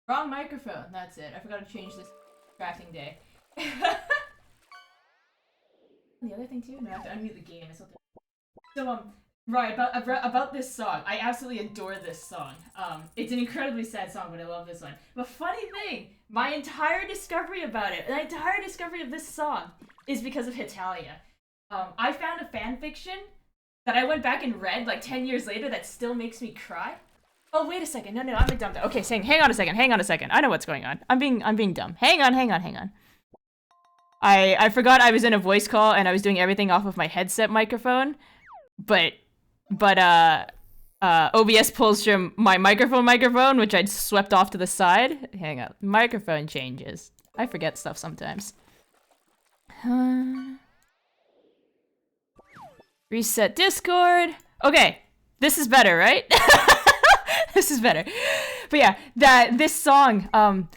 Wrong microphone. That's it. I forgot to change this crafting day. The other thing too? No, I have to unmute the game. So right about this song. I absolutely adore this song. It's an incredibly sad song, but I love this one. But funny thing, my entire discovery about it, the entire discovery of this song, is because of Hitalia. I found a fan fiction that I went back and read like 10 years later that still makes me cry. Oh wait a second, no, I'm a dumb. Okay, hang on a second. I know what's going on. I'm being dumb. Hang on. I forgot I was in a voice call and I was doing everything off of my headset microphone, but OBS pulls from my microphone, which I'd swept off to the side. Hang on, microphone changes. I forget stuff sometimes. Reset Discord. Okay, this is better, right? This is better. But yeah, this song,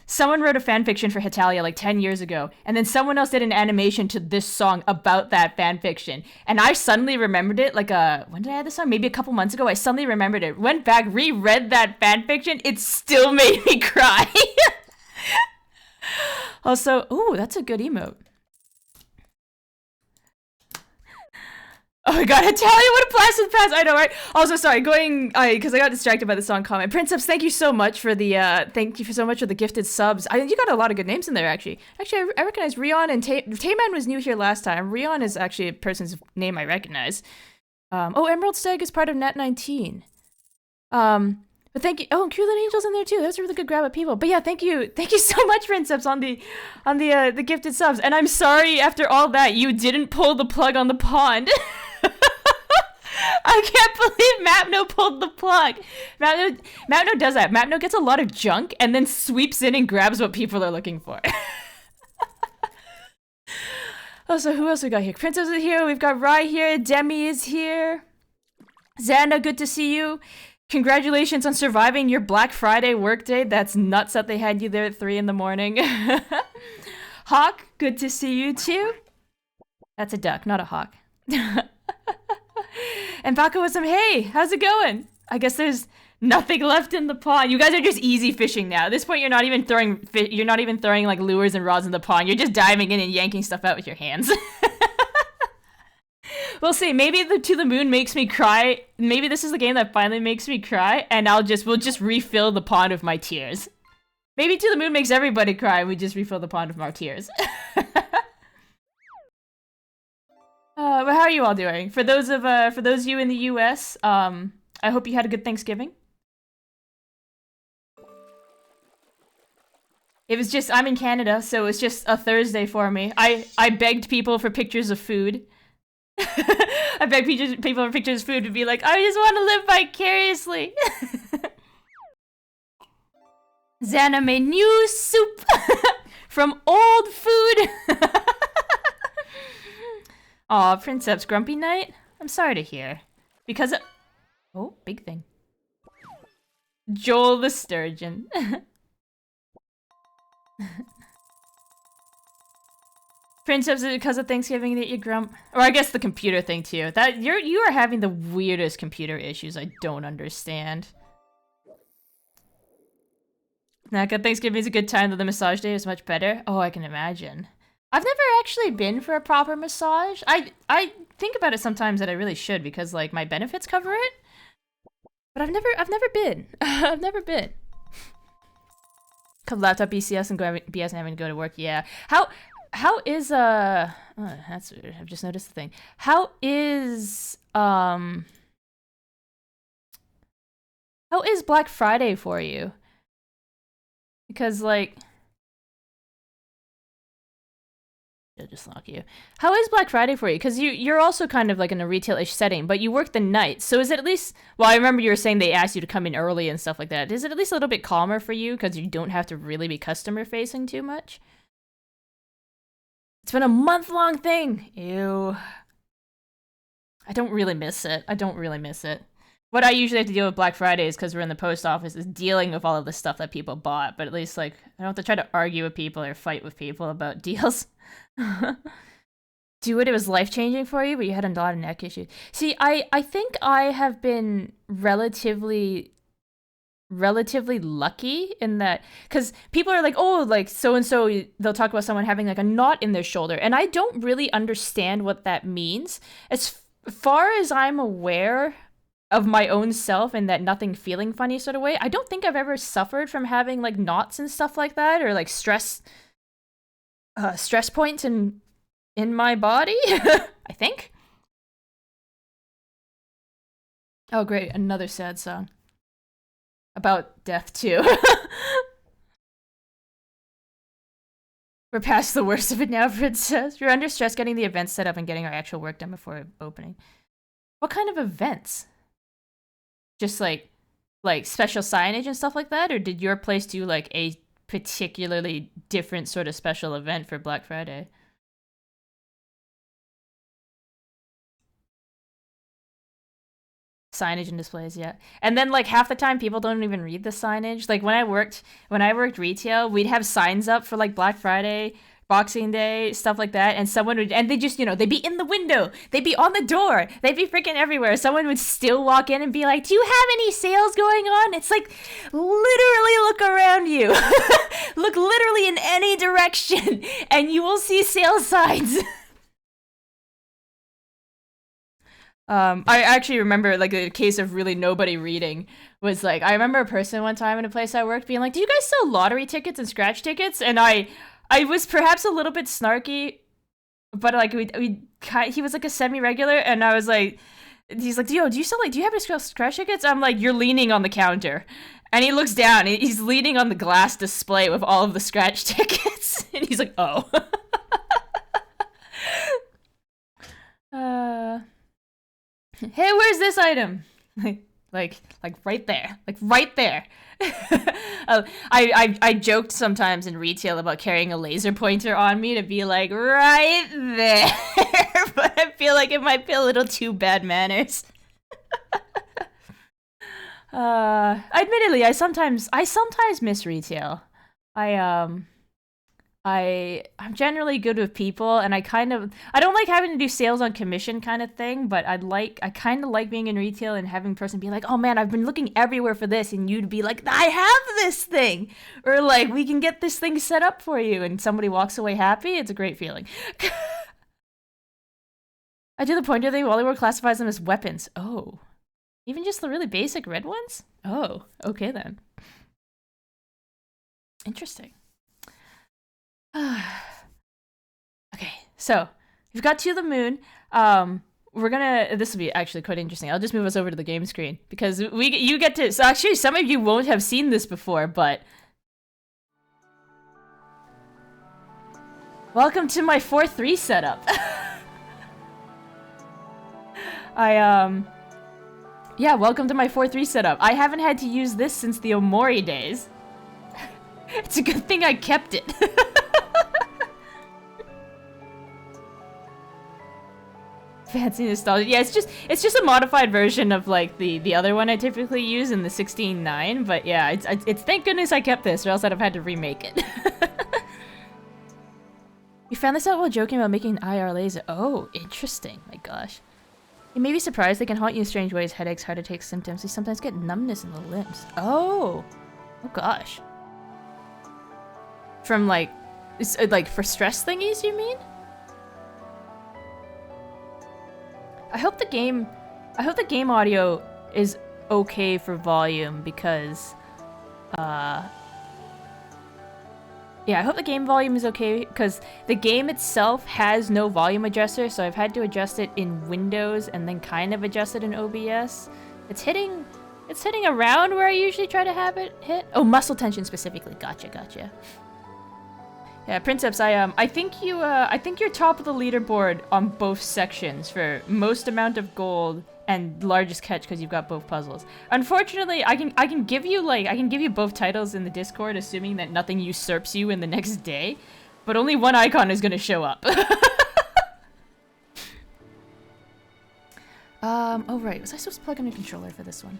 someone wrote a fanfiction for Hitalia like 10 years ago, and then someone else did an animation to this song about that fanfiction. And I suddenly remembered it, like, when did I have this song? Maybe a couple months ago, I suddenly remembered it. Went back, reread that fanfiction, it still made me cry. Also, ooh, that's a good emote. Oh my god, Italia, what a blast of the past! I know, right? Also, sorry, because I got distracted by the song comment. Princeps, thank you so much for the, so much for the gifted subs. You got a lot of good names in there, actually. Actually, I recognize Rion and Tayman was new here last time. Rion is actually a person's name I recognize. Oh, Emerald Stag is part of Nat 19. But thank you. Oh, and Cooling Angel's in there too. That's a really good grab of people. But yeah, thank you so much, Princeps, on the gifted subs. And I'm sorry, after all that, you didn't pull the plug on the pond. I can't believe Mapno pulled the plug. Mapno does that. Mapno gets a lot of junk and then sweeps in and grabs what people are looking for. Oh, so who else we got here? Princess is here. We've got Rai here. Demi is here. Xana, good to see you. Congratulations on surviving your Black Friday workday. That's nuts that they had you there at 3 in the morning. Hawk, good to see you too. That's a duck, not a hawk. And Bakawism, hey, how's it going? I guess there's nothing left in the pond. You guys are just easy fishing now. At this point, you're not even throwing like lures and rods in the pond. You're just diving in and yanking stuff out with your hands. We'll see. Maybe the To the Moon makes me cry. Maybe this is the game that finally makes me cry, and we'll just refill the pond of my tears. Maybe To the Moon makes everybody cry, and we just refill the pond of our tears. But how are you all doing? For those of you in the US, I hope you had a good Thanksgiving. It was just, I'm in Canada, so it's just a Thursday for me. I begged people for pictures of food. I begged people for pictures of food to be like, I just want to live vicariously. Xana made new soup from old food. Aw, Princeps, grumpy night? I'm sorry to hear. Because oh, big thing. Joel the Sturgeon. Princeps, is it because of Thanksgiving that you grump? Or I guess the computer thing too. That you are having the weirdest computer issues I don't understand. Naka, Thanksgiving is a good time, though the massage day is much better. Oh, I can imagine. I've never actually been for a proper massage. I think about it sometimes that I really should because like my benefits cover it. But I've never been. I've never been. Cause laptop BCS and go BS and having to go to work. Yeah. How is oh, that's weird. I've just noticed the thing. How is Black Friday for you? Because like I'll just lock you. How is Black Friday for you? Because you're also kind of like in a retail-ish setting, but you work the night. So is it at least... Well, I remember you were saying they asked you to come in early and stuff like that. Is it at least a little bit calmer for you? Because you don't have to really be customer-facing too much? It's been a month-long thing. Ew. I don't really miss it. What I usually have to deal with Black Friday is because we're in the post office is dealing with all of the stuff that people bought. But at least, like, I don't have to try to argue with people or fight with people about deals. Do it was life-changing for you, but you had a lot of neck issues. See, I think I have been relatively relatively lucky in that, because people are like, oh, like so and so, they'll talk about someone having like a knot in their shoulder, and I don't really understand what that means. As far as I'm aware of my own self in that nothing feeling funny sort of way, I don't think I've ever suffered from having like knots and stuff like that, or like stress points in my body. I think. Oh great, another sad song about death too. We're past the worst of it now, Fred says. You're under stress getting the events set up and getting our actual work done before opening. What kind of events? Just like special signage and stuff like that? Or did your place do like a particularly different sort of special event for Black Friday? Signage and displays, yeah. And then like half the time people don't even read the signage. Like when I worked retail, we'd have signs up for like Black Friday, Boxing Day, stuff like that, and someone would, and they just, they'd be in the window, they'd be on the door, they'd be freaking everywhere. Someone would still walk in and be like, "Do you have any sales going on?" It's like, literally look around you. Look literally in any direction and you will see sales signs. I actually remember like a case of really nobody reading was like, I remember a person one time in a place I worked being like, "Do you guys sell lottery tickets and scratch tickets?" And I was perhaps a little bit snarky, but like he was like a semi-regular, and I was like, he's like, "Yo, do you sell like, do you have any scratch tickets?" I'm like, "You're leaning on the counter." And he looks down, he's leaning on the glass display with all of the scratch tickets. And he's like, "Oh." uh Hey, where's this item? Like right there, like right there. I joked sometimes in retail about carrying a laser pointer on me to be like right there, but I feel like it might be a little too bad manners. Admittedly, I sometimes miss retail. I I'm generally good with people, and I don't like having to do sales on commission kind of thing, but I kind of like being in retail and having a person be like, "Oh man, I've been looking everywhere for this," and you'd be like, "I have this thing," or like, "We can get this thing set up for you," and somebody walks away happy. It's a great feeling. I do the pointer thing. Wally classifies them as weapons. Oh, even just the really basic red ones. Oh, okay then. Interesting. Okay, so we've got To the Moon. This will be actually quite interesting. I'll just move us over to the game screen because you get to. So actually, some of you won't have seen this before, but welcome to my 4-3 setup. Yeah, welcome to my 4-3 setup. I haven't had to use this since the Omori days. It's a good thing I kept it. Fancy nostalgia. Yeah, it's just a modified version of like the other one I typically use in the 16.9. But yeah, it's thank goodness I kept this, or else I'd have had to remake it. You found this out while joking about making an IR laser. Oh, interesting. My gosh. You may be surprised they can haunt you in strange ways. Headaches, heart attacks, symptoms. You sometimes get numbness in the limbs. Oh. Oh gosh. From like for stress thingies, you mean? I hope the game audio is okay for volume because yeah, I hope the game volume is okay because the game itself has no volume adjuster, so I've had to adjust it in Windows and then kind of adjust it in OBS. It's hitting around where I usually try to have it hit. Oh, muscle tension specifically. Gotcha. Yeah, Princeps, I think you're top of the leaderboard on both sections for most amount of gold and largest catch because you've got both puzzles. Unfortunately, I can give you both titles in the Discord, assuming that nothing usurps you in the next day, but only one icon is gonna show up. Oh right, was I supposed to plug in a controller for this one?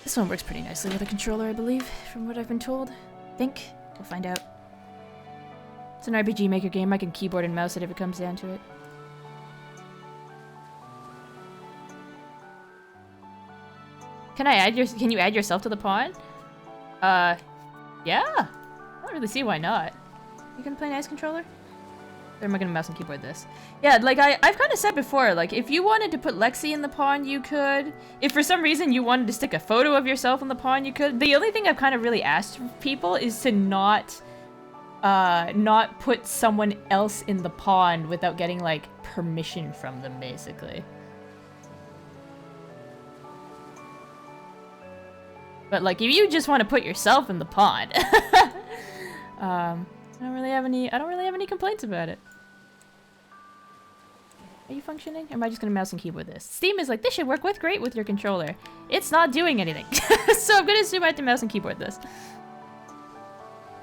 This one works pretty nicely with a controller, I believe, from what I've been told. Think. We'll find out. It's an RPG Maker game. I can keyboard and mouse it if it comes down to it. Can you add yourself to the pawn? Yeah. I don't really see why not. You can play an ice controller? Or am I gonna mouse and keyboard this? Yeah, like I've kind of said before, like if you wanted to put Lexi in the pawn, you could. If for some reason you wanted to stick a photo of yourself in the pawn, you could. The only thing I've kind of really asked people is to not put someone else in the pawn without getting like permission from them, basically. But like if you just want to put yourself in the pawn, I don't really have any complaints about it. Are you functioning? Or am I just gonna mouse and keyboard this? Steam is like, this should work great with your controller. It's not doing anything. So I'm gonna assume I have to mouse and keyboard this.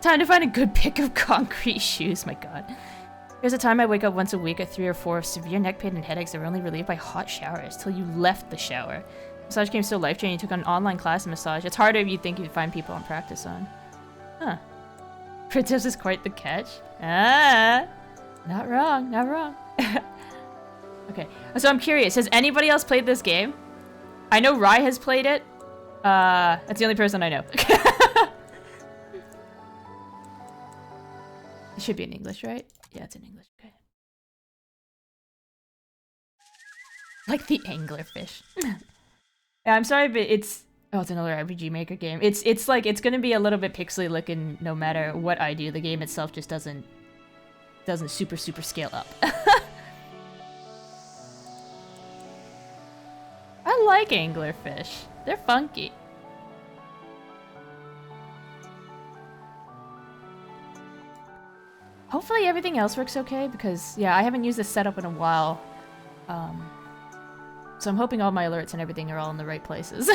Time to find a good pick of concrete shoes, my god. There's a time I wake up once a week at 3 or 4 of severe neck pain and headaches that were only relieved by hot showers till you left the shower. Massage became so life-changing, you took an online class in massage. It's harder if you think you'd find people on practice on. Huh. Princess is quite the catch. Ah! Not wrong, not wrong. Okay, so I'm curious, has anybody else played this game? I know Rai has played it. That's the only person I know. It should be in English, right? Yeah, it's in English. Okay. Like the anglerfish. Yeah, I'm sorry, but it's... Oh, it's another RPG Maker game. It's like, it's gonna be a little bit pixely looking no matter what I do. The game itself just doesn't super scale up. I like anglerfish. They're funky. Hopefully everything else works okay, because, yeah, I haven't used this setup in a while. So I'm hoping all my alerts and everything are all in the right places.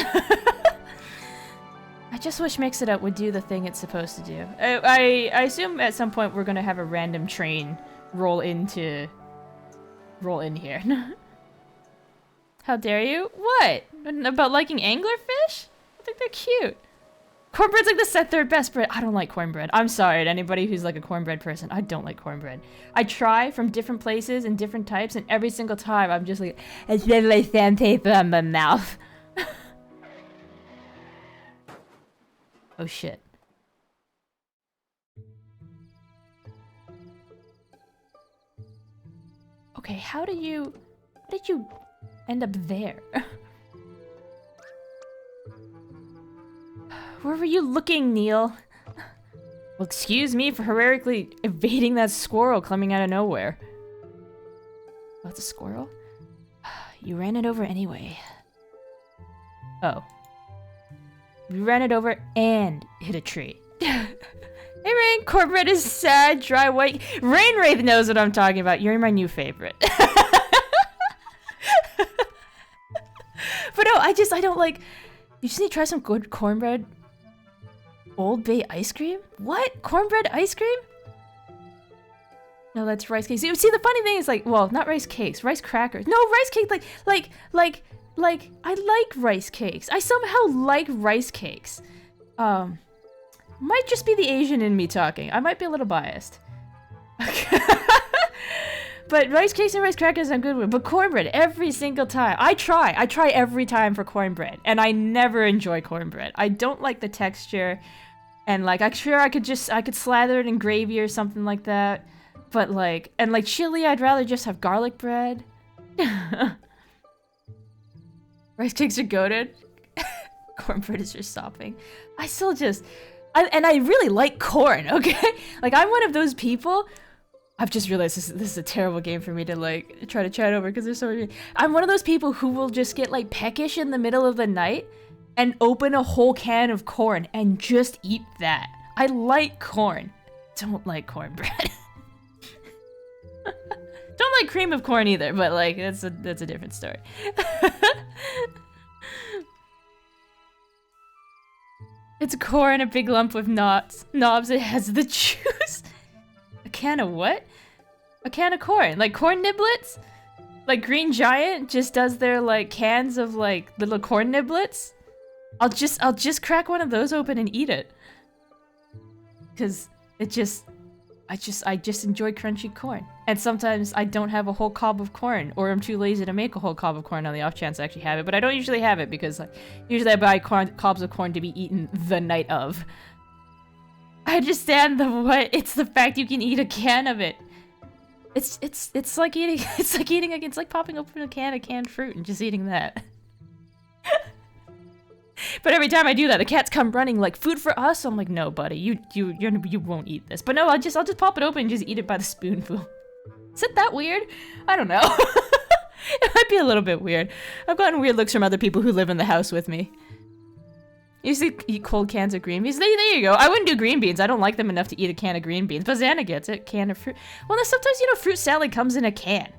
I just wish Mix It Up would do the thing it's supposed to do. I assume at some point we're gonna have a random train roll in here. How dare you? What? About liking anglerfish? I think they're cute. Cornbread's like the third best bread. I don't like cornbread. I'm sorry to anybody who's like a cornbread person. I don't like cornbread. I try from different places and different types, and every single time I'm just like, it's literally sandpaper on my mouth. Oh shit. Okay, how did you end up there? Where were you looking, Neil? Well, excuse me for heroically evading that squirrel coming out of nowhere. Oh, it's a squirrel? You ran it over anyway. Oh. You ran it over and hit a tree. Hey, Rain, cornbread is sad, dry, white. Rain Wraith knows what I'm talking about. You're my new favorite. But no, I don't like... You just need to try some good cornbread Old Bay ice cream? What? Cornbread ice cream? No, that's rice cakes. See, the funny thing is, like, well, not rice cakes, rice crackers. No, rice cake, like, I like rice cakes. I somehow like rice cakes. Might just be the Asian in me talking. I might be a little biased. But rice cakes and rice crackers I'm good with. But cornbread, every single time. I try every time for cornbread. And I never enjoy cornbread. I don't like the texture. And like, I'm sure I could slather it in gravy or something like that. But like, and like chili, I'd rather just have garlic bread. Rice cakes are goated. Cornbread is just stopping. I still just, and I really like corn, okay? Like, I'm one of those people. I've just realized this is a terrible game for me to like try to chat over because there's so many. I'm one of those people who will just get like peckish in the middle of the night and open a whole can of corn and just eat that. I like corn. Don't like cornbread. Don't like cream of corn either, but like that's a different story. It's corn, a big lump with knobs. It has the juice. A can of what? A can of corn. Like corn niblets? Like Green Giant just does their like cans of like little corn niblets? I'll just crack one of those open and eat it. Cause it just I just enjoy crunchy corn. And sometimes I don't have a whole cob of corn, or I'm too lazy to make a whole cob of corn on the off chance I actually have it. But I don't usually have it because like, usually I buy cobs of corn to be eaten the night of. I understand it's the fact you can eat a can of it. It's like it's like popping open a can of canned fruit and just eating that. But every time I do that, the cats come running like, food for us? I'm like, no, buddy, you won't eat this. But no, I'll just pop it open and just eat it by the spoonful. Is it that weird? I don't know. It might be a little bit weird. I've gotten weird looks from other people who live in the house with me. You used to eat cold cans of green beans? There you go. I wouldn't do green beans. I don't like them enough to eat a can of green beans. But Xana gets it. Can of fruit. Well, sometimes, fruit salad comes in a can.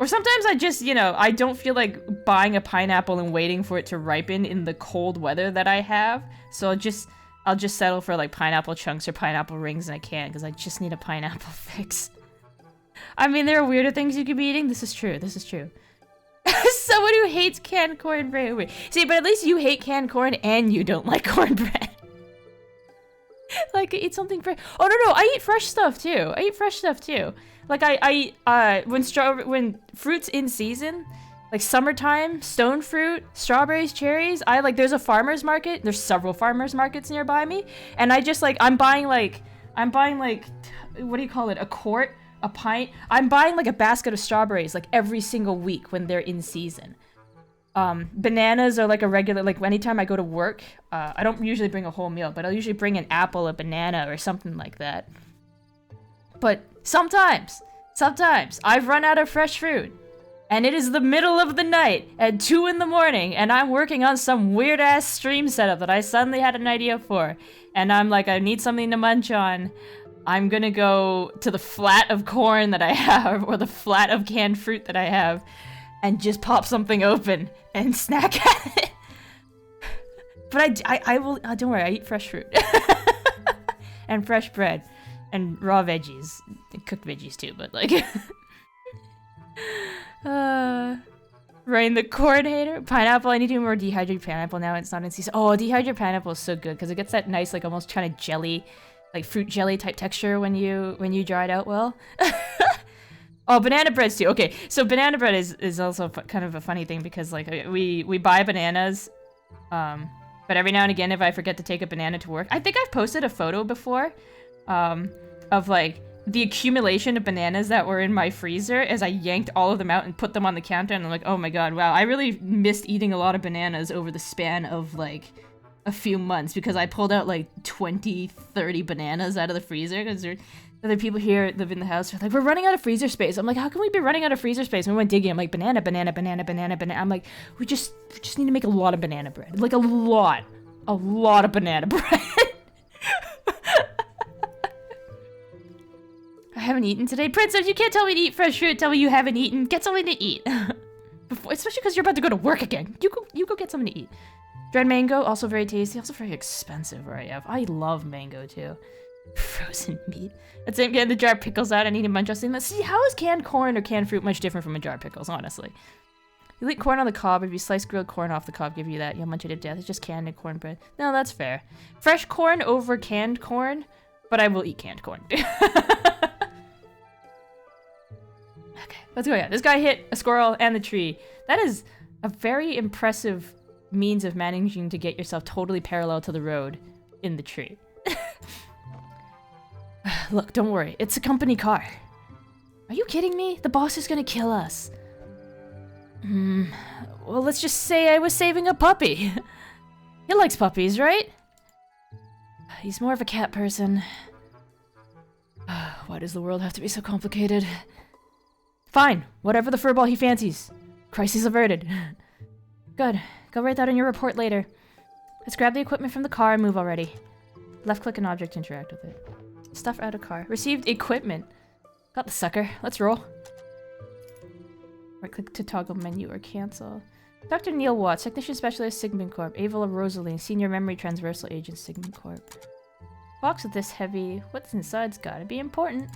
Or sometimes I just, I don't feel like buying a pineapple and waiting for it to ripen in the cold weather that I have. So I'll just settle for like pineapple chunks or pineapple rings in a can because I just need a pineapple fix. I mean, there are weirder things you could be eating. This is true. Someone who hates canned corn bread. See, but at least you hate canned corn and you don't like cornbread. Like, eat something fresh. Oh, no, I eat fresh stuff too. Like, when fruit's in season, like summertime, stone fruit, strawberries, cherries, there's a farmer's market. There's several farmer's markets nearby me. And I just, I'm buying, what do you call it? A quart? A pint? I'm buying, like, a basket of strawberries, like, every single week when they're in season. Bananas are, like, a regular, like, anytime I go to work, I don't usually bring a whole meal, but I'll usually bring an apple, a banana, or something like that. But sometimes, I've run out of fresh fruit, and it is the middle of the night at 2 in the morning, and I'm working on some weird-ass stream setup that I suddenly had an idea for, and I'm like, I need something to munch on. I'm gonna go to the flat of corn that I have, or the flat of canned fruit that I have, and just pop something open and snack at it. But I will, don't worry, I eat fresh fruit. And fresh bread. And raw veggies. And cooked veggies too, but like... Rain the corn hater. Pineapple, I need to do more dehydrated pineapple now, it's not in season. Oh, dehydrated pineapple is so good, because it gets that nice, like, almost kind of jelly, like fruit jelly type texture when you dry it out well. Oh, banana breads too. Okay, so banana bread is also kind of a funny thing because like we buy bananas, but every now and again if I forget to take a banana to work, I think I've posted a photo before, of like the accumulation of bananas that were in my freezer as I yanked all of them out and put them on the counter, and I'm like, oh my god, wow, I really missed eating a lot of bananas over the span of like a few months because I pulled out like 20-30 bananas out of the freezer because other people here live in the house are like, we're running out of freezer space. I'm like, how can we be running out of freezer space? And we went digging. I'm like, banana. I'm like, we just need to make a lot of banana bread. Like a lot of banana bread. I haven't eaten today. Princess, you can't tell me to eat fresh fruit. Tell me you haven't eaten. Get something to eat. Especially because you're about to go to work again. You go get something to eat. Dried mango, also very tasty. Also very expensive where I have. I love mango too. Frozen meat. That's it. Getting the jar of pickles out. I need to munch on something. See, how is canned corn or canned fruit much different from a jar of pickles, honestly? You eat corn on the cob. If you slice grilled corn off the cob, give you that. You'll munch it to death. It's just canned cornbread. No, that's fair. Fresh corn over canned corn, but I will eat canned corn. Okay, let's go. Yeah, this guy hit a squirrel and the tree. That is a very impressive means of managing to get yourself totally parallel to the road in the tree. Look, don't worry. It's a company car. Are you kidding me? The boss is gonna kill us. Well, let's just say I was saving a puppy. He likes puppies, right? He's more of a cat person. Why does the world have to be so complicated? Fine. Whatever the furball he fancies. Crisis averted. Good. Go write that in your report later. Let's grab the equipment from the car and move already. Left click an object to interact with it. Stuff out of car. Received equipment. Got the sucker. Let's roll. Right click to toggle menu or cancel. Dr. Neil Watts, Technician Specialist, Sigmund Corp. Ava Rosaline, Senior Memory Transversal Agent, Sigmund Corp. Box with this heavy. What's inside's gotta be important.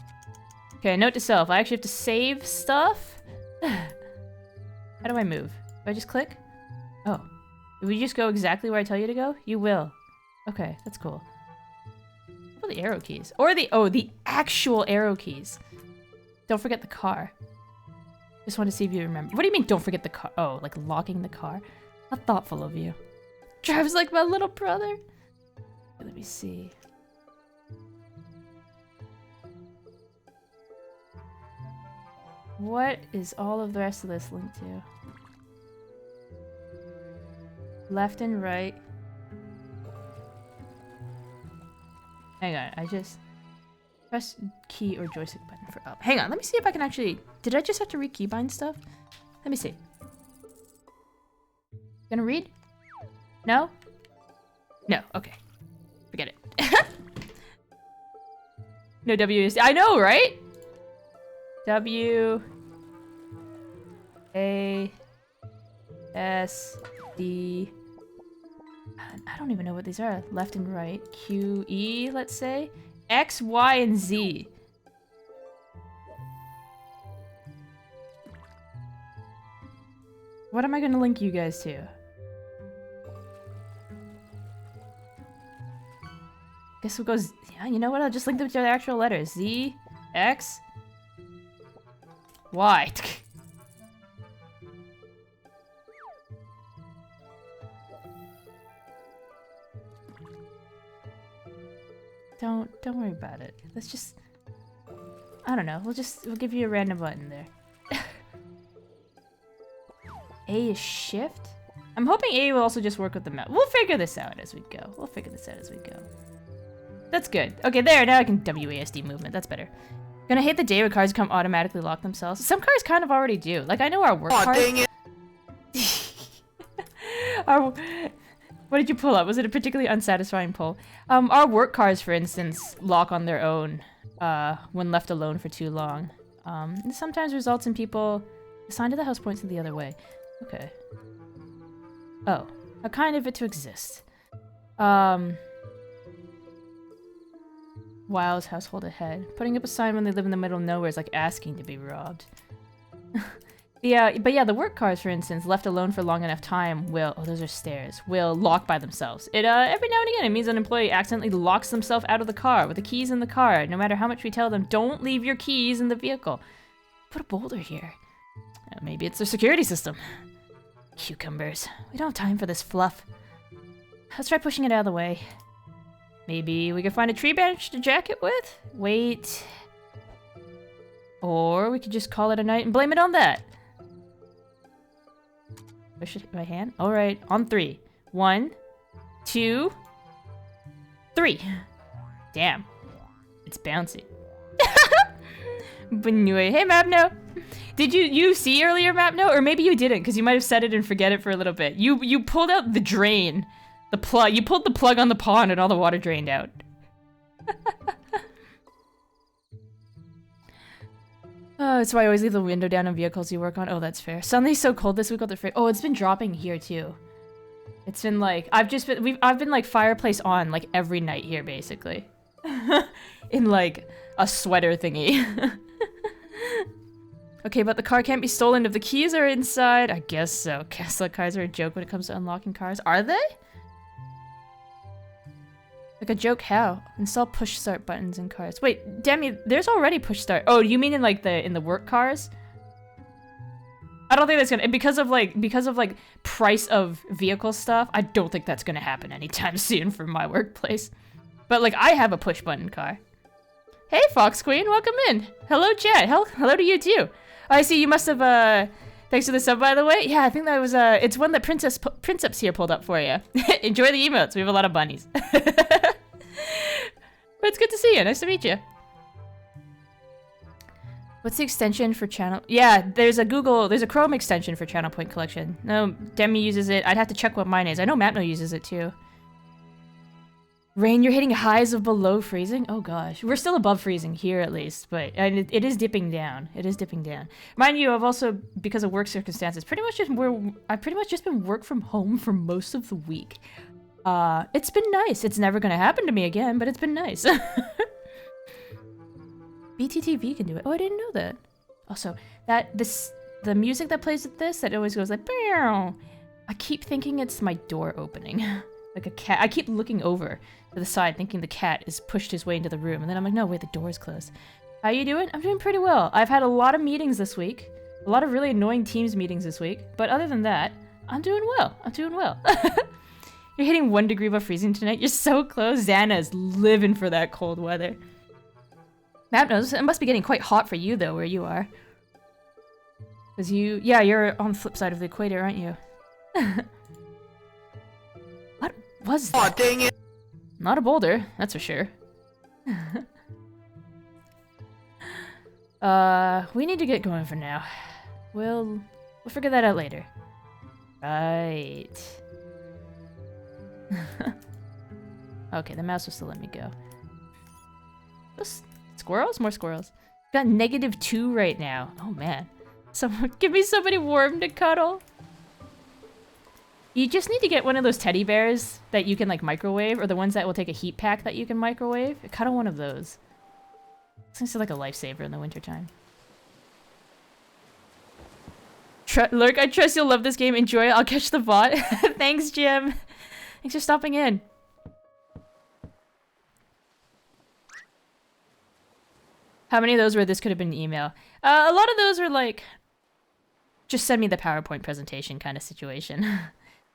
Okay, note to self. I actually have to save stuff? How do I move? Do I just click? Oh. Will you just go exactly where I tell you to go? You will. Okay, that's cool. Oh, the arrow keys. Or the actual arrow keys. Don't forget the car. Just want to see if you remember. What do you mean, don't forget the car? Oh, like locking the car? How thoughtful of you. Drives like my little brother. Let me see. What is all of the rest of this linked to? Left and right. Hang on, I just press key or joystick button for up. Hang on, let me see if I can actually. Did I just have to re-keybind stuff? Let me see. Gonna read? No? No, okay. Forget it. No WASD. I know, right? WASD. I don't even know what these are. Left and right. QE, let's say. X, Y, and Z. What am I gonna link you guys to? Guess we'll go. Yeah, you know what? I'll just link them to the actual letters. Z, X, Y. Don't worry about it. Let's just. I don't know. We'll give you a random button there. A is shift. I'm hoping A will also just work with the mouse. We'll figure this out as we go. That's good. Okay, there. Now I can WASD movement. That's better. Gonna hate the day where cars come automatically lock themselves. Some cars kind of already do. Like I know our work cars. Dang it. What did you pull up? Was it a particularly unsatisfying pull? Our work cars, for instance, lock on their own when left alone for too long. This sometimes results in people assigned to the house pointing the other way. Okay. Oh, a kind of it to exist. Wild's household ahead. Putting up a sign when they live in the middle of nowhere is like asking to be robbed. But yeah, the work cars, for instance, left alone for long enough time will, oh, those are stairs, will lock by themselves. It, every now and again, it means an employee accidentally locks themselves out of the car with the keys in the car, no matter how much we tell them, don't leave your keys in the vehicle. Put a boulder here. Maybe it's their security system. Cucumbers. We don't have time for this fluff. Let's try pushing it out of the way. Maybe we could find a tree branch to jack it with? Wait. Or we could just call it a night and blame it on that. Push it by hand? Alright, on 3. 1, 2, 3. Damn. It's bouncy. But anyway, hey Mapno! Did you see earlier, Mapno? Or maybe you didn't, because you might have set it and forget it for a little bit. You pulled out the drain. The plug. You pulled the plug on the pond and all the water drained out. Oh, that's why I always leave the window down on vehicles you work on. Oh, that's fair. Suddenly so cold this week with the fridge. Oh, it's been dropping here too. It's been like I've been like fireplace on like every night here basically. In like a sweater thingy. Okay, but the car can't be stolen if the keys are inside. I guess so. Gaslit cars are a joke when it comes to unlocking cars. Are they? Like a joke how? Install push start buttons in cars. Wait, Demi, there's already push start. Oh, you mean in like the work cars? I don't think that's gonna because of like price of vehicle stuff, I don't think that's gonna happen anytime soon for my workplace. But like I have a push button car. Hey Fox Queen, welcome in. Hello chat. Hello to you too. I see you must have thanks for the sub, by the way. Yeah, I think that was it's one that Princess here pulled up for you. Enjoy the emotes. We have a lot of bunnies. But it's good to see you. Nice to meet you. What's the extension for channel? Yeah, there's a Chrome extension for channel point collection. No, Demi uses it. I'd have to check what mine is. I know Mapno uses it too. Rain, you're hitting highs of below freezing? Oh gosh. We're still above freezing here at least, but it is dipping down. It is dipping down. Mind you, I've also, because of work circumstances, I've pretty much just been work from home for most of the week. It's been nice. It's never gonna happen to me again, but it's been nice. BTTV can do it. Oh, I didn't know that. Also, the music that plays with this, that always goes like, Bow! I keep thinking it's my door opening. Like a cat. I keep looking over to the side thinking the cat has pushed his way into the room. And then I'm like, no, wait, the door's closed. How you doing? I'm doing pretty well. I've had a lot of meetings this week. A lot of really annoying Teams meetings this week. But other than that, I'm doing well. I'm doing well. You're hitting 1 degree above freezing tonight. You're so close. Xana is living for that cold weather. Map knows. It must be getting quite hot for you, though, where you are. Because you're on the flip side of the equator, aren't you? What was that? Oh, dang it! Not a boulder, that's for sure. We need to get going for now. We'll figure that out later. Right. Okay, the mouse will still let me go. Those squirrels? More squirrels. Got -2 right now. Oh man. Someone give me somebody warm to cuddle. You just need to get one of those teddy bears that you can like microwave, or the ones that will take a heat pack that you can microwave. I kind of one of those. Seems like a lifesaver in the wintertime. Lurk, I trust you'll love this game. Enjoy it. I'll catch the bot. Thanks, Jim. Thanks for stopping in. How many of those were this could have been an email? A lot of those were like, just send me the PowerPoint presentation kind of situation.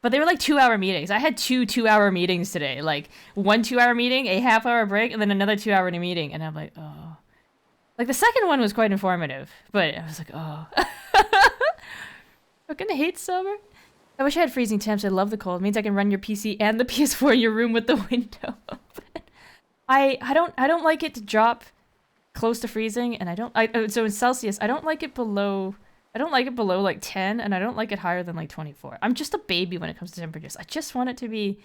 But they were like 2-hour meetings. I had 2 2-hour meetings today. Like 1 2-hour meeting, a half-hour break, and then another 2-hour meeting. And I'm like, oh. Like the second one was quite informative, but I was like, oh. I'm gonna hate summer. I wish I had freezing temps. I love the cold. It means I can run your PC and the PS4 in your room with the window open. I don't like it to drop close to freezing, and so in Celsius, I don't like it below like 10, and I don't like it higher than like 24. I'm just a baby when it comes to temperatures. I just want it to be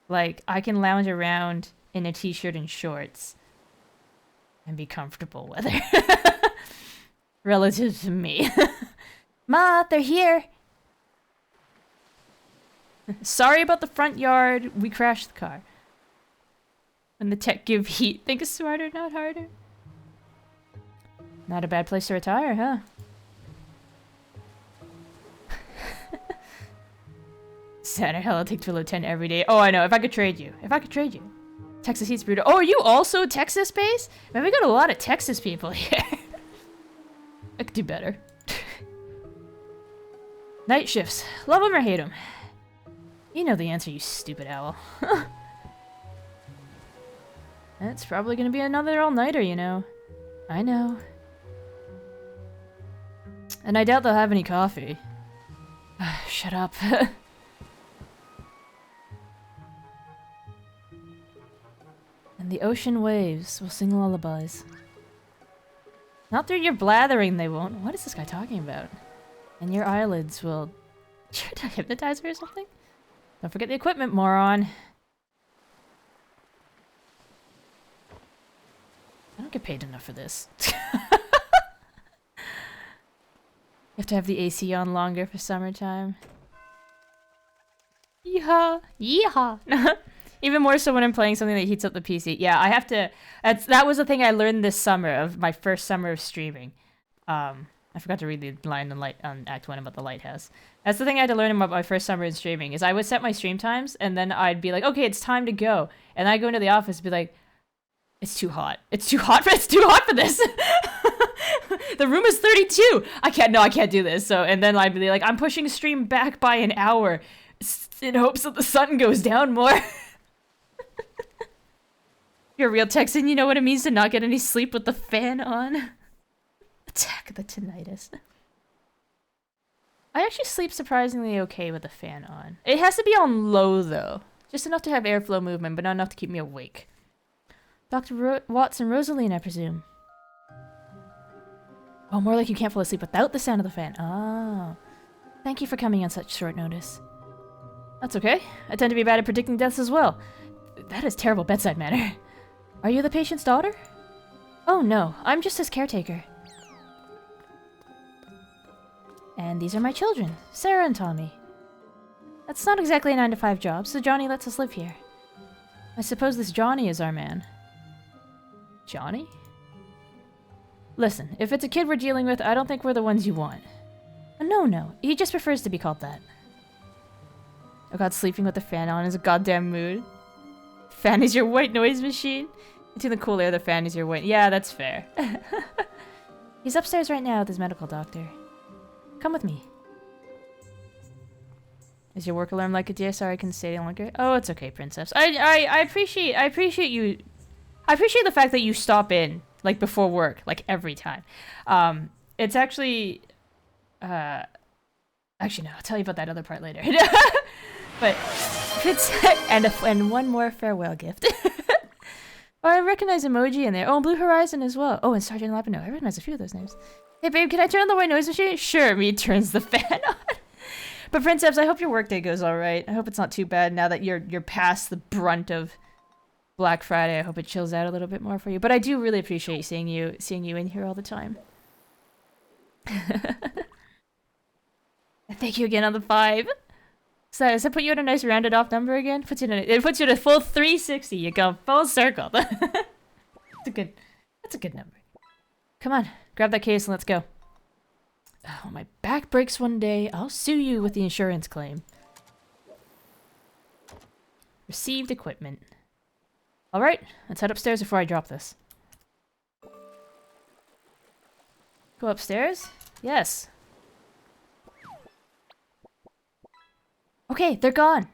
like I can lounge around in a t-shirt and shorts and be comfortable with it. Relative to me. Ma, they're here. Sorry about the front yard. We crashed the car. When the tech give heat, think smarter, not harder. Not a bad place to retire, huh? Santa hell, I'll take to below 10 every day. Oh, I know. If I could trade you. Texas heat's brutal. Oh, are you also Texas-based? Man, we got a lot of Texas people here. I could do better. Night shifts. Love them or hate them? You know the answer, you stupid owl. It's probably gonna be another all-nighter, you know. I know. And I doubt they'll have any coffee. Shut up. And the ocean waves will sing lullabies. Not through your blathering, they won't. What is this guy talking about? And your eyelids will... Should I hypnotize her or something? Don't forget the equipment, moron. I don't get paid enough for this. You have to have the AC on longer for summertime. Yeehaw! Yeehaw! Even more so when I'm playing something that heats up the PC. Yeah, I have to... That was the thing I learned this summer, of my first summer of streaming. I forgot to read the line on Act 1 about the lighthouse. That's the thing I had to learn about my first summer in streaming, is I would set my stream times, and then I'd be like, okay, it's time to go. And I'd go into the office and be like, it's too hot. It's too hot for this! The room is 32! I can't do this. So, and then I'd be like, I'm pushing stream back by an hour in hopes that the sun goes down more. You're a real Texan, you know what it means to not get any sleep with the fan on. Attack the tinnitus. I actually sleep surprisingly okay with the fan on. It has to be on low, though. Just enough to have airflow movement, but not enough to keep me awake. Dr. Watson, Rosaline, I presume. Oh, more like you can't fall asleep without the sound of the fan. Oh. Thank you for coming on such short notice. That's okay. I tend to be bad at predicting deaths as well. That is terrible bedside manner. Are you the patient's daughter? Oh no, I'm just his caretaker. And these are my children, Sarah and Tommy. That's not exactly a 9-to-5 job, so Johnny lets us live here. I suppose this Johnny is our man. Johnny? Listen, if it's a kid we're dealing with, I don't think we're the ones you want. No, he just prefers to be called that. Oh god, sleeping with the fan on is a goddamn mood. Fan is your white noise machine. Into the cool air, the fan is your white. Yeah, that's fair. He's upstairs right now with his medical doctor. Come with me. Is your work alarm like a dear? Sorry, I can stay longer. Oh, it's okay, princess. I appreciate you. I appreciate the fact that you stop in like before work, like every time. It's actually, actually no, I'll tell you about that other part later. But it's and one more farewell gift. Oh, I recognize emoji in there. Oh, and Blue Horizon as well. Oh, and Sergeant Lapino. I recognize a few of those names. Hey, babe, can I turn on the white noise machine? Sure, me turns the fan on. But Princeps, I hope your workday goes all right. I hope it's not too bad now that you're past the brunt of Black Friday. I hope it chills out a little bit more for you. But I do really appreciate seeing you in here all the time. Thank you again on the 5. So does that put you at a nice rounded off number again? It puts you at a full 360. You go full circle. That's a good number. Come on, grab that case and let's go. Oh, my back breaks one day. I'll sue you with the insurance claim. Received equipment. All right, let's head upstairs before I drop this. Go upstairs? Yes. Okay, they're gone.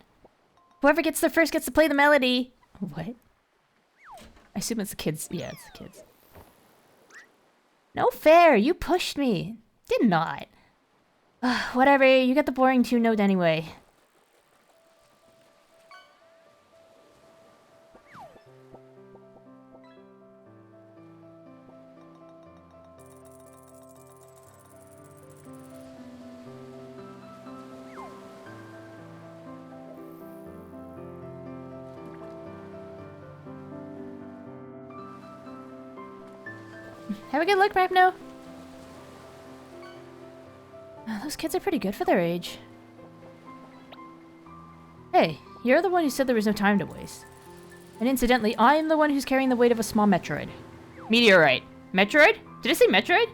Whoever gets there first gets to play the melody. What? I assume it's the kids. Yeah, it's the kids. No fair. You pushed me. Did not. Whatever. You get the boring tune note anyway. Have a good look, Magno. Those kids are pretty good for their age. Hey, you're the one who said there was no time to waste. And incidentally, I'm the one who's carrying the weight of a small Metroid. Meteorite. Metroid? Did I say Metroid?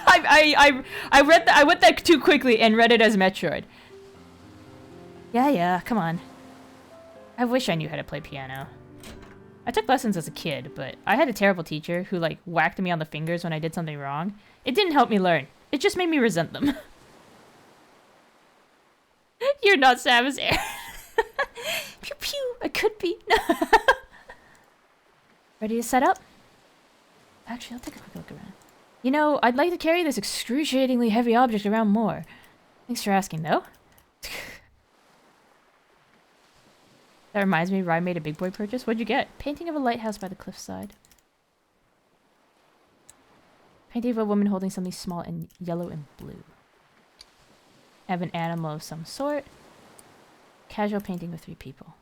I went that too quickly and read it as Metroid. Yeah, come on. I wish I knew how to play piano. I took lessons as a kid, but I had a terrible teacher who, like, whacked me on the fingers when I did something wrong. It didn't help me learn. It just made me resent them. You're not Samus Aran. Pew pew, I could be. Ready to set up? Actually, I'll take a quick look around. You know, I'd like to carry this excruciatingly heavy object around more. Thanks for asking, though. That reminds me, Ryan made a big boy purchase. What'd you get? Painting of a lighthouse by the cliffside. Painting of a woman holding something small and yellow and blue. I have an animal of some sort. Casual painting with 3 people.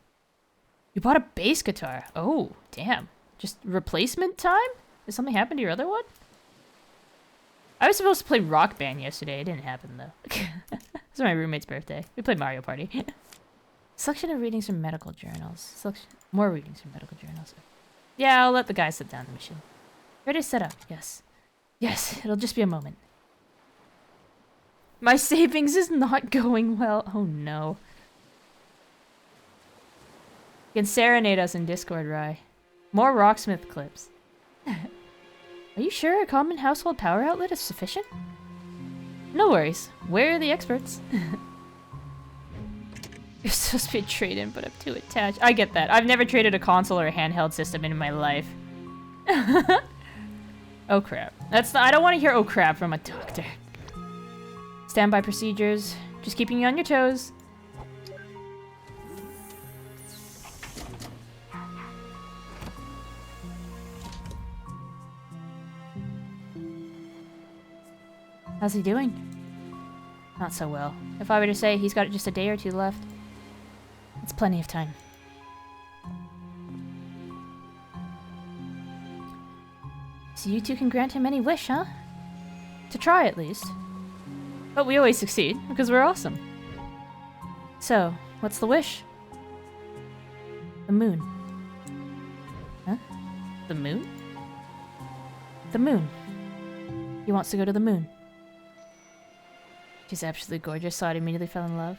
You bought a bass guitar. Oh, damn. Just replacement time? Did something happen to your other one? I was supposed to play Rock Band yesterday. It didn't happen, though. It was my roommate's birthday. We played Mario Party. Selection of readings from medical journals. More readings from medical journals. Yeah, I'll let the guy sit down the machine. Ready to set up. Yes. Yes, it'll just be a moment. My savings is not going well. Oh no. You can serenade us in Discord, Rye. More Rocksmith clips. Are you sure a common household power outlet is sufficient? No worries. We're the experts. You're supposed to be a trade-in, but I'm too attached. I get that. I've never traded a console or a handheld system in my life. Oh crap. I don't want to hear oh crap from a doctor. Standby procedures. Just keeping you on your toes. How's he doing? Not so well. If I were to say he's got just a day or 2 left, it's plenty of time. So you two can grant him any wish, huh? To try, at least. But we always succeed, because we're awesome. So, what's the wish? The moon. Huh? The moon? The moon. He wants to go to the moon. She's absolutely gorgeous, so I immediately fell in love.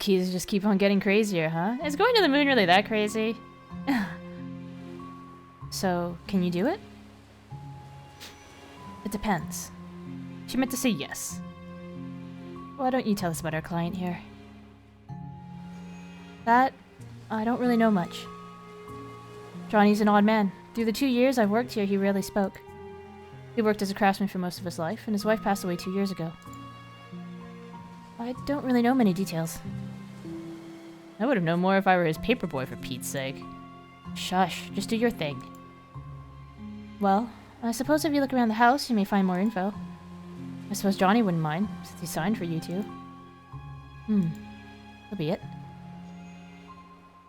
keys just keep on getting crazier, huh? Is going to the moon really that crazy? So, can you do it? It depends. She meant to say yes. Why don't you tell us about our client here? That, I don't really know much. Johnny's an odd man. Through the 2 years I've worked here, he rarely spoke. He worked as a craftsman for most of his life, and his wife passed away 2 years ago. I don't really know many details. I would have known more if I were his paperboy, for Pete's sake. Shush, just do your thing. Well, I suppose if you look around the house, you may find more info. I suppose Johnny wouldn't mind, since he signed for you two. That'll be it.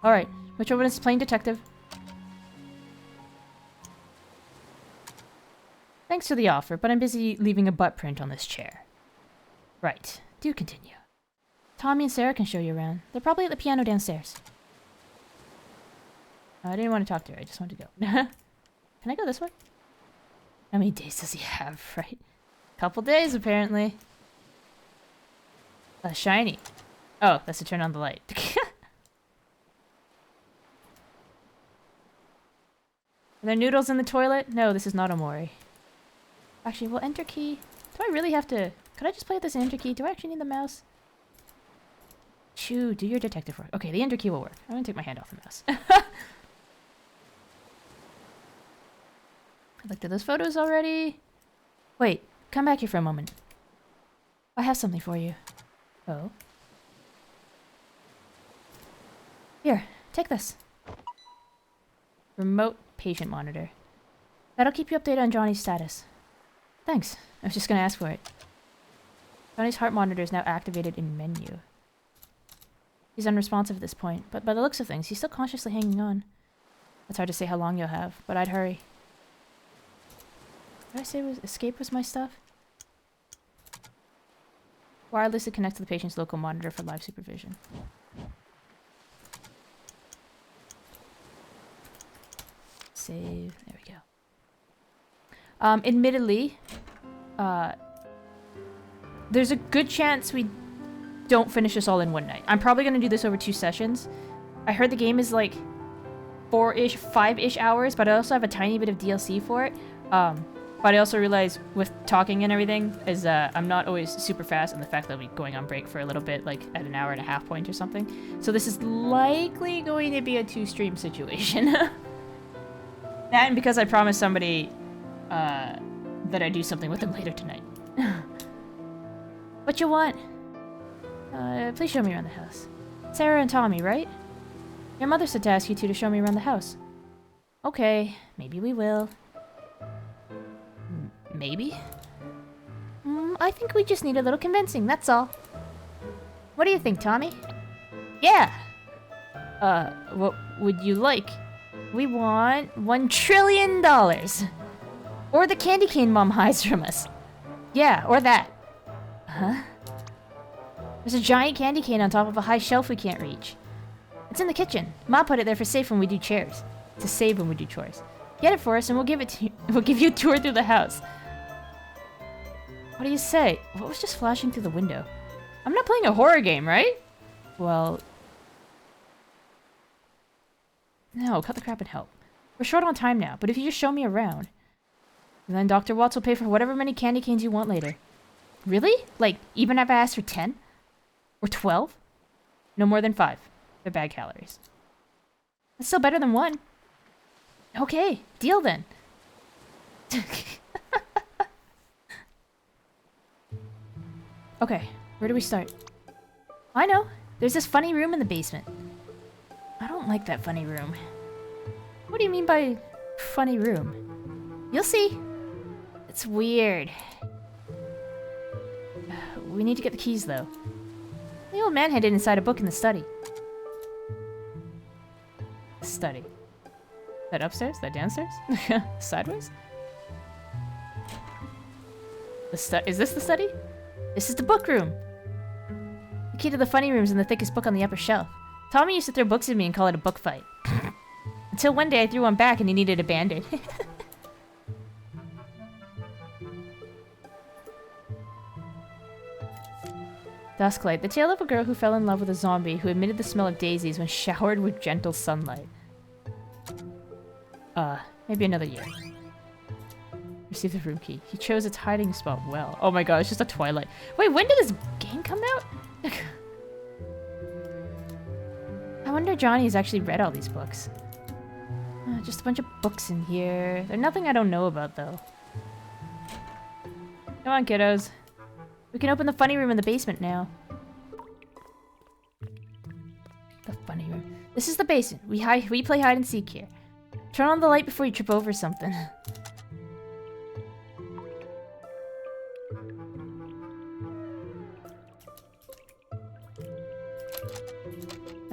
Alright, which one is playing detective? Thanks for the offer, but I'm busy leaving a butt print on this chair. Right, do continue. Tommy and Sarah can show you around. They're probably at the piano downstairs. I didn't want to talk to her, I just wanted to go. Can I go this way? How many days does he have, right? Couple days, apparently. Shiny. Oh, that's to turn on the light. Are there noodles in the toilet? No, this is not Omori. Actually, well, enter key. Do I really have to... Could I just play with this enter key? Do I actually need the mouse? Chew, do your detective work. Okay, the enter key will work. I'm gonna take my hand off the mouse. I looked at those photos already. Wait, come back here for a moment. I have something for you. Oh. Here, take this. Remote patient monitor. That'll keep you updated on Johnny's status. Thanks. I was just gonna ask for it. Johnny's heart monitor is now activated in menu. He's unresponsive at this point, but by the looks of things, he's still consciously hanging on. It's hard to say how long you'll have, but I'd hurry. Did I say escape was my stuff? Wirelessly connect to the patient's local monitor for live supervision. Save. There we go. Admittedly, there's a good chance we don't finish this all in one night. I'm probably going to do this over 2 sessions. I heard the game is like 4-ish, 5-ish hours, but I also have a tiny bit of DLC for it. But I also realize with talking and everything is I'm not always super fast, and the fact that I'll be going on break for a little bit, like at an hour and a half point or something. So this is likely going to be a 2-stream situation. That and because I promised somebody that I'd do something with them later tonight. What you want? Please show me around the house. Sarah and Tommy, right? Your mother said to ask you two to show me around the house. Okay, maybe we will. Maybe? I think we just need a little convincing, that's all. What do you think, Tommy? Yeah! What would you like? We want $1 trillion! Or the candy cane Mom hides from us. Yeah, or that. Huh? There's a giant candy cane on top of a high shelf we can't reach. It's in the kitchen. Ma put it there for safe when we do chairs. To save when we do chores. Get it for us and we'll give it to you. We'll give you a tour through the house. What do you say? What was just flashing through the window? I'm not playing a horror game, right? Well... No, cut the crap and help. We're short on time now, but if you just show me around... And then Dr. Watts will pay for whatever many candy canes you want later. Really? Like, even if I asked for 10? Or 12? No more than 5. They're bad calories. That's still better than 1. Okay, deal then. Okay, where do we start? I know. There's this funny room in the basement. I don't like that funny room. What do you mean by funny room? You'll see. It's weird. We need to get the keys, though. The old man had it inside a book in the study. Study. Is that upstairs? Is that downstairs? Sideways? Is this the study? This is the book room. The key to the funny room's in the thickest book on the upper shelf. Tommy used to throw books at me and call it a book fight. Until one day I threw one back and he needed a band-aid. Dusklight, the tale of a girl who fell in love with a zombie who emitted the smell of daisies when showered with gentle sunlight. Maybe another year. Receive the room key. He chose its hiding spot well. Oh my god, it's just a Twilight. Wait, when did this game come out? I wonder Johnny's actually read all these books. Just a bunch of books in here. There's nothing I don't know about, though. Come on, kiddos. We can open the funny room in the basement now. The funny room. This is the basement. We play hide and seek here. Turn on the light before you trip over something.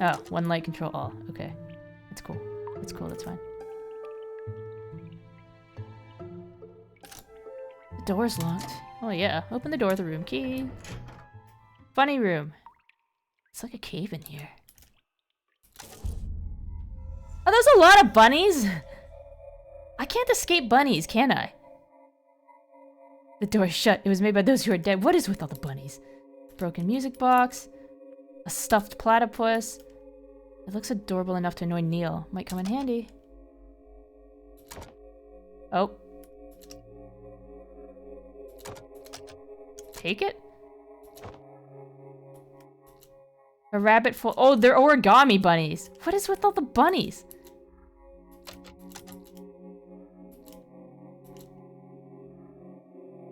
Oh, one light control all. Okay. That's cool. That's cool, that's fine. The door's locked. Oh yeah, open the door with the room key. Funny room. It's like a cave in here. Oh, there's a lot of bunnies! I can't escape bunnies, can I? The door's shut. It was made by those who are dead. What is with all the bunnies? Broken music box. A stuffed platypus. It looks adorable enough to annoy Neil. Might come in handy. Oh. Take it? A rabbit full- Oh, they're origami bunnies! What is with all the bunnies?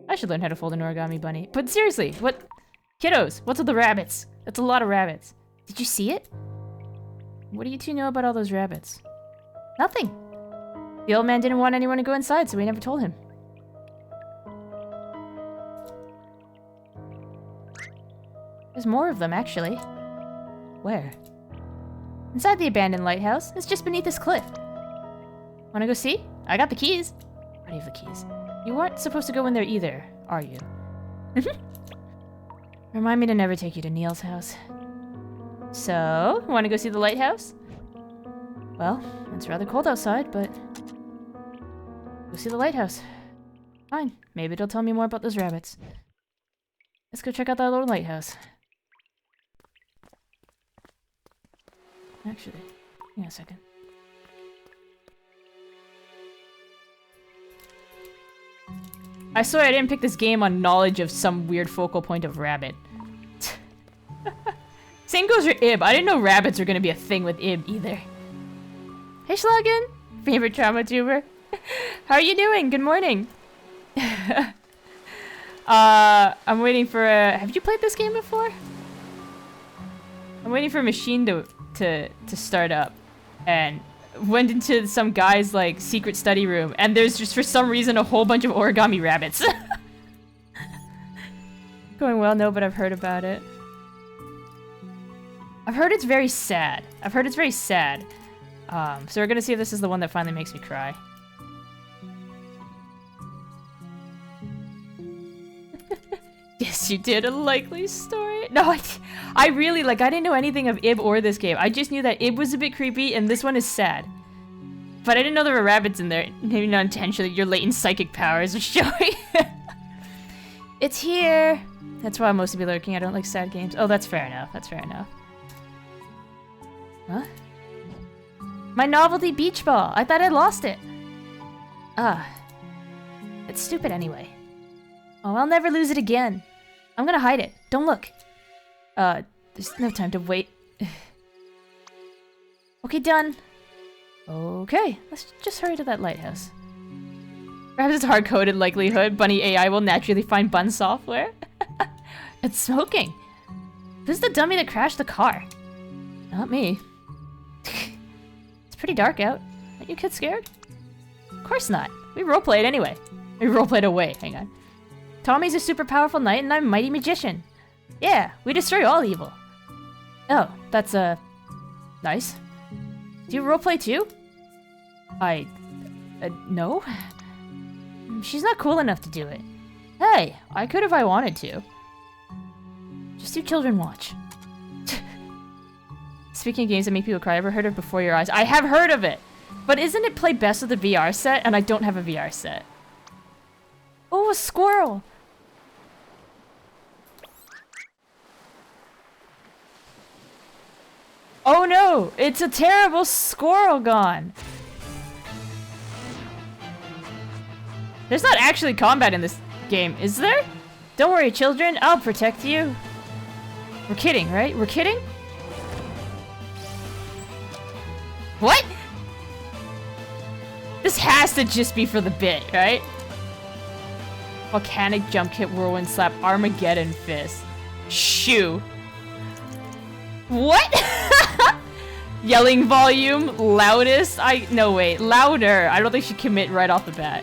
I should learn how to fold an origami bunny. But seriously, what- Kiddos, what's with the rabbits? That's a lot of rabbits. Did you see it? What do you two know about all those rabbits? Nothing. The old man didn't want anyone to go inside, so we never told him. There's more of them, actually. Where? Inside the abandoned lighthouse. It's just beneath this cliff. Wanna go see? I got the keys. Why do you have the keys? You aren't supposed to go in there either, are you? Remind me to never take you to Neil's house. So, wanna go see the lighthouse? Well, it's rather cold outside, but... Go see the lighthouse. Fine. Maybe it'll tell me more about those rabbits. Let's go check out that little lighthouse. Actually, hang on a second. I swear I didn't pick this game on knowledge of some weird focal point of rabbit. Same goes for Ib. I didn't know rabbits were gonna be a thing with Ib either. Hey Schlagen! Favorite trauma tuber. How are you doing? Good morning. I'm waiting for a... Have you played this game before? I'm waiting for a machine to start up. And went into some guy's, like, secret study room. And there's just, for some reason, a whole bunch of origami rabbits. Going well, no, but I've heard about it. I've heard it's very sad. I've heard it's very sad. So we're gonna see if this is the one that finally makes me cry. Yes, you did. A likely story. No, I really, like, I didn't know anything of Ib or this game. I just knew that Ib was a bit creepy and this one is sad. But I didn't know there were rabbits in there. Maybe not intentionally. Your latent psychic powers are showing. It's here. That's why I'm mostly be lurking. I don't like sad games. Oh, that's fair enough. That's fair enough. Huh? My novelty beach ball. I thought I lost it. It's stupid anyway. Oh, I'll never lose it again. I'm gonna hide it. Don't look. There's no time to wait. Okay, done. Okay, let's just hurry to that lighthouse. Perhaps it's hard-coded likelihood. Bunny AI will naturally find bun software. It's smoking. Who's the dummy that crashed the car? Not me. It's pretty dark out. Aren't you kids scared? Of course not. We roleplayed anyway. We roleplayed away. Hang on. Tommy's a super powerful knight and I'm a mighty magician. Yeah, we destroy all evil. Oh, that's, nice. Do you roleplay too? No? She's not cool enough to do it. Hey, I could if I wanted to. Just you children watch. Speaking of games that make people cry, ever heard of Before Your Eyes? I have heard of it! But isn't it play best with a VR set? And I don't have a VR set. Oh, a squirrel! no! It's a terrible squirrel gone! There's not actually combat in this game, is there? Don't worry, children. I'll protect you. We're kidding, right? We're kidding? What? This has to just be for the bit, right? Volcanic jump kick, whirlwind slap, Armageddon fist. Shoo. What? Yelling volume, loudest. No wait, louder. I don't think she commit right off the bat.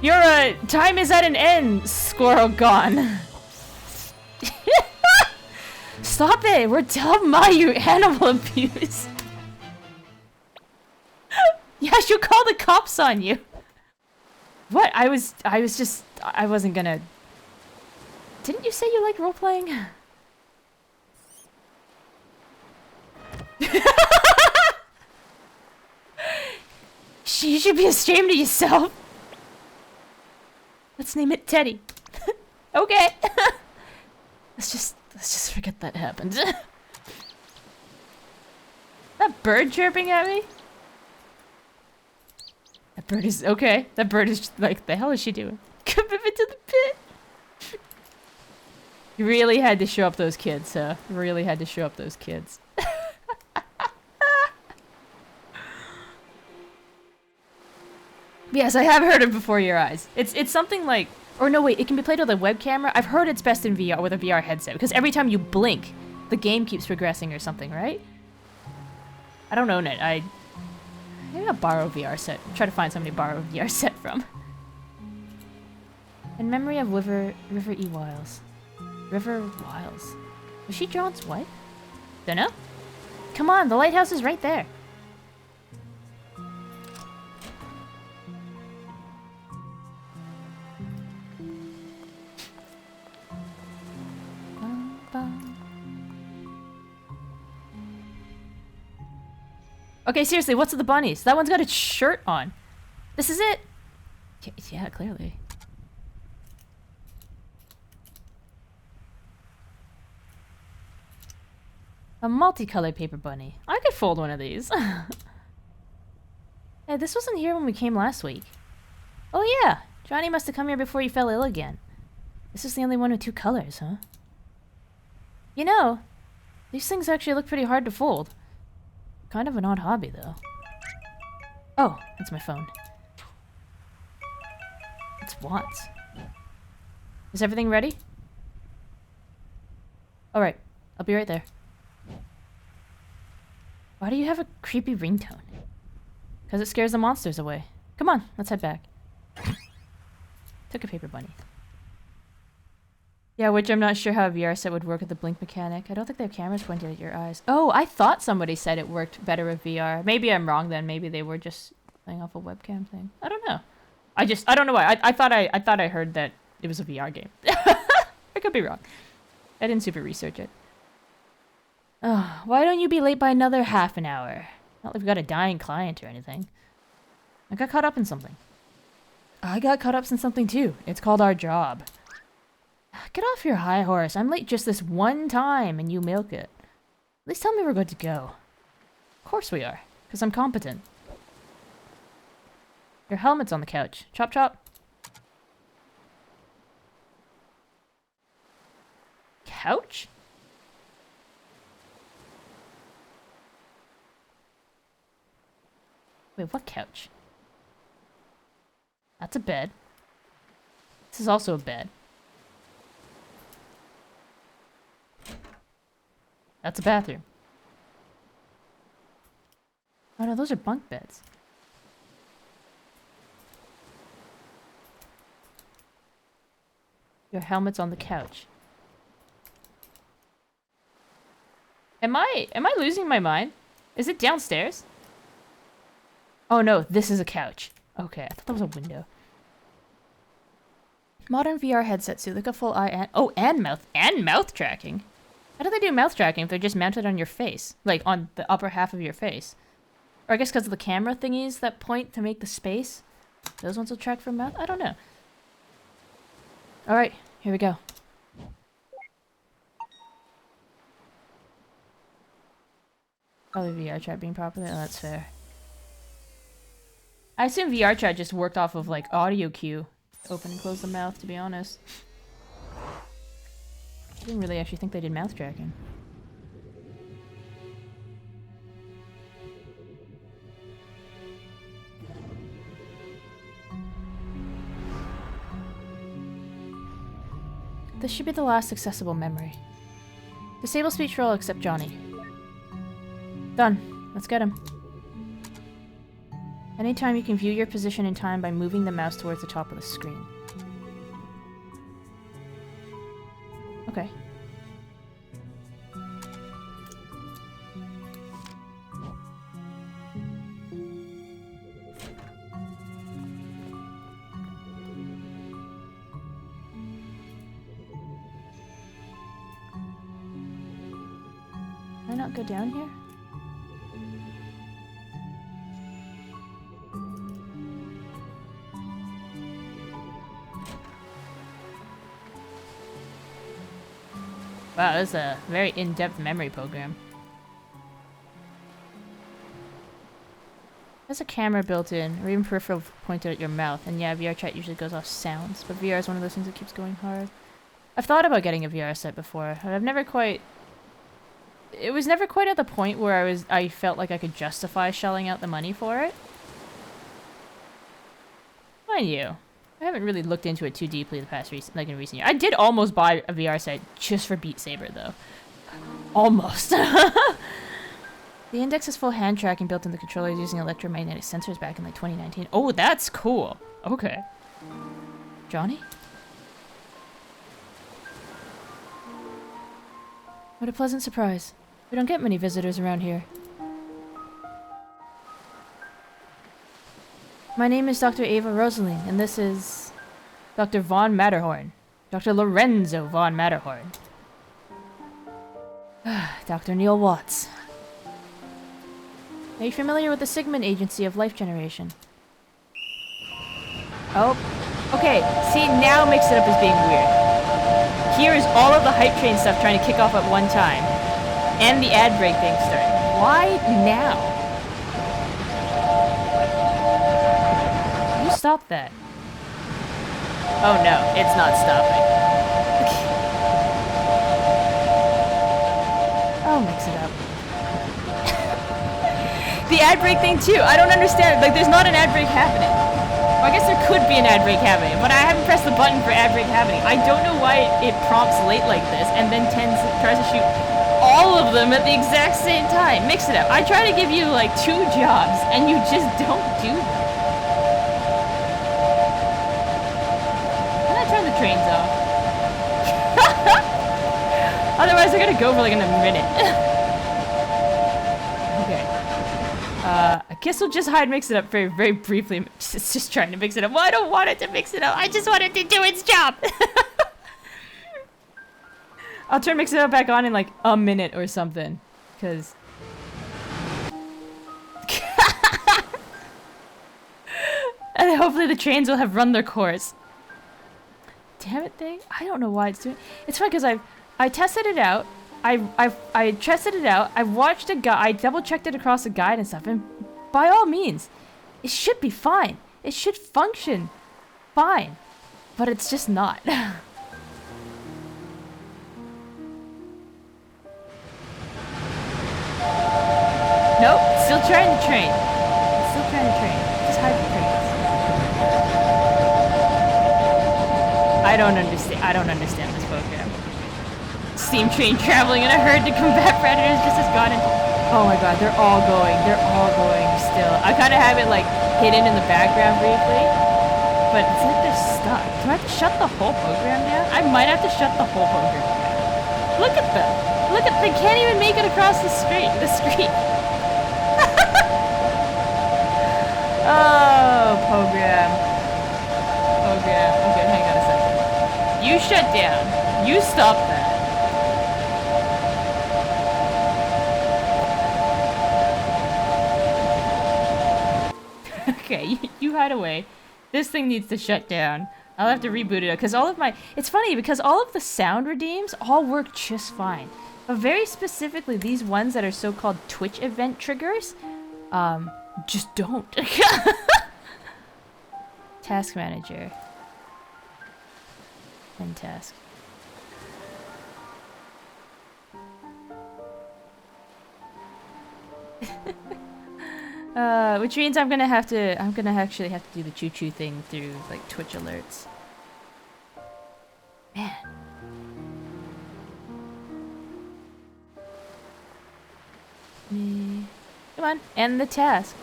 Your time is at an end, squirrel gone. Stop it! We're dumb, you animal abuse. Yeah, she'll call the cops on you. What? I wasn't gonna... Didn't you say you like role-playing? You should be ashamed of yourself. Let's name it Teddy. Okay. Let's just forget that happened. That bird chirping at me? That bird is okay. That bird is just like, the hell is she doing? Commitment to the pit. You really had to show up those kids, huh? Really had to show up those kids. Yes, I have heard it before your eyes. It's something like, or no wait, it can be played with a web camera. I've heard it's best in VR with a VR headset because every time you blink, the game keeps progressing or something, right? I don't own it. Maybe I'll borrow a VR set. Try to find somebody to borrow a VR set from. In memory of River E.A.I.O.S. River Wiles. Was she John's wife? Dunno. Come on, the lighthouse is right there. Okay, seriously, what's with the bunnies? That one's got its shirt on. This is it. Yeah, clearly. A multicolored paper bunny. I could fold one of these. Hey, this wasn't here when we came last week. Oh yeah, Johnny must have come here before he fell ill again. This is the only one with 2 colors, huh? You know, these things actually look pretty hard to fold. Kind of an odd hobby, though. Oh, that's my phone. It's Watts. Is everything ready? Alright, I'll be right there. Why do you have a creepy ringtone? Because it scares the monsters away. Come on, let's head back. Took a paper bunny. Yeah, which I'm not sure how a VR set would work with the blink mechanic. I don't think they have cameras pointed at your eyes. Oh, I thought somebody said it worked better with VR. Maybe I'm wrong then. Maybe they were just playing off a webcam thing. I don't know. I don't know why. I thought I heard that it was a VR game. I could be wrong. I didn't super research it. Oh, why don't you be late by another half an hour? Not like we've got a dying client or anything. I got caught up in something. I got caught up in something too. It's called our job. Get off your high horse. I'm late just this one time and you milk it. At least tell me we're good to go. Of course we are, because I'm competent. Your helmet's on the couch. Chop chop. Couch? Wait, what couch? That's a bed. This is also a bed. That's a bathroom. Oh no, those are bunk beds. Your helmet's on the couch. Am I losing my mind? Is it downstairs? Oh no, this is a couch. Okay, I thought that was a window. Modern VR headsets do look a full eye and mouth tracking. How do they do mouth tracking if they're just mounted on your face? Like, on the upper half of your face? Or I guess because of the camera thingies that point to make the space? Those ones will track from mouth? I don't know. Alright, here we go. Probably VR chat being popular. Oh, that's fair. I assume VR chat just worked off of like audio cue. Open and close the mouth, to be honest. I didn't really actually think they did mouth tracking. This should be the last accessible memory. Disable speech for all except Johnny. Done. Let's get him. Anytime you can view your position in time by moving the mouse towards the top of the screen. Okay. Can I not go down here? Wow, this is a very in-depth memory program. There's a camera built in, or even peripheral pointed at your mouth, and yeah, VR chat usually goes off sounds, but VR is one of those things that keeps going hard. I've thought about getting a VR set before, but I've never quite... It was never quite at the point where I felt like I could justify shelling out the money for it. Mind you, I haven't really looked into it too deeply in recent years. I did almost buy a VR set just for Beat Saber, though. Almost. The Index has full hand tracking built in the controllers using electromagnetic sensors back in like 2019. Oh, that's cool. Okay. Johnny? What a pleasant surprise. We don't get many visitors around here. My name is Dr. Ava Rosaline, and this is Dr. Von Matterhorn. Dr. Lorenzo Von Matterhorn. Dr. Neil Watts. Are you familiar with the Sigmund Agency of Life Generation? Oh. Okay, see, now Mix It Up is being weird. Here is all of the hype train stuff trying to kick off at one time. And the ad break thing starting. Why now? Stop that. Oh no, it's not stopping. I'll mix it up. The ad break thing too, I don't understand. Like, there's not an ad break happening. Well, I guess there could be an ad break happening, but I haven't pressed the button for ad break happening. I don't know why it prompts late like this and then tries to shoot all of them at the exact same time. Mix it up. I try to give you like 2 jobs and you just don't do them. Turn the trains off. Otherwise, they're gonna go for like in a minute. Okay. I guess we'll just hide Mix It Up very, very briefly. It's just trying to mix it up. Well, I don't want it to mix it up. I just want it to do its job. I'll turn Mix It Up back on in like a minute or something. Because... and hopefully the trains will have run their course. Damn it thing. I don't know why it's doing. It's fine because I tested it out. I tested it out. I watched a guide. I double checked it across the guide and stuff. And by all means, it should be fine. It should function fine. But it's just not. Nope. Still trying to train. Still trying to train. Just hide the trains. I don't understand this program. Steam train traveling in a herd to combat predators just as gone into... Oh my god, they're all going still. I kind of have it like hidden in the background briefly, but it's like they're stuck. Do I have to shut the whole program down? I might have to shut the whole program down. Look at them. Look at, they can't even make it across the street. Oh, program. Okay, hang on a second. You shut down. You stop that. Okay, you hide away. This thing needs to shut down. I'll have to reboot it because all of my... It's funny because all of the sound redeems all work just fine. But very specifically, these ones that are so-called Twitch event triggers, just don't. Task manager. End task. Which means I'm gonna actually have to do the choo-choo thing through, like, Twitch alerts. Man. Come on, end the task.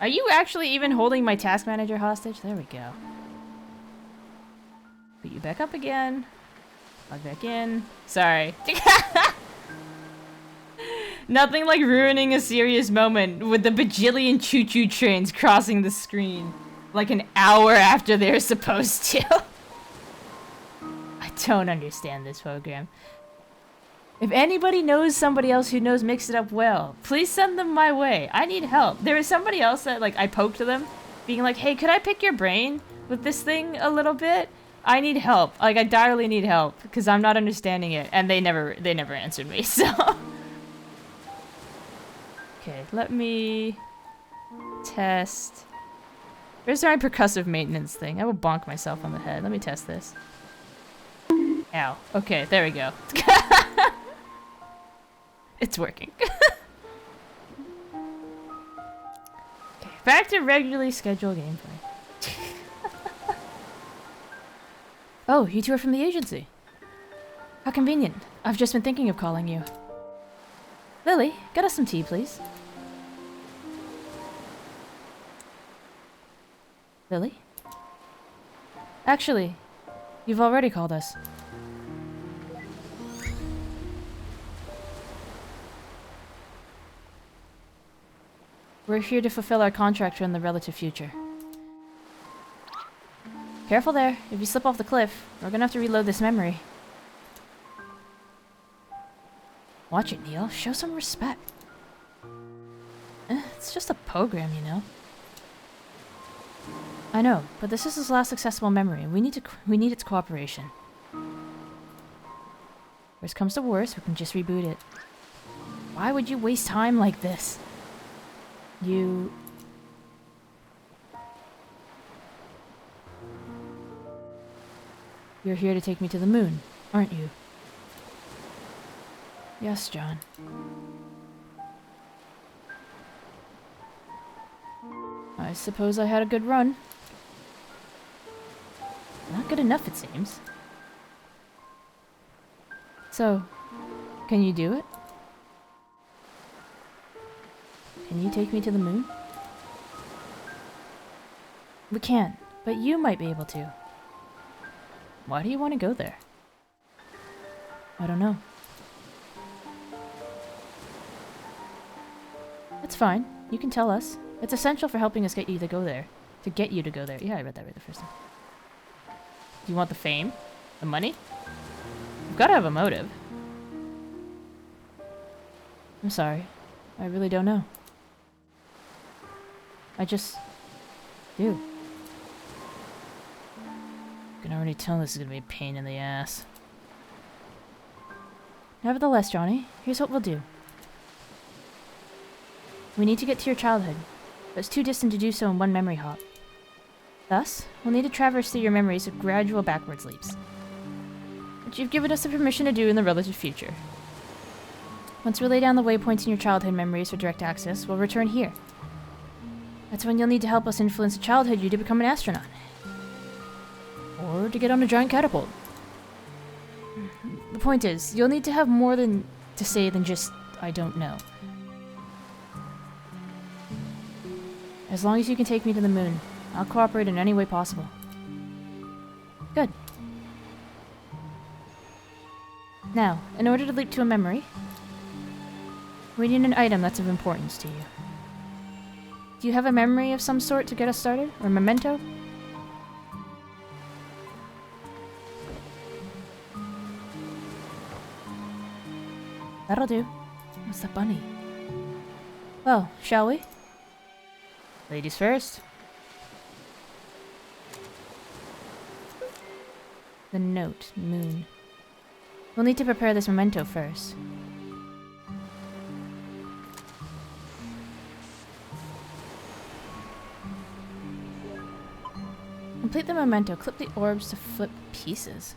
Are you actually even holding my task manager hostage? There we go. Put you back up again. Log back in. Sorry. Nothing like ruining a serious moment with the bajillion choo-choo trains crossing the screen. Like an hour after they're supposed to. I don't understand this program. If anybody knows somebody else who knows Mix It Up well, please send them my way. I need help. There is somebody else that, like, I poked to them, being like, hey, could I pick your brain with this thing a little bit? I need help. Like, I direly need help, because I'm not understanding it. And they never answered me, so... Okay, let me... test... Where's my percussive maintenance thing? I will bonk myself on the head. Let me test this. Ow. Okay, there we go. It's working. Okay, back to regularly scheduled gameplay. Oh, you two are from the agency. How convenient. I've just been thinking of calling you. Lily, get us some tea, please. Lily? Actually, you've already called us. We're here to fulfill our contract in the relative future. Careful there. If you slip off the cliff, we're gonna have to reload this memory. Watch it, Neil. Show some respect. It's just a program, you know. I know, but this is his last accessible memory, and we need its cooperation. Worst comes to worst, we can just reboot it. Why would you waste time like this? You're here to take me to the moon, aren't you? Yes, John. I suppose I had a good run. Not good enough, it seems. So, can you do it? Can you take me to the moon? We can't, but you might be able to. Why do you want to go there? I don't know. It's fine. You can tell us. It's essential for helping us get you to go there. To get you to go there. Yeah, I read that right the first time. Do you want the fame? The money? You've got to have a motive. I'm sorry. I really don't know. I just... do. I can already tell this is gonna be a pain in the ass. Nevertheless, Johnny, here's what we'll do. We need to get to your childhood, but it's too distant to do so in one memory hop. Thus, we'll need to traverse through your memories with gradual backwards leaps, which you've given us the permission to do in the relative future. Once we lay down the waypoints in your childhood memories for direct access, we'll return here. That's when you'll need to help us influence a childhood you to become an astronaut. Or to get on a giant catapult. The point is, you'll need to have more to say than just, I don't know. As long as you can take me to the moon, I'll cooperate in any way possible. Good. Now, in order to leap to a memory, we need an item that's of importance to you. Do you have a memory of some sort to get us started? Or a memento? That'll do. What's the bunny? Well, shall we? Ladies first. The note, moon. We'll need to prepare this memento first. Complete the memento. Clip the orbs to flip pieces.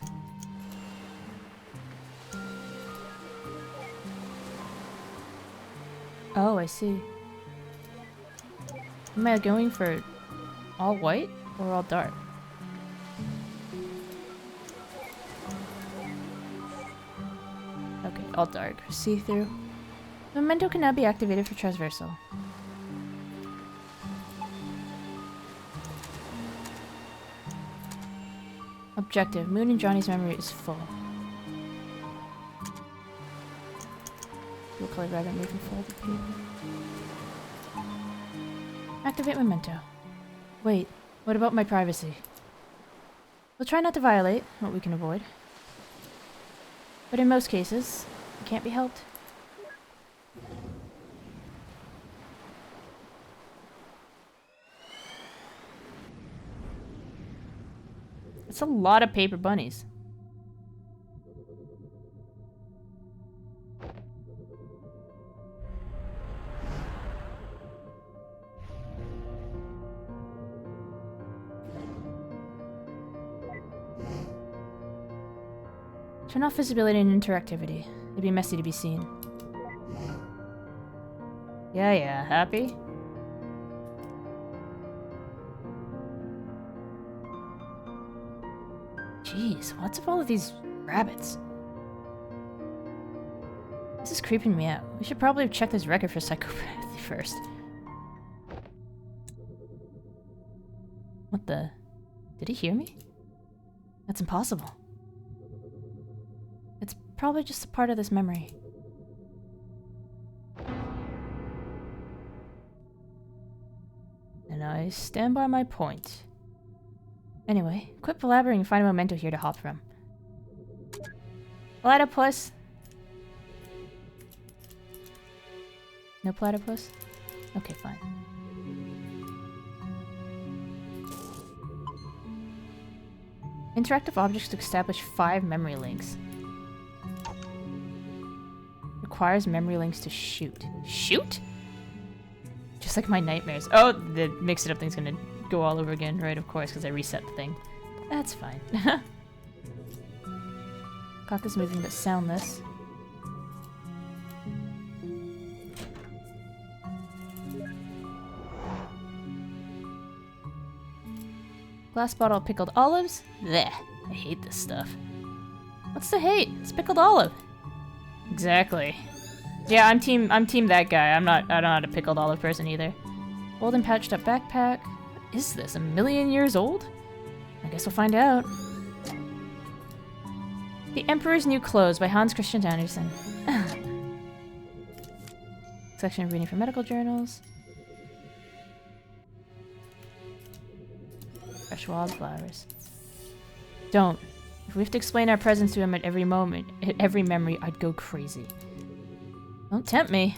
Oh, I see. Am I going for all white or all dark? Okay, all dark. See-through. Memento can now be activated for transversal. Objective. Moon and Johnny's memory is full. Dual colored rabbit moving folded paper. Activate memento. Wait, what about my privacy? We'll try not to violate what we can avoid. But in most cases, it can't be helped. It's a lot of paper bunnies. Turn off visibility and interactivity. It'd be messy to be seen. Yeah, happy? Jeez, what's up all of these rabbits? This is creeping me out. We should probably check this record for psychopathy first. What the? Did he hear me? That's impossible. It's probably just a part of this memory. And I stand by my point. Anyway, quit blabbering and find a memento here to hop from. Platypus! No platypus? Okay, fine. Interactive objects to establish 5 memory links. Requires memory links to shoot. Shoot? Just like my nightmares. Oh, the mix it up thing's gonna go all over again, right? Of course, because I reset the thing. That's fine. Cock is moving but soundless. Glass bottle of pickled olives? Blech. I hate this stuff. What's the hate? It's pickled olive. Exactly. Yeah, I'm team that guy. I'm not a pickled olive person either. Old and patched up backpack. What is this? 1,000,000 years old? I guess we'll find out. The Emperor's New Clothes by Hans Christian Andersen. Section of reading from medical journals. Fresh wildflowers. Don't. If we have to explain our presence to him at every moment, at every memory, I'd go crazy. Don't tempt me.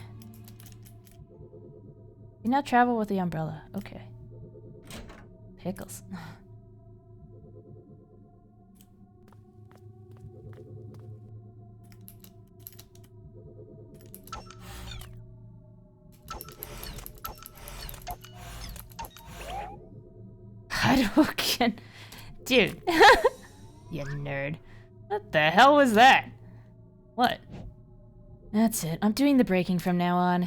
You now travel with the umbrella. Okay. Pickles. Hadouken. Dude. You nerd. What the hell was that? What? That's it. I'm doing the braking from now on.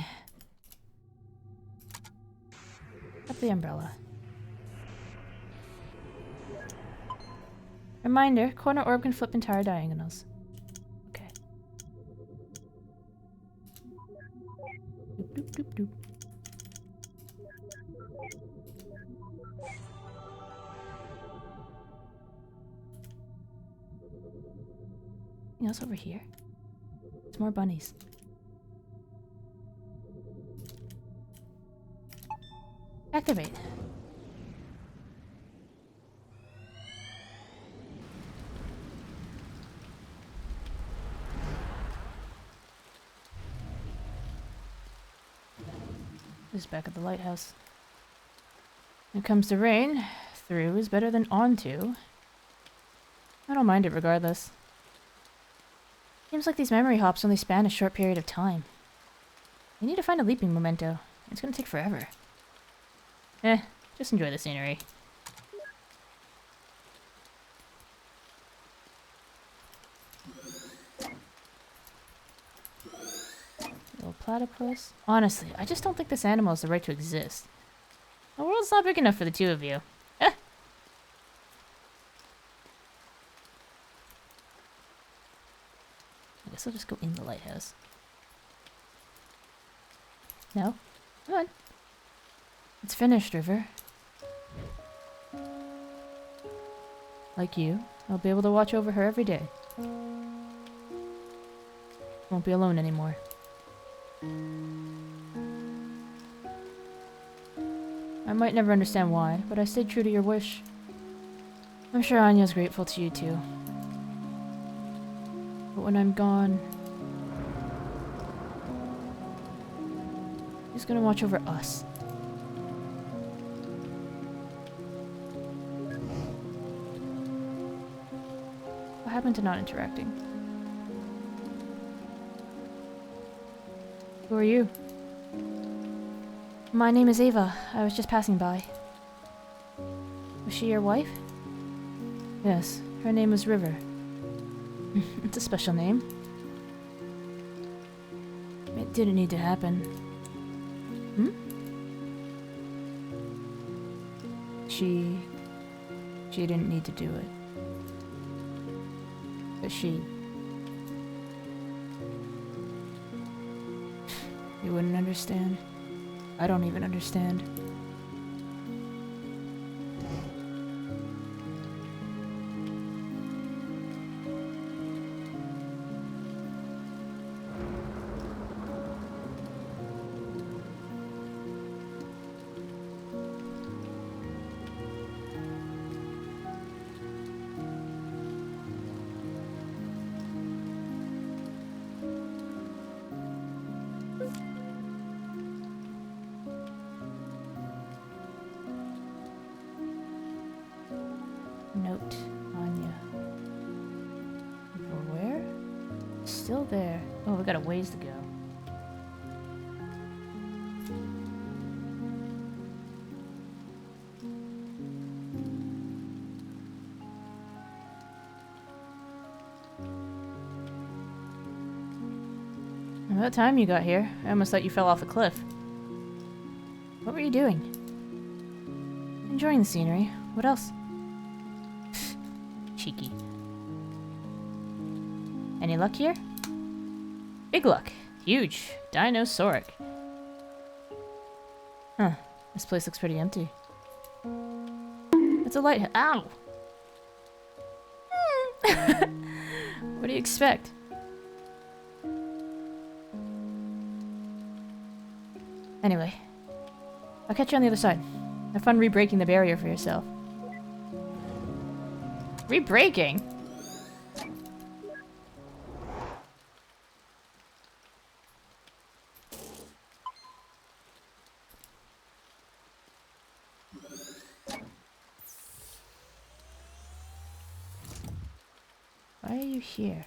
Up the umbrella. Reminder, corner orb can flip entire diagonals. Okay. Doop, doop, doop, doop. Anything else over here? There's more bunnies. Activate. This is back at the lighthouse. When it comes to rain, through is better than onto. I don't mind it regardless. Seems like these memory hops only span a short period of time. We need to find a leaping memento. It's gonna take forever. Just enjoy the scenery. Little platypus. Honestly, I just don't think this animal has the right to exist. The world's not big enough for the two of you. I guess I'll just go in the lighthouse. No? Come on. It's finished, River. Like you, I'll be able to watch over her every day. Won't be alone anymore. I might never understand why, but I stayed true to your wish. I'm sure Anya's grateful to you too. But when I'm gone, who's gonna watch over us? What happened to not interacting? Who are you? My name is Ava. I was just passing by. Was she your wife? Yes, her name is River. It's a special name. It didn't need to happen. She didn't need to do it. But she... You wouldn't understand. I don't even understand. Note, Anya. Over where? Still there. Oh, we got a ways to go. About time you got here. I almost thought you fell off a cliff. What were you doing? Enjoying the scenery. What else? Cheeky. Any luck here? Big luck. Huge. Dinosauric. Huh. This place looks pretty empty. It's a lighthouse. Ow! What do you expect? Anyway. I'll catch you on the other side. Have fun re-breaking the barrier for yourself. Re-breaking? Why are you here?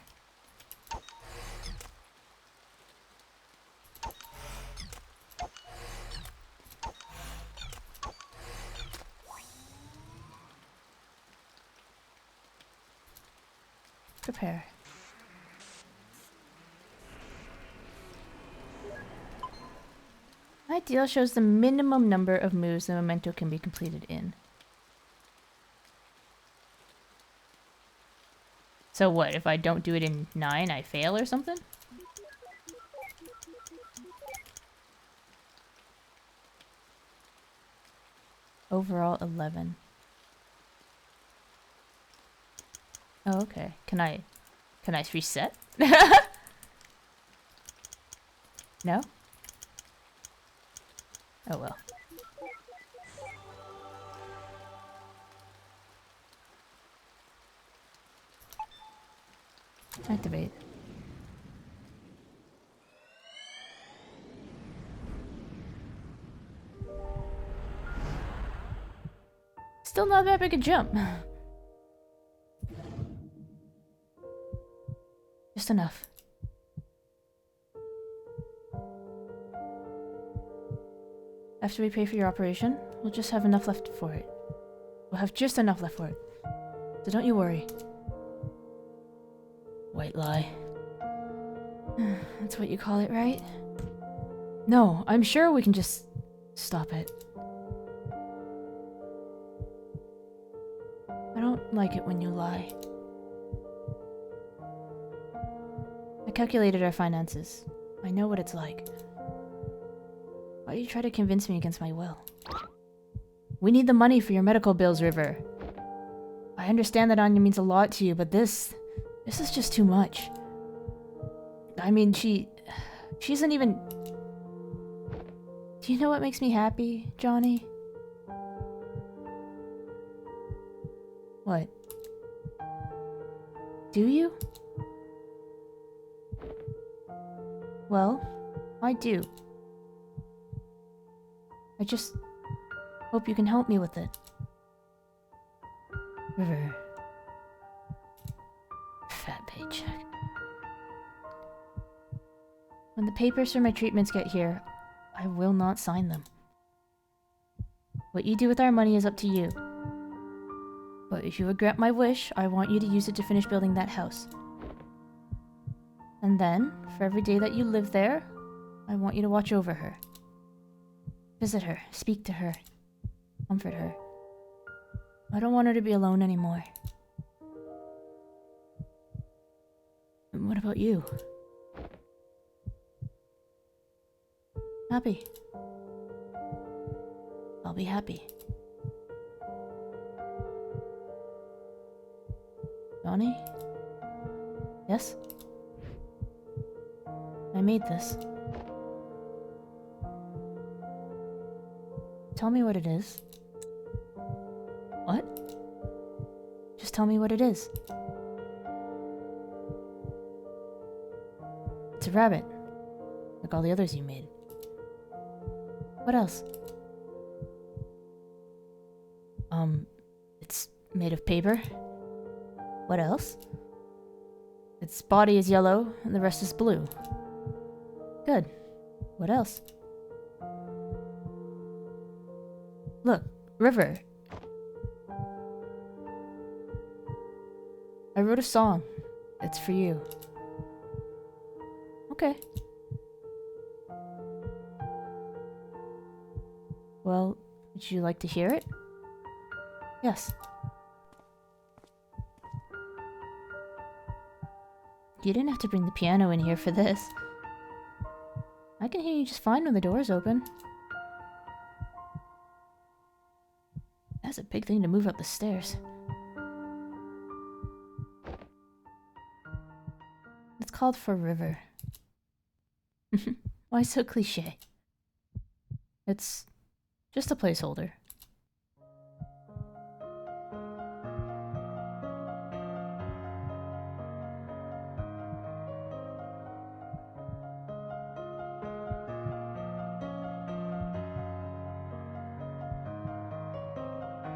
Prepare. Ideal shows the minimum number of moves the memento can be completed in. So what, if I don't do it in 9, I fail or something? Overall 11. Oh, okay. Can I reset? No? Oh well. Activate. Still not that big a jump. Just enough. After we pay for your operation, we'll just have enough left for it. We'll have just enough left for it. So don't you worry. White lie. That's what you call it, right? No, I'm sure we can just stop it. I don't like it when you lie. I calculated our finances. I know what it's like. Why do you try to convince me against my will? We need the money for your medical bills, River. I understand that Anya means a lot to you, but this is just too much. I mean, she isn't even... Do you know what makes me happy, Johnny? What? Do you? Well, I do. I just hope you can help me with it. River. Fat paycheck. When the papers for my treatments get here, I will not sign them. What you do with our money is up to you. But if you would grant my wish, I want you to use it to finish building that house. And then, for every day that you live there, I want you to watch over her. Visit her, speak to her, comfort her. I don't want her to be alone anymore. And what about you? Happy. I'll be happy. Johnny? Yes? I made this. Tell me what it is. What? Just tell me what it is. It's a rabbit. Like all the others you made. What else? It's made of paper. What else? Its body is yellow, and the rest is blue. Good. What else? Look, River. I wrote a song. It's for you. Okay. Well, would you like to hear it? Yes. You didn't have to bring the piano in here for this. I can hear you just fine when the door's open. That's a big thing to move up the stairs. It's called For River. Why so cliche? It's just a placeholder.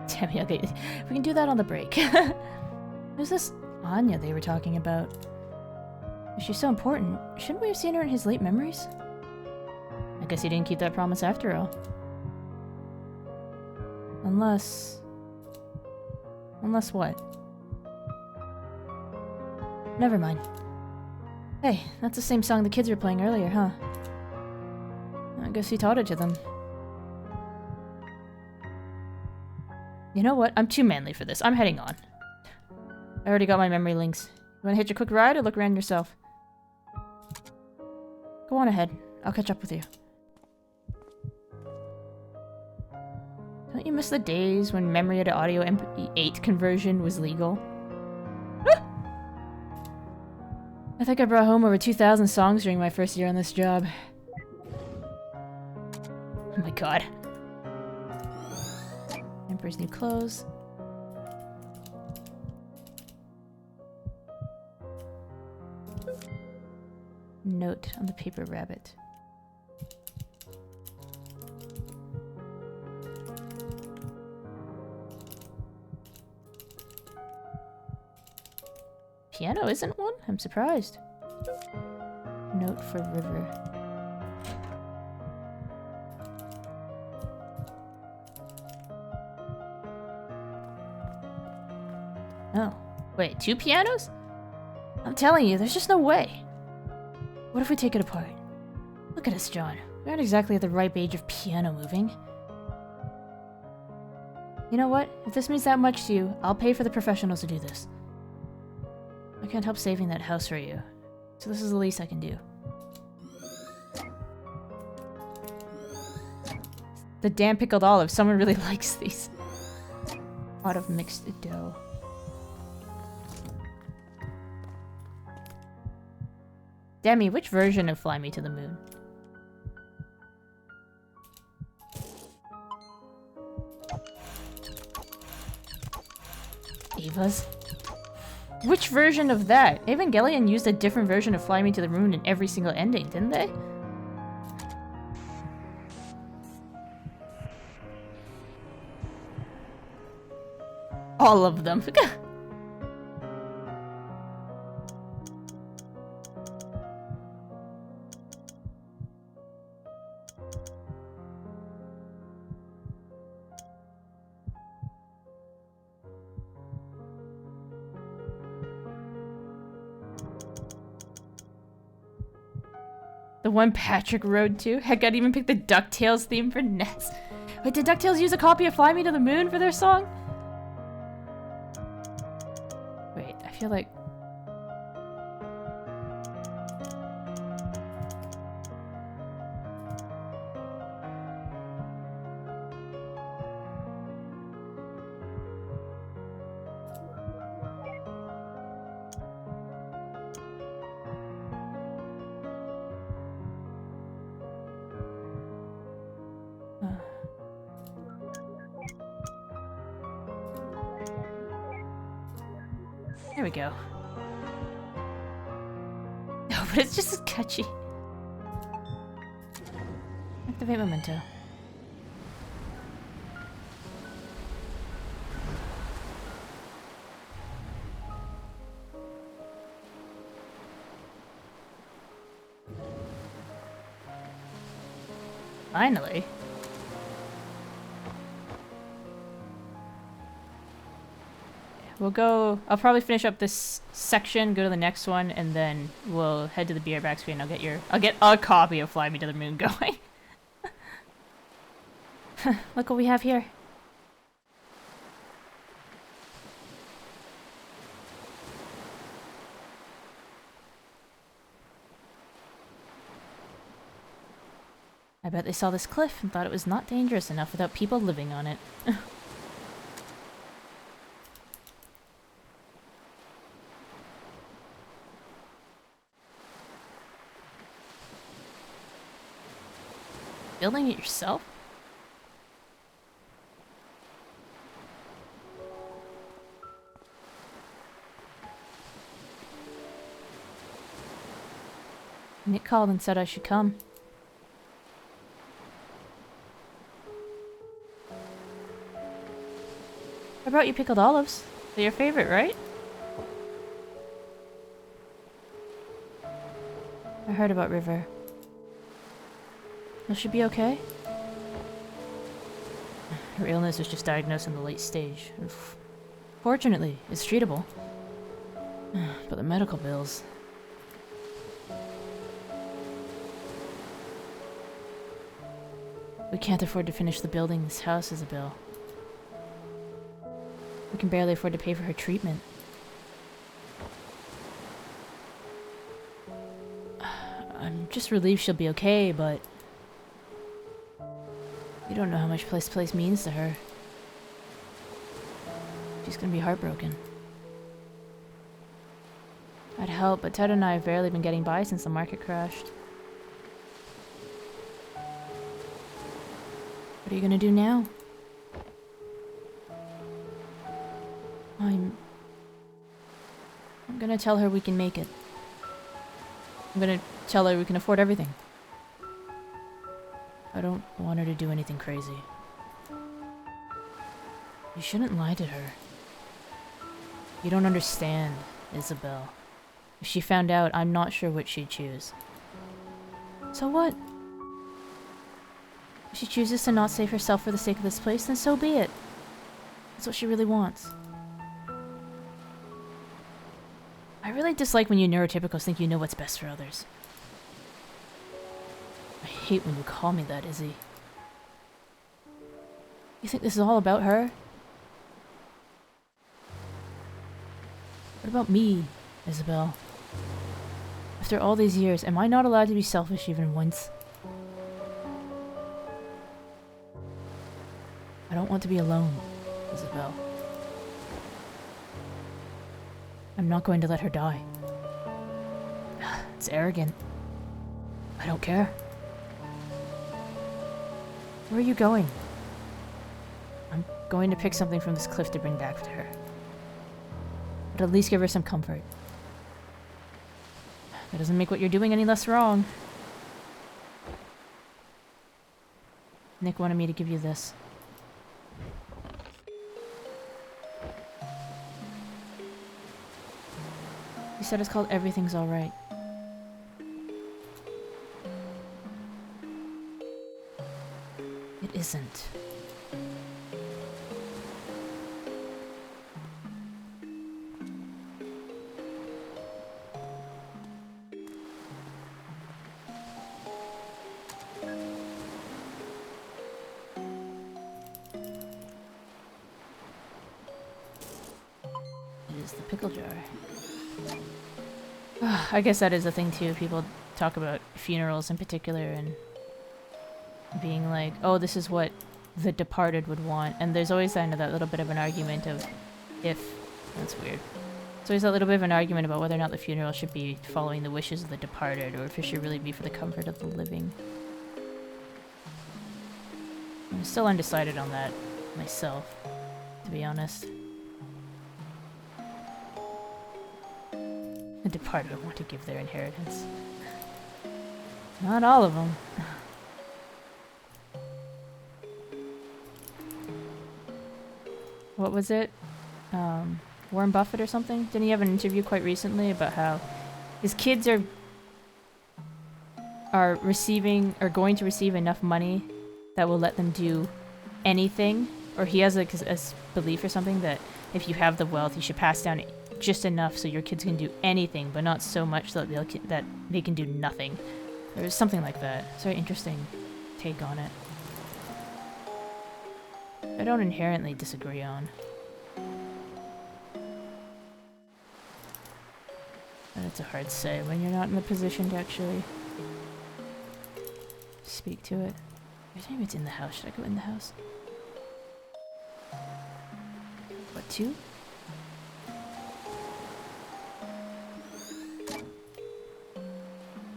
Damn it, okay. We can do that on the break. Who's this Anya they were talking about? If she's so important, shouldn't we have seen her in his late memories? I guess he didn't keep that promise after all. Unless what? Never mind. Hey, that's the same song the kids were playing earlier, huh? I guess he taught it to them. You know what? I'm too manly for this. I'm heading on. I already got my memory links. You wanna hitch a quick ride or look around yourself? Go on ahead. I'll catch up with you. Don't you miss the days when memory to audio MP8 conversion was legal? I think I brought home over 2,000 songs during my first year on this job. Oh my god. Emperor's new clothes. Note on the paper rabbit. Piano isn't one? I'm surprised. Note for River. Oh. Wait, 2 pianos? I'm telling you, there's just no way. What if we take it apart? Look at us, John. We aren't exactly at the ripe age of piano moving. You know what? If this means that much to you, I'll pay for the professionals to do this. I can't help saving that house for you, so this is the least I can do. The damn pickled olive. Someone really likes these. Pot of mixed dough. Demi, which version of Fly Me to the Moon? Eva's? Which version of that? Evangelion used a different version of Fly Me to the Moon in every single ending, didn't they? All of them. The one Patrick wrote to. Heck, I'd even picked the DuckTales theme for NES. Wait, did DuckTales use a copy of Fly Me to the Moon for their song? Wait, I feel like... There we go. No, but it's just as catchy. Activate memento. Finally. We'll go... I'll probably finish up this section, go to the next one, and then we'll head to the beer back screen. I'll get a copy of Fly Me to the Moon going. Look what we have here. I bet they saw this cliff and thought it was not dangerous enough without people living on it. Building it yourself? Nick called and said I should come. I brought you pickled olives. They're your favorite, right? I heard about River. Will she be okay? Her illness was just diagnosed in the late stage. Fortunately, it's treatable. But the medical bills... We can't afford to finish the building this house, Isabel. We can barely afford to pay for her treatment. I'm just relieved she'll be okay, but... You don't know how much this place means to her. She's gonna be heartbroken. I'd help, but Ted and I have barely been getting by since the market crashed. What are you gonna do now? I'm gonna tell her we can make it. I'm gonna tell her we can afford everything. I don't want her to do anything crazy. You shouldn't lie to her. You don't understand, Isabel. If she found out, I'm not sure what she'd choose. So what? If she chooses to not save herself for the sake of this place, then so be it. That's what she really wants. I really dislike when you neurotypicals think you know what's best for others. I hate when you call me that, Izzy. You think this is all about her? What about me, Isabel? After all these years, am I not allowed to be selfish even once? I don't want to be alone, Isabel. I'm not going to let her die. It's arrogant. I don't care. Where are you going? I'm going to pick something from this cliff to bring back to her. But at least give her some comfort. That doesn't make what you're doing any less wrong. Nick wanted me to give you this. He said it's called Everything's Alright. It isn't. It is the pickle jar. I guess that is a thing too. People talk about funerals in particular and being like, oh, this is what the departed would want. And there's always kind of that little bit of an argument of if... That's weird. There's always a little bit of an argument about whether or not the funeral should be following the wishes of the departed or if it should really be for the comfort of the living. I'm still undecided on that myself, to be honest. The departed would want to give their inheritance. Not all of them. What was it? Warren Buffett or something? Didn't he have an interview quite recently about how his kids are receiving or going to receive enough money that will let them do anything? Or he has like a belief or something that if you have the wealth, you should pass down just enough so your kids can do anything, but not so much so that they can do nothing. Or something like that. It's a very interesting take on it. I don't inherently disagree on. And it's a hard say when you're not in the position to actually speak to it. Maybe it's in the house. Should I go in the house? What, 2?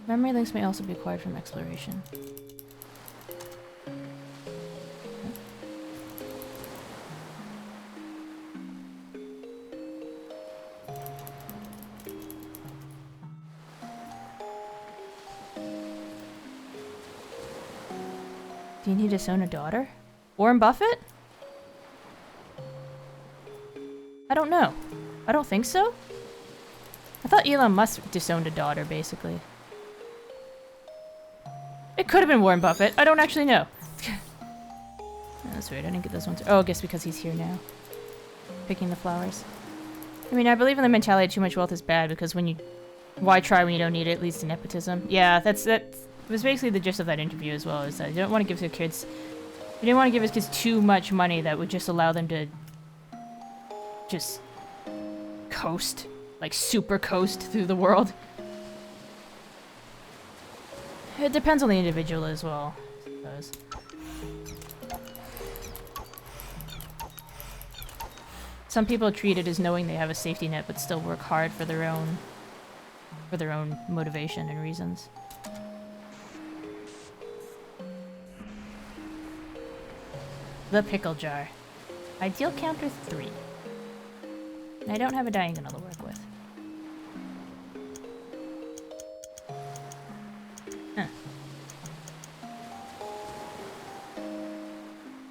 Memory links may also be acquired from exploration. Do you need to disown a daughter? Warren Buffett? I don't know. I don't think so. I thought Elon Musk disowned a daughter, basically. It could have been Warren Buffett. I don't actually know. Oh, that's weird. I didn't get this one. Oh, I guess because he's here now. Picking the flowers. I mean, I believe in the mentality too much wealth is bad because when you... Why try when you don't need it? It leads to nepotism. Yeah, that was basically the gist of that interview as well, is that you don't want to give their kids... You didn't want to give his kids too much money that would just allow them to... just... coast. Like, super coast through the world. It depends on the individual as well, I suppose. Some people treat it as knowing they have a safety net but still work hard for their own motivation and reasons. The pickle jar. Ideal counter 3. I don't have a diagonal to work with.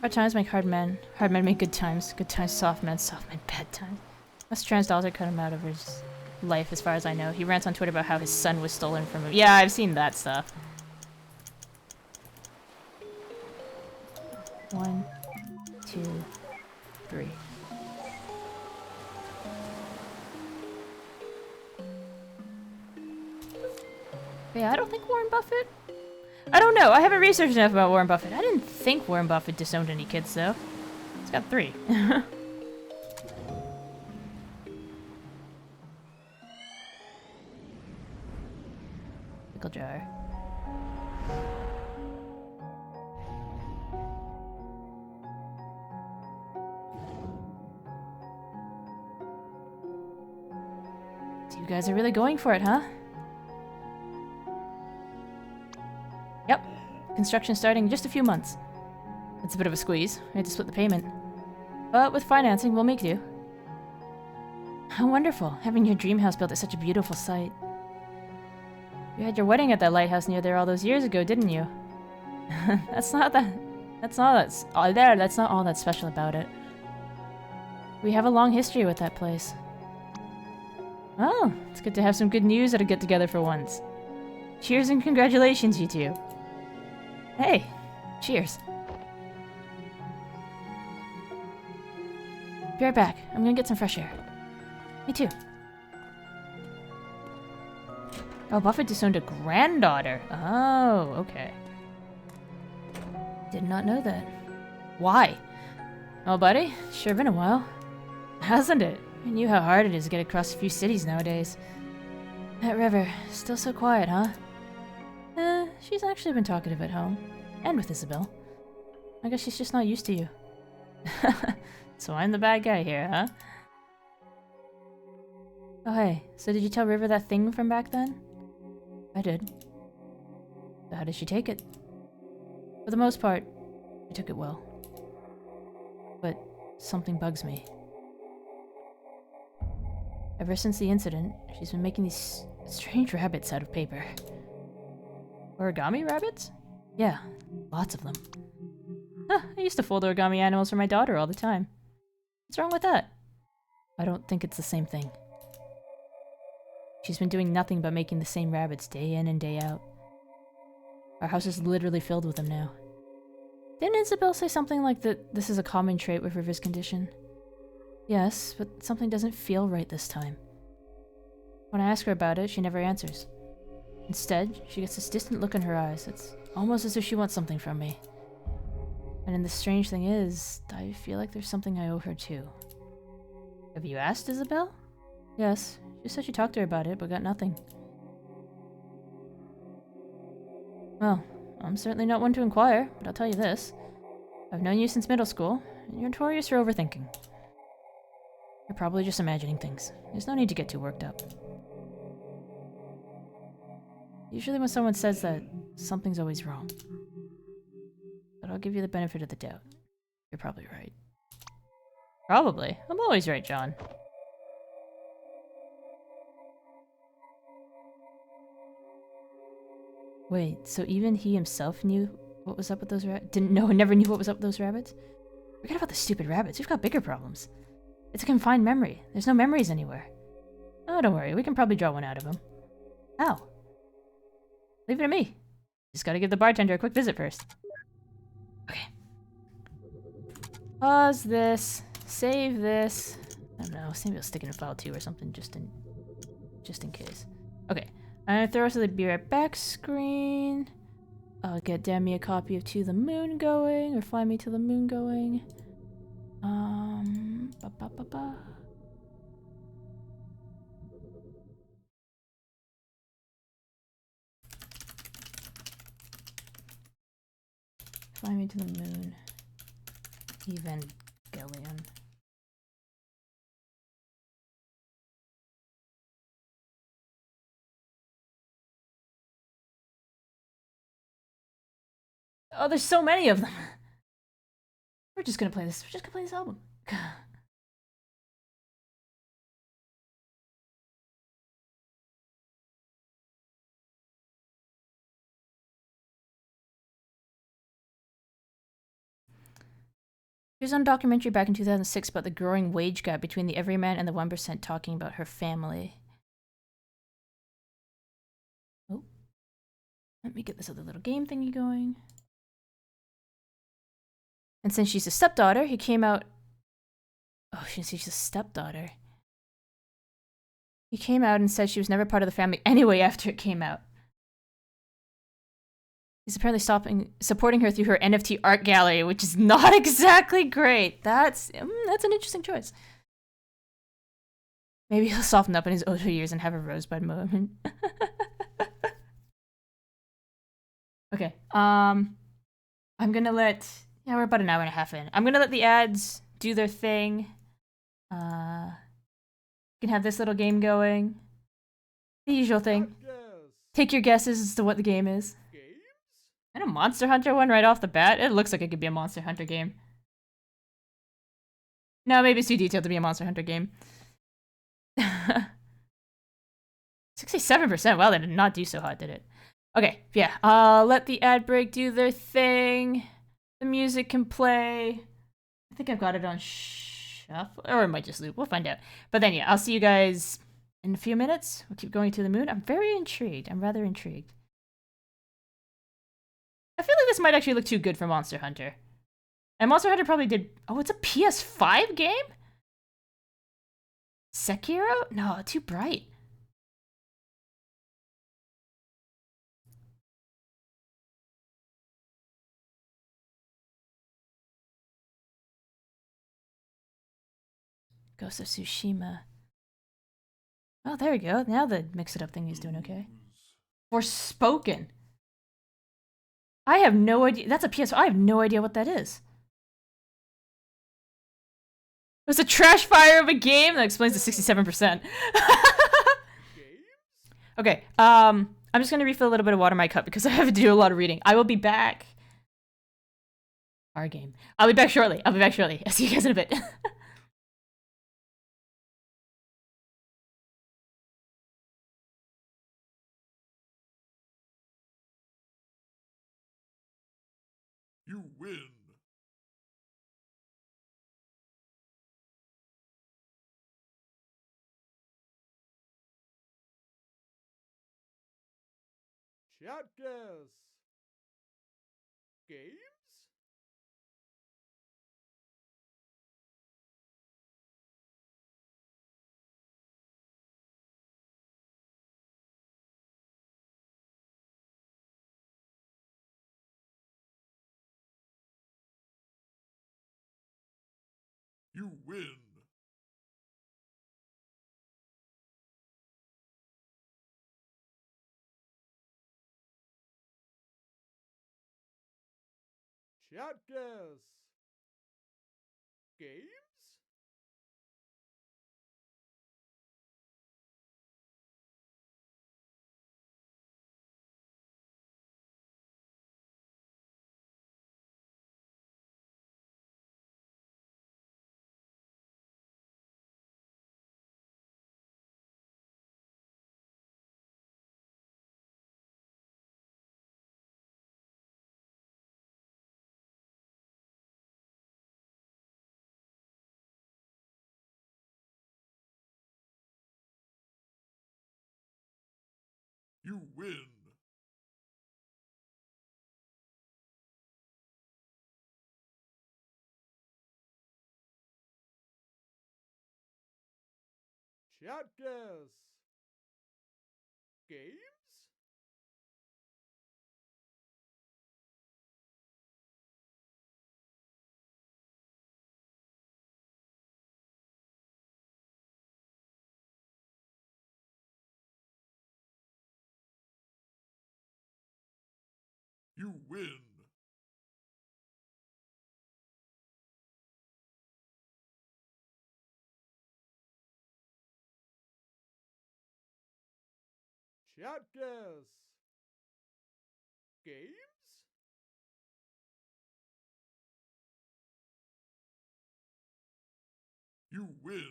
Hard times make hard men. Hard men make good times. Good times soft men. Soft men bad times. Unless trans daughter cut him out of his life, as far as I know. He rants on Twitter about how his son was stolen from him. Yeah, I've seen that stuff. 1, 2, 3. Yeah, I don't think Warren Buffett... I don't know. I haven't researched enough about Warren Buffett. I didn't think Warren Buffett disowned any kids, though. He's got 3. Pickle jar. So you guys are really going for it, huh? Yep. Construction starting in just a few months. It's a bit of a squeeze. We had to split the payment. But with financing, we'll make do. How wonderful. Having your dream house built is such a beautiful sight. You had your wedding at that lighthouse near there all those years ago, didn't you? That's not all that special about it. We have a long history with that place. Oh, it's good to have some good news at a get-together for once. Cheers and congratulations, you two. Hey, cheers. Be right back. I'm gonna get some fresh air. Me too. Oh, Buffett disowned a granddaughter. Oh, okay. Did not know that. Why? Oh, buddy, sure been a while. Hasn't it? I knew how hard it is to get across a few cities nowadays. That river, still so quiet, huh? She's actually been talkative at home. And with Isabel. I guess she's just not used to you. So I'm the bad guy here, huh? Oh hey, so did you tell River that thing from back then? I did. So how did she take it? For the most part, she took it well. But something bugs me. Ever since the incident, she's been making these strange rabbits out of paper. Origami rabbits? Yeah, lots of them. Huh, I used to fold origami animals for my daughter all the time. What's wrong with that? I don't think it's the same thing. She's been doing nothing but making the same rabbits day in and day out. Our house is literally filled with them now. Didn't Isabel say something like that this is a common trait with River's condition? Yes, but something doesn't feel right this time. When I ask her about it, she never answers. Instead, she gets this distant look in her eyes. It's almost as if she wants something from me. And the strange thing is, I feel like there's something I owe her too. Have you asked Isabel? Yes, she said she talked to her about it, but got nothing. Well, I'm certainly not one to inquire, but I'll tell you this. I've known you since middle school, and you're notorious for overthinking. You're probably just imagining things. There's no need to get too worked up. Usually when someone says that, something's always wrong. But I'll give you the benefit of the doubt. You're probably right. Probably. I'm always right, John. Wait, so even he himself knew what was up with those rabbits? Never knew what was up with those rabbits? Forget about the stupid rabbits. We've got bigger problems. It's a confined memory. There's no memories anywhere. Oh, don't worry. We can probably draw one out of him. How? Leave it to me. Just gotta give the bartender a quick visit first. Okay. Pause this. Save this. I don't know. Maybe I'll stick it in file 2 or something just in case. Okay. I'm gonna throw us to the be right back screen. I'll get damn me a copy of To the Moon Going, or Fly Me to the Moon Going. Ba ba ba ba. Fly Me to the Moon. Evangelion. Oh, there's so many of them. We're just gonna play this. We're just gonna play this album. There's a documentary back in 2006 about the growing wage gap between the everyman and the 1% talking about her family. Oh. Let me get this other little game thingy going. And since she's a stepdaughter, he came out... Oh, she's a stepdaughter. He came out and said she was never part of the family anyway after it came out. He's apparently supporting her through her NFT art gallery, which is not exactly great. That's an interesting choice. Maybe he'll soften up in his older years and have a rosebud moment. Okay. I'm gonna let. Yeah, we're about an hour and a half in. I'm gonna let the ads do their thing. You can have this little game going. The usual thing. Take your guesses as to what the game is. And a Monster Hunter one right off the bat? It looks like it could be a Monster Hunter game. No, maybe it's too detailed to be a Monster Hunter game. 67%. Wow, that did not do so hot, did it? Okay, yeah. Let the ad break do their thing. The music can play. I think I've got it on shuffle, or it might just loop. We'll find out. But then, yeah, I'll see you guys in a few minutes. We'll keep going to the moon. I'm very intrigued. I'm rather intrigued. I feel like this might actually look too good for Monster Hunter. And Monster Hunter probably did... Oh, it's a PS5 game? Sekiro? No, too bright. Ghost of Tsushima. Oh, there we go. Now the mix-it-up thing is doing okay. Forspoken. I have no idea. That's a PS. I have no idea what that is. It was a trash fire of a game that explains the 67%. Okay. I'm just gonna refill a little bit of water in my cup because I have to do a lot of reading. I will be back. Our game. I'll be back shortly. I'll see you guys in a bit. You win. Chat guess. Games? You win. Chat guess. Games? You win. Chat guess. Games? You win. Chat guess. Games? You win.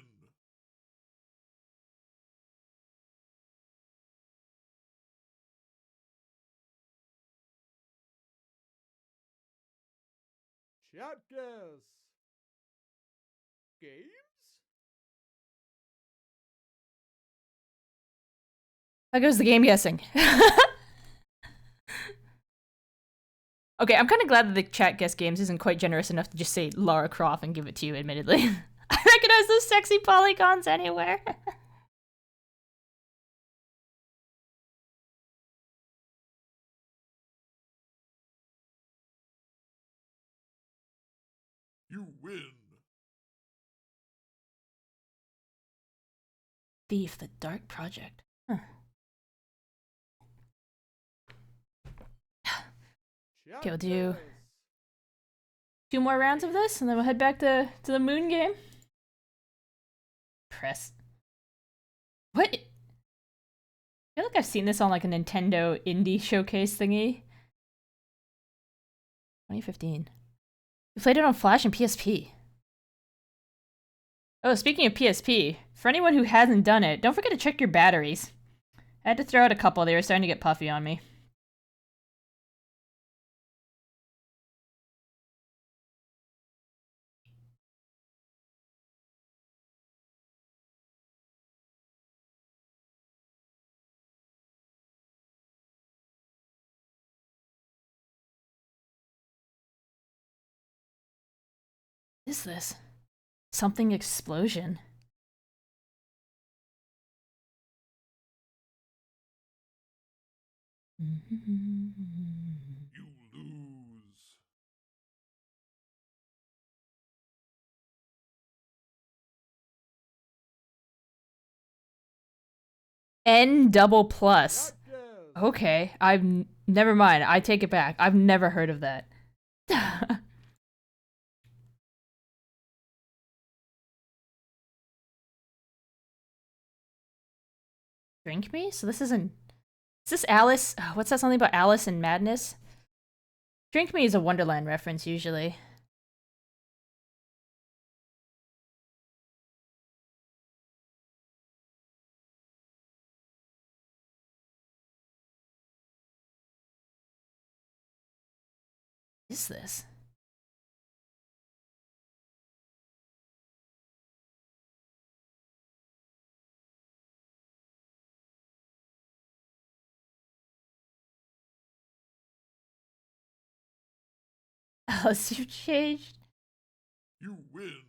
Chat guess. Games? How goes the game guessing? Okay, I'm kind of glad that the chat guess games isn't quite generous enough to just say Lara Croft and give it to you, admittedly. I recognize those sexy polygons anywhere. You win. Thief, the Dark Project. Huh. Okay, we'll do 2 more rounds of this, and then we'll head back to the moon game. Press. What? I feel like I've seen this on like a Nintendo indie showcase thingy. 2015. We played it on Flash and PSP. Oh, speaking of PSP, for anyone who hasn't done it, don't forget to check your batteries. I had to throw out a couple, they were starting to get puffy on me. What is this? Something explosion. You lose. N double plus. Shotguns. Okay, never mind. I take it back. I've never heard of that. Drink me? So this isn't. Is this Alice? What's that? Something about Alice in Madness? Drink me is a Wonderland reference usually. What is this? Alice, you've changed. You win.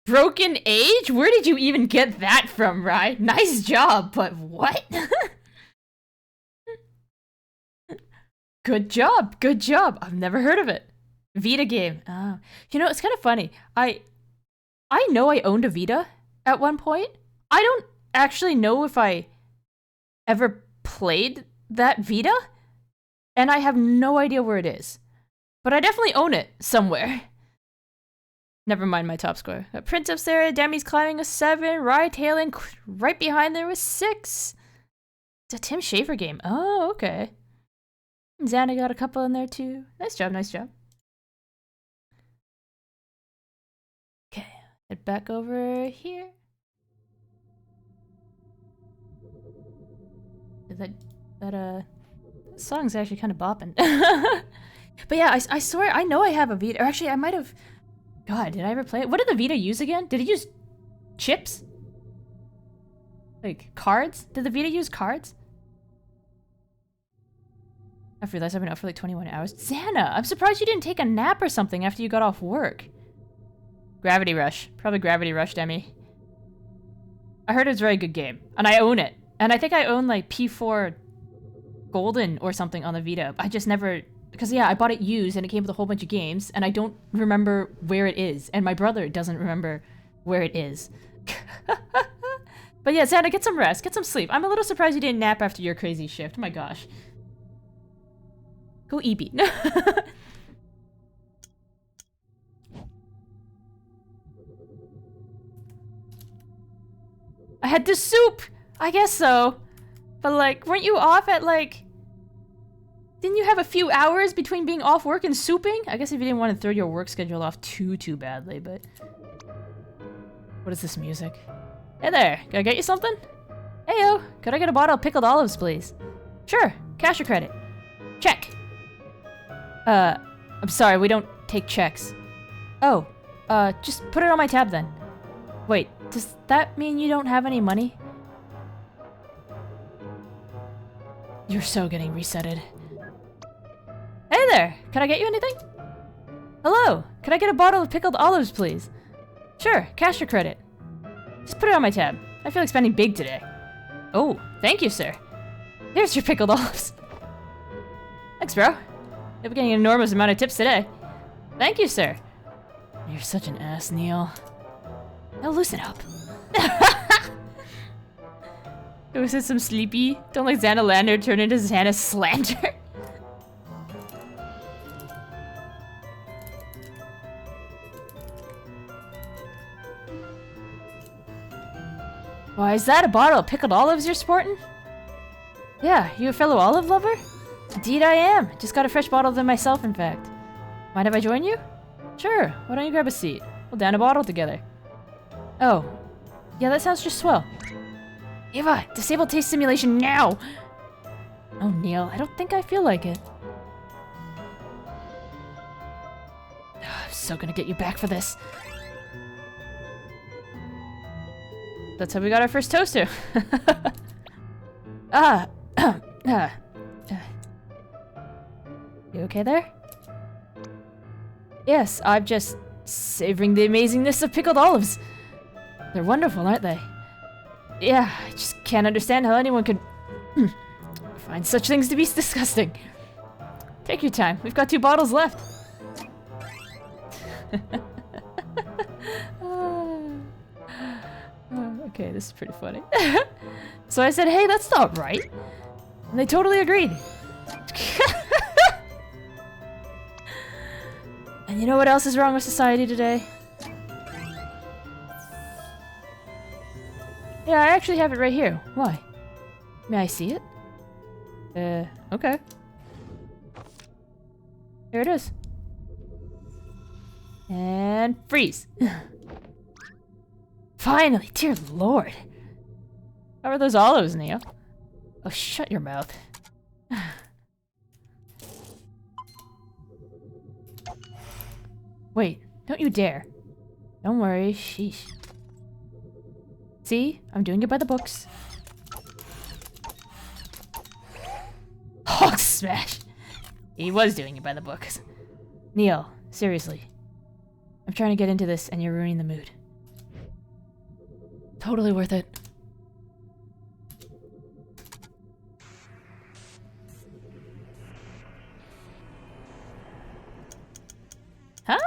Broken Age? Where did you even get that from, Rye? Nice job, but what? Good job, good job. I've never heard of it. Vita game. Oh. You know, it's kind of funny. I know I owned a Vita at one point. I don't actually know if I ever played that Vita, and I have no idea where it is. But I definitely own it somewhere. Never mind my top score. Prince up there, Demi's climbing a 7, Rye tailing right behind there with 6. It's a Tim Schafer game. Oh, okay. Xana got a couple in there too. Nice job, nice job. Okay, head back over here. That song's actually kind of bopping. But yeah, I swear, I know I have a Vita. Or actually, I might have... God, did I ever play it? What did the Vita use again? Did it use chips? Like, cards? Did the Vita use cards? I've realized I've been out for like 21 hours. Xana, I'm surprised you didn't take a nap or something after you got off work. Gravity Rush. Probably Gravity Rush, Demi. I heard it's a very good game. And I own it. And I think I own like P4 Golden or something on the Vita. I just never... Because yeah, I bought it used and it came with a whole bunch of games. And I don't remember where it is. And my brother doesn't remember where it is. But yeah, Xana, get some rest. Get some sleep. I'm a little surprised you didn't nap after your crazy shift. Oh my gosh. Go eat. I had to soup! I guess so. But like, weren't you off at like... Didn't you have a few hours between being off work and souping? I guess if you didn't want to throw your work schedule off too badly, but... What is this music? Hey there, can I get you something? Heyo, could I get a bottle of pickled olives, please? Sure, cash or credit? Check. I'm sorry, we don't take checks. Oh, just put it on my tab then. Wait, does that mean you don't have any money? You're so getting resetted. Hey there, can I get you anything? Hello, can I get a bottle of pickled olives, please? Sure, cash or credit? Just put it on my tab. I feel like spending big today. Oh, thank you, sir. Here's your pickled olives. Thanks, bro. You'll be getting an enormous amount of tips today. Thank you, sir. You're such an ass, Neil. Now loosen up. Was it some sleepy? Don't let Xana Lander turn into Xana Slander. Why, is that a bottle of pickled olives you're sporting? Yeah, you a fellow olive lover? Indeed I am. Just got a fresh bottle of them myself, in fact. Mind if I join you? Sure, why don't you grab a seat? We'll down a bottle together. Oh. Yeah, that sounds just swell. Eva, disable taste simulation now! Oh, Neil, I don't think I feel like it. I'm so gonna get you back for this. That's how we got our first toaster. You okay there? Yes, I'm just savoring the amazingness of pickled olives. They're wonderful, aren't they? Yeah, I just can't understand how anyone could find such things to be disgusting. Take your time. We've got 2 bottles left. Okay, this is pretty funny. So I said, hey, that's not right. And they totally agreed. And you know what else is wrong with society today? Yeah, I actually have it right here. Why? May I see it? Okay. Here it is. And freeze. Finally, dear lord. How are those olives, Neo? Oh, shut your mouth. Wait, don't you dare. Don't worry, sheesh. See? I'm doing it by the books. Hulk smash! He was doing it by the books. Neil, seriously. I'm trying to get into this and you're ruining the mood. Totally worth it. Huh?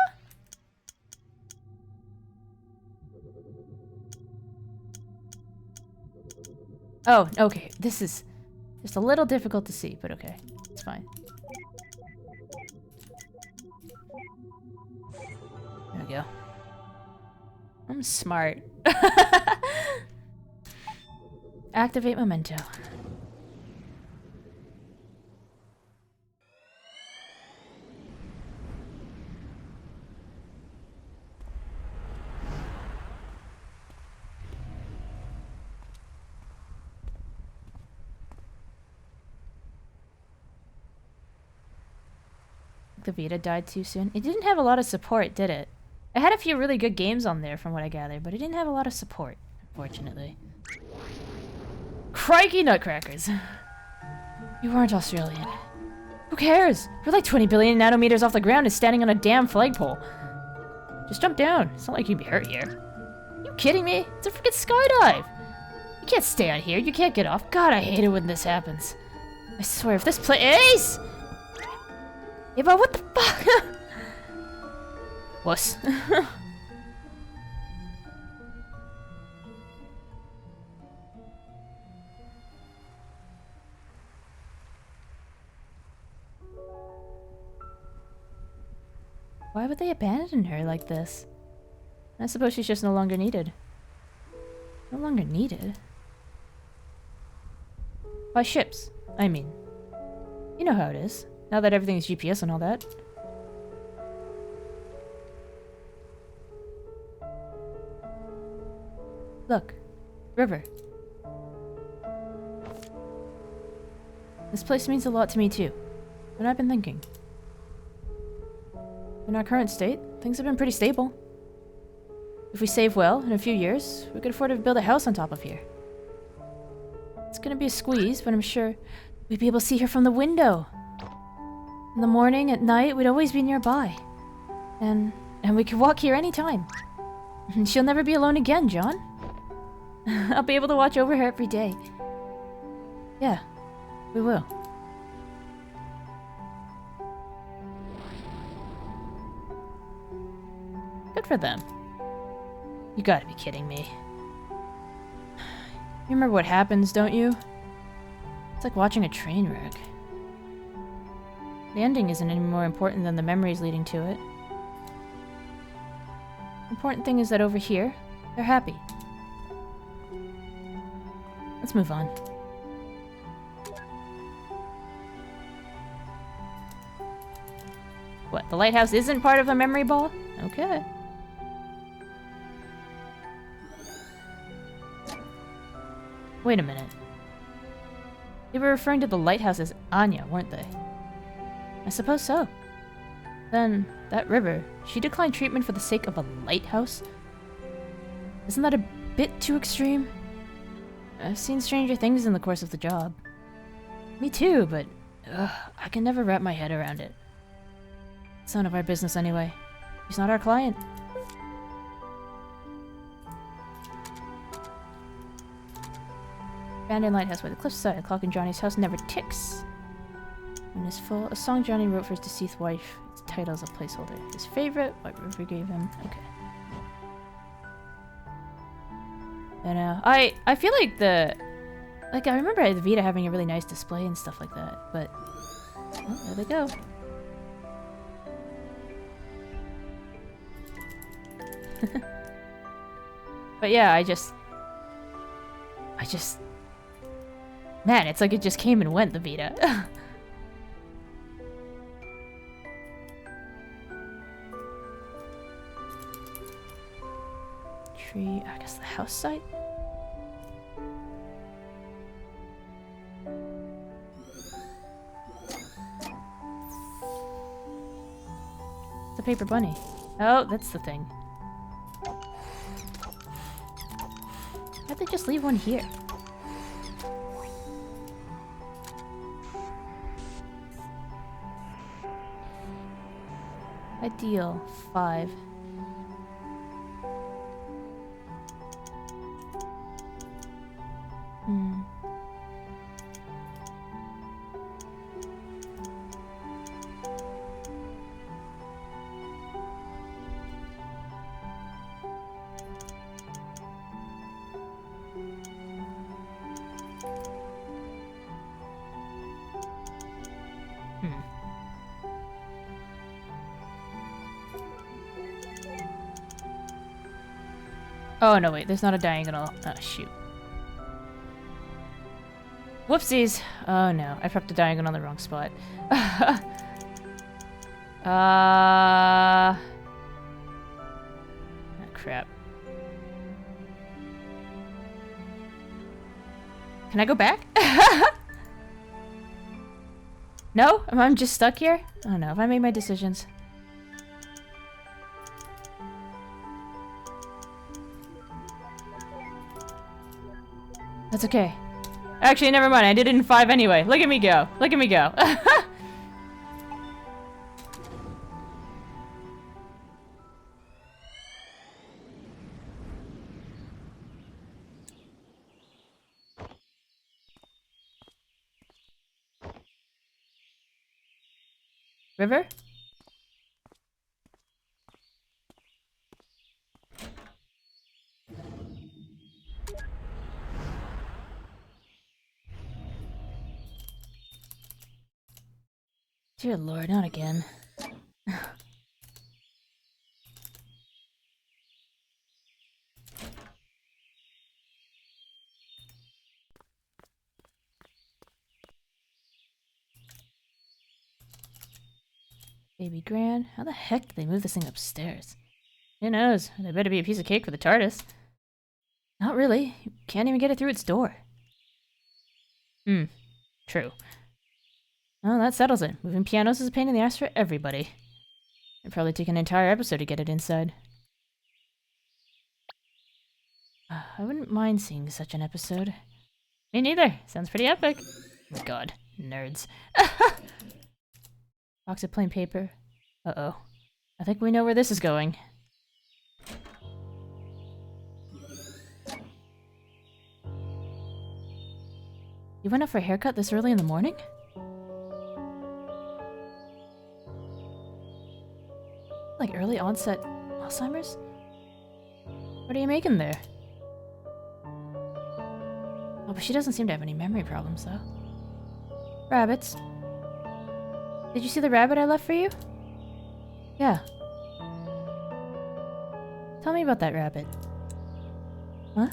Oh, okay. This is just a little difficult to see, but okay. It's fine. There we go. I'm smart. Activate memento. The Vita died too soon. It didn't have a lot of support, did it? It had a few really good games on there from what I gathered, but it didn't have a lot of support, unfortunately. Crikey nutcrackers! You weren't Australian. Who cares? We're like 20 billion nanometers off the ground and standing on a damn flagpole. Just jump down. It's not like you'd be hurt here. You kidding me? It's a freaking skydive! You can't stay out here. You can't get off. God, I hate it when this happens. I swear, if this Ace! Yeah, but what the fuck? Wuss. Why would they abandon her like this? I suppose she's just no longer needed. No longer needed? By ships, I mean. You know how it is, now that everything's GPS and all that. Look, river. This place means a lot to me too, and I've been thinking. In our current state, things have been pretty stable. If we save well, in a few years, we could afford to build a house on top of here. It's gonna be a squeeze, but I'm sure we'd be able to see her from the window. In the morning, at night, we'd always be nearby. And we could walk here anytime. She'll never be alone again, John. I'll be able to watch over her every day. Yeah, we will. for them. You gotta be kidding me. You remember what happens, don't you? It's like watching a train wreck. The ending isn't any more important than the memories leading to it. The important thing is that over here, they're happy. Let's move on. What, the lighthouse isn't part of a memory ball? Okay. Wait a minute. They were referring to the lighthouse as Anya, weren't they? I suppose so. Then, that river, she declined treatment for the sake of a lighthouse? Isn't that a bit too extreme? I've seen stranger things in the course of the job. Me too, but I can never wrap my head around it. It's none of our business anyway. He's not our client. Abandoned lighthouse by the cliffside. The clock in Johnny's house never ticks. When it's full, a song Johnny wrote for his deceased wife. Its title is a placeholder. His favorite, what river gave him. Okay. And I feel like I remember the Vita having a really nice display and stuff like that, but oh, there they go. But yeah, I just man, it's like it just came and went, the Vita. Tree, I guess the house site? The paper bunny. Oh, that's the thing. Why'd they just leave one here? Ideal 5. Oh, no, wait. There's not a diagonal. Oh, shoot. Whoopsies. Oh, no. I prepped a diagonal on the wrong spot. Oh, crap. Can I go back? No? I'm just stuck here? Oh, no. Have I made my decisions? That's okay. Actually, never mind. I did it in 5 anyway. Look at me go. Look at me go. River? Dear Lord, not again. Baby Gran? How the heck did they move this thing upstairs? Who knows? There better be a piece of cake for the TARDIS. Not really. You can't even get it through its door. True. Well, that settles it. Moving pianos is a pain in the ass for everybody. It'd probably take an entire episode to get it inside. I wouldn't mind seeing such an episode. Me neither. Sounds pretty epic. Oh my god. Nerds. Box of plain paper. Uh-oh. I think we know where this is going. You went up for a haircut this early in the morning? Like early onset Alzheimer's? What are you making there? Oh, but she doesn't seem to have any memory problems, though. Rabbits. Did you see the rabbit I left for you? Yeah. Tell me about that rabbit. Huh?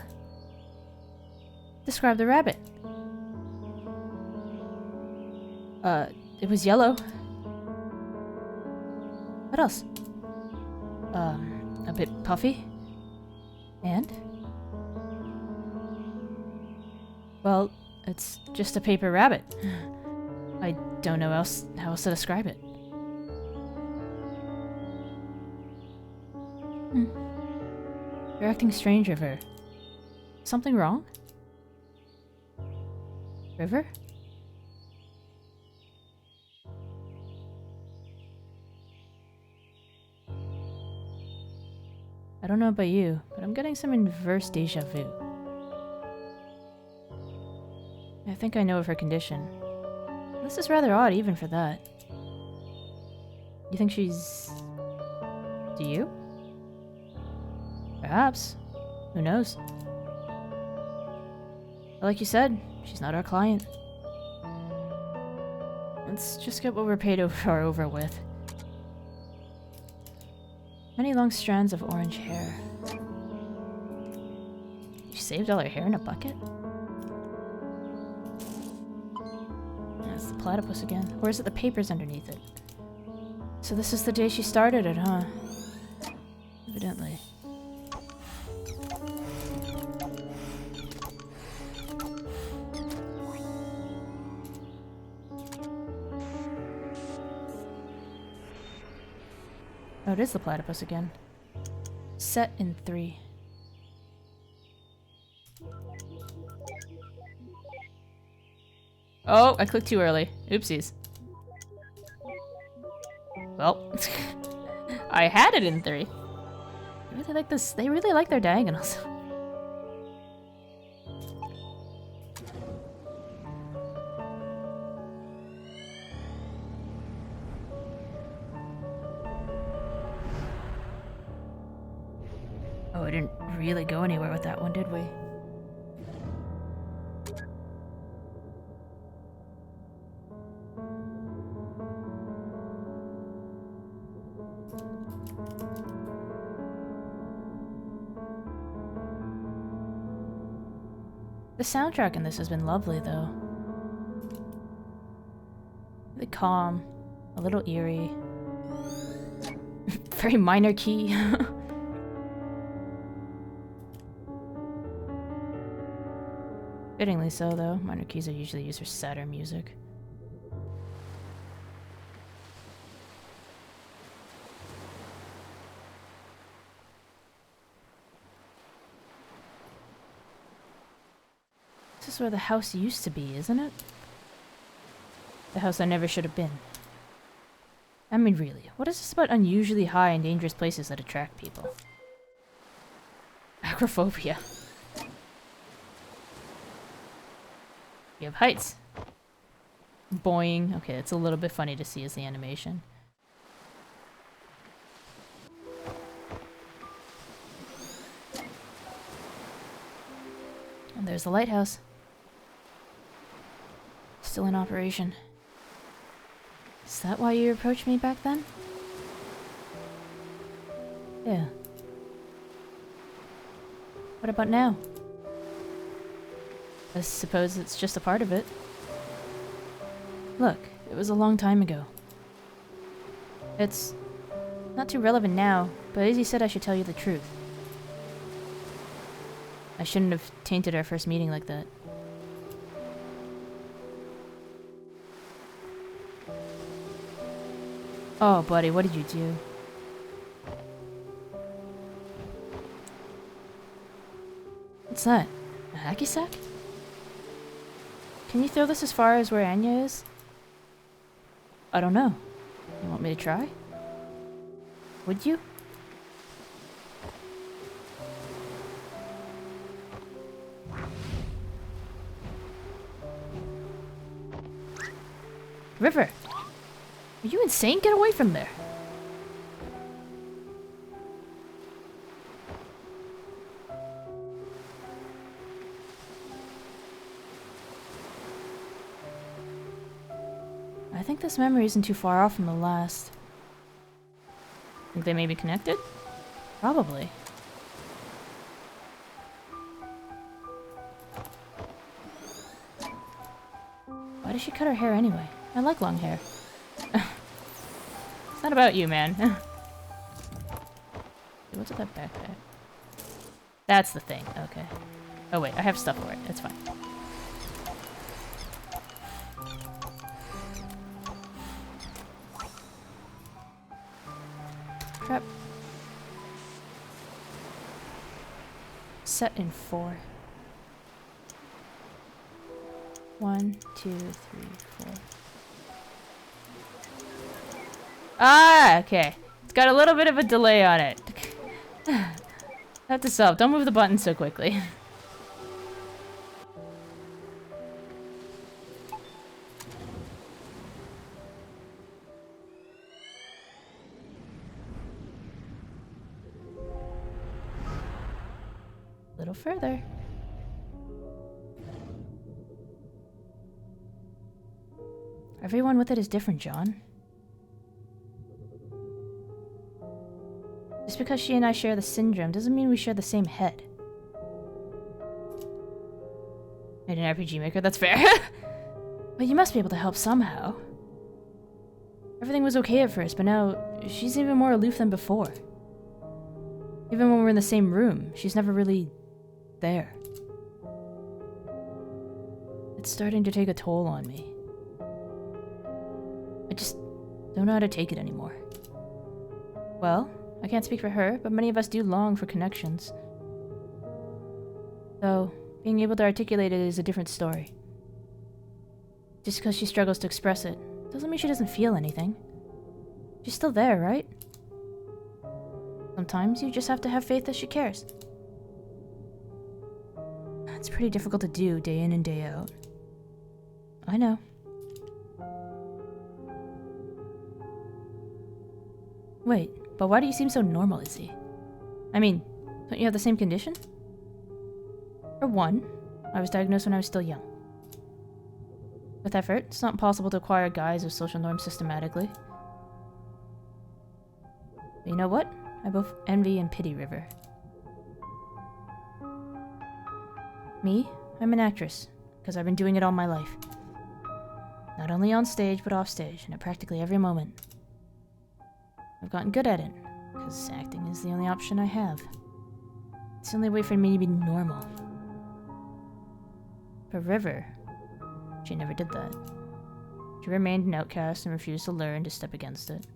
Describe the rabbit. It was yellow. What else? A bit puffy. And? Well, it's just a paper rabbit. I don't know how else to describe it. You're acting strange, River. Something wrong? River? I don't know about you, but I'm getting some inverse deja vu. I think I know of her condition. This is rather odd even for that. You think she's... Do you? Perhaps. Who knows? But like you said, she's not our client. Let's just get what we're paid over with. Many long strands of orange hair. You saved all her hair in a bucket? That's the platypus again. Or is it the papers underneath it? So this is the day she started it, huh? Evidently. Oh, it is the platypus again. Set in 3. Oh, I clicked too early. Oopsies. Well, I had it in 3. They really like this. They really like their diagonals. Oh, I didn't really go anywhere with that one, did we? The soundtrack in this has been lovely, though. Really calm, a little eerie. Very minor key. Fittingly so, though. Minor keys are usually used for sadder music. This is where the house used to be, isn't it? The house I never should have been. I mean, really, what is this about unusually high and dangerous places that attract people? Acrophobia. You have heights. Boing. Okay, it's a little bit funny to see as the animation. And there's the lighthouse. Still in operation. Is that why you approached me back then? Yeah. What about now? I suppose it's just a part of it. Look, it was a long time ago. It's not too relevant now, but Izzy said I should tell you the truth. I shouldn't have tainted our first meeting like that. Oh, buddy, what did you do? What's that? A hacky sack? Can you throw this as far as where Anya is? I don't know. You want me to try? Would you? River! Are you insane? Get away from there! I think this memory isn't too far off from the last. Think they may be connected? Probably. Why does she cut her hair anyway? I like long hair. It's not about you, man. What's with that backpack? That's the thing. Okay. Oh wait, I have stuff for it. It's fine. Trap. Set in 4. 1, 2, 3, 4. Ah, okay. It's got a little bit of a delay on it. Have to solve. Don't move the button so quickly. A little further. Everyone with it is different, John. Just because she and I share the syndrome doesn't mean we share the same head. Made an RPG maker, that's fair. But you must be able to help somehow. Everything was okay at first, but now she's even more aloof than before. Even when we're in the same room, she's never really there. It's starting to take a toll on me. I just don't know how to take it anymore. Well, I can't speak for her, but many of us do long for connections. Though, being able to articulate it is a different story. Just because she struggles to express it, doesn't mean she doesn't feel anything. She's still there, right? Sometimes you just have to have faith that she cares. It's pretty difficult to do day in and day out. I know. Wait, but why do you seem so normal, Izzy? I mean, don't you have the same condition? For one, I was diagnosed when I was still young. With effort, it's not possible to acquire guise of social norms systematically. But you know what? I both envy and pity River. Me, I'm an actress, because I've been doing it all my life. Not only on stage, but off stage, and at practically every moment. I've gotten good at it, because acting is the only option I have. It's the only way for me to be normal. But River, she never did that. She remained an outcast and refused to learn to step against it.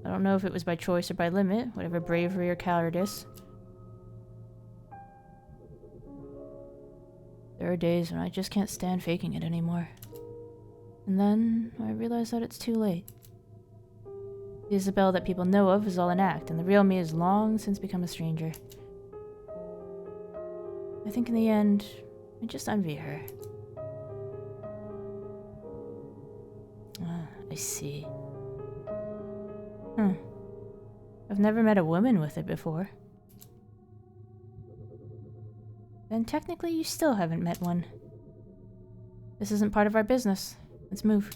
I don't know if it was by choice or by limit, whatever bravery or cowardice. There are days when I just can't stand faking it anymore. And then I realize that it's too late. The Isabelle that people know of is all an act, and the real me has long since become a stranger. I think in the end, I just envy her. Ah, I see. I've never met a woman with it before. Then technically you still haven't met one. This isn't part of our business. Let's move.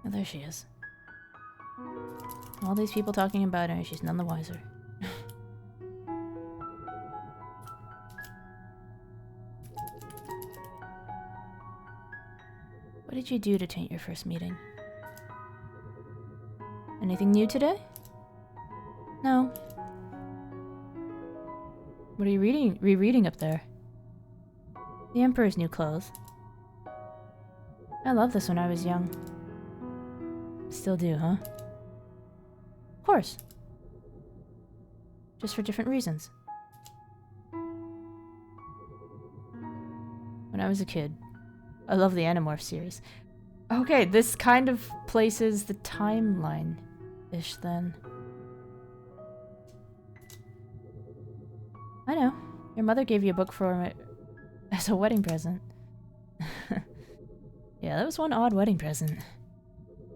Oh, there she is. All these people talking about her, she's none the wiser. What did you do to taint your first meeting? Anything new today? No. What are you rereading up there? The Emperor's New Clothes. I loved this when I was young. Still do, huh? Of course. Just for different reasons. When I was a kid, I love the Animorph series. Okay, this kind of places the timeline-ish then. I know. Your mother gave you a book for it as a wedding present. Yeah, that was one odd wedding present.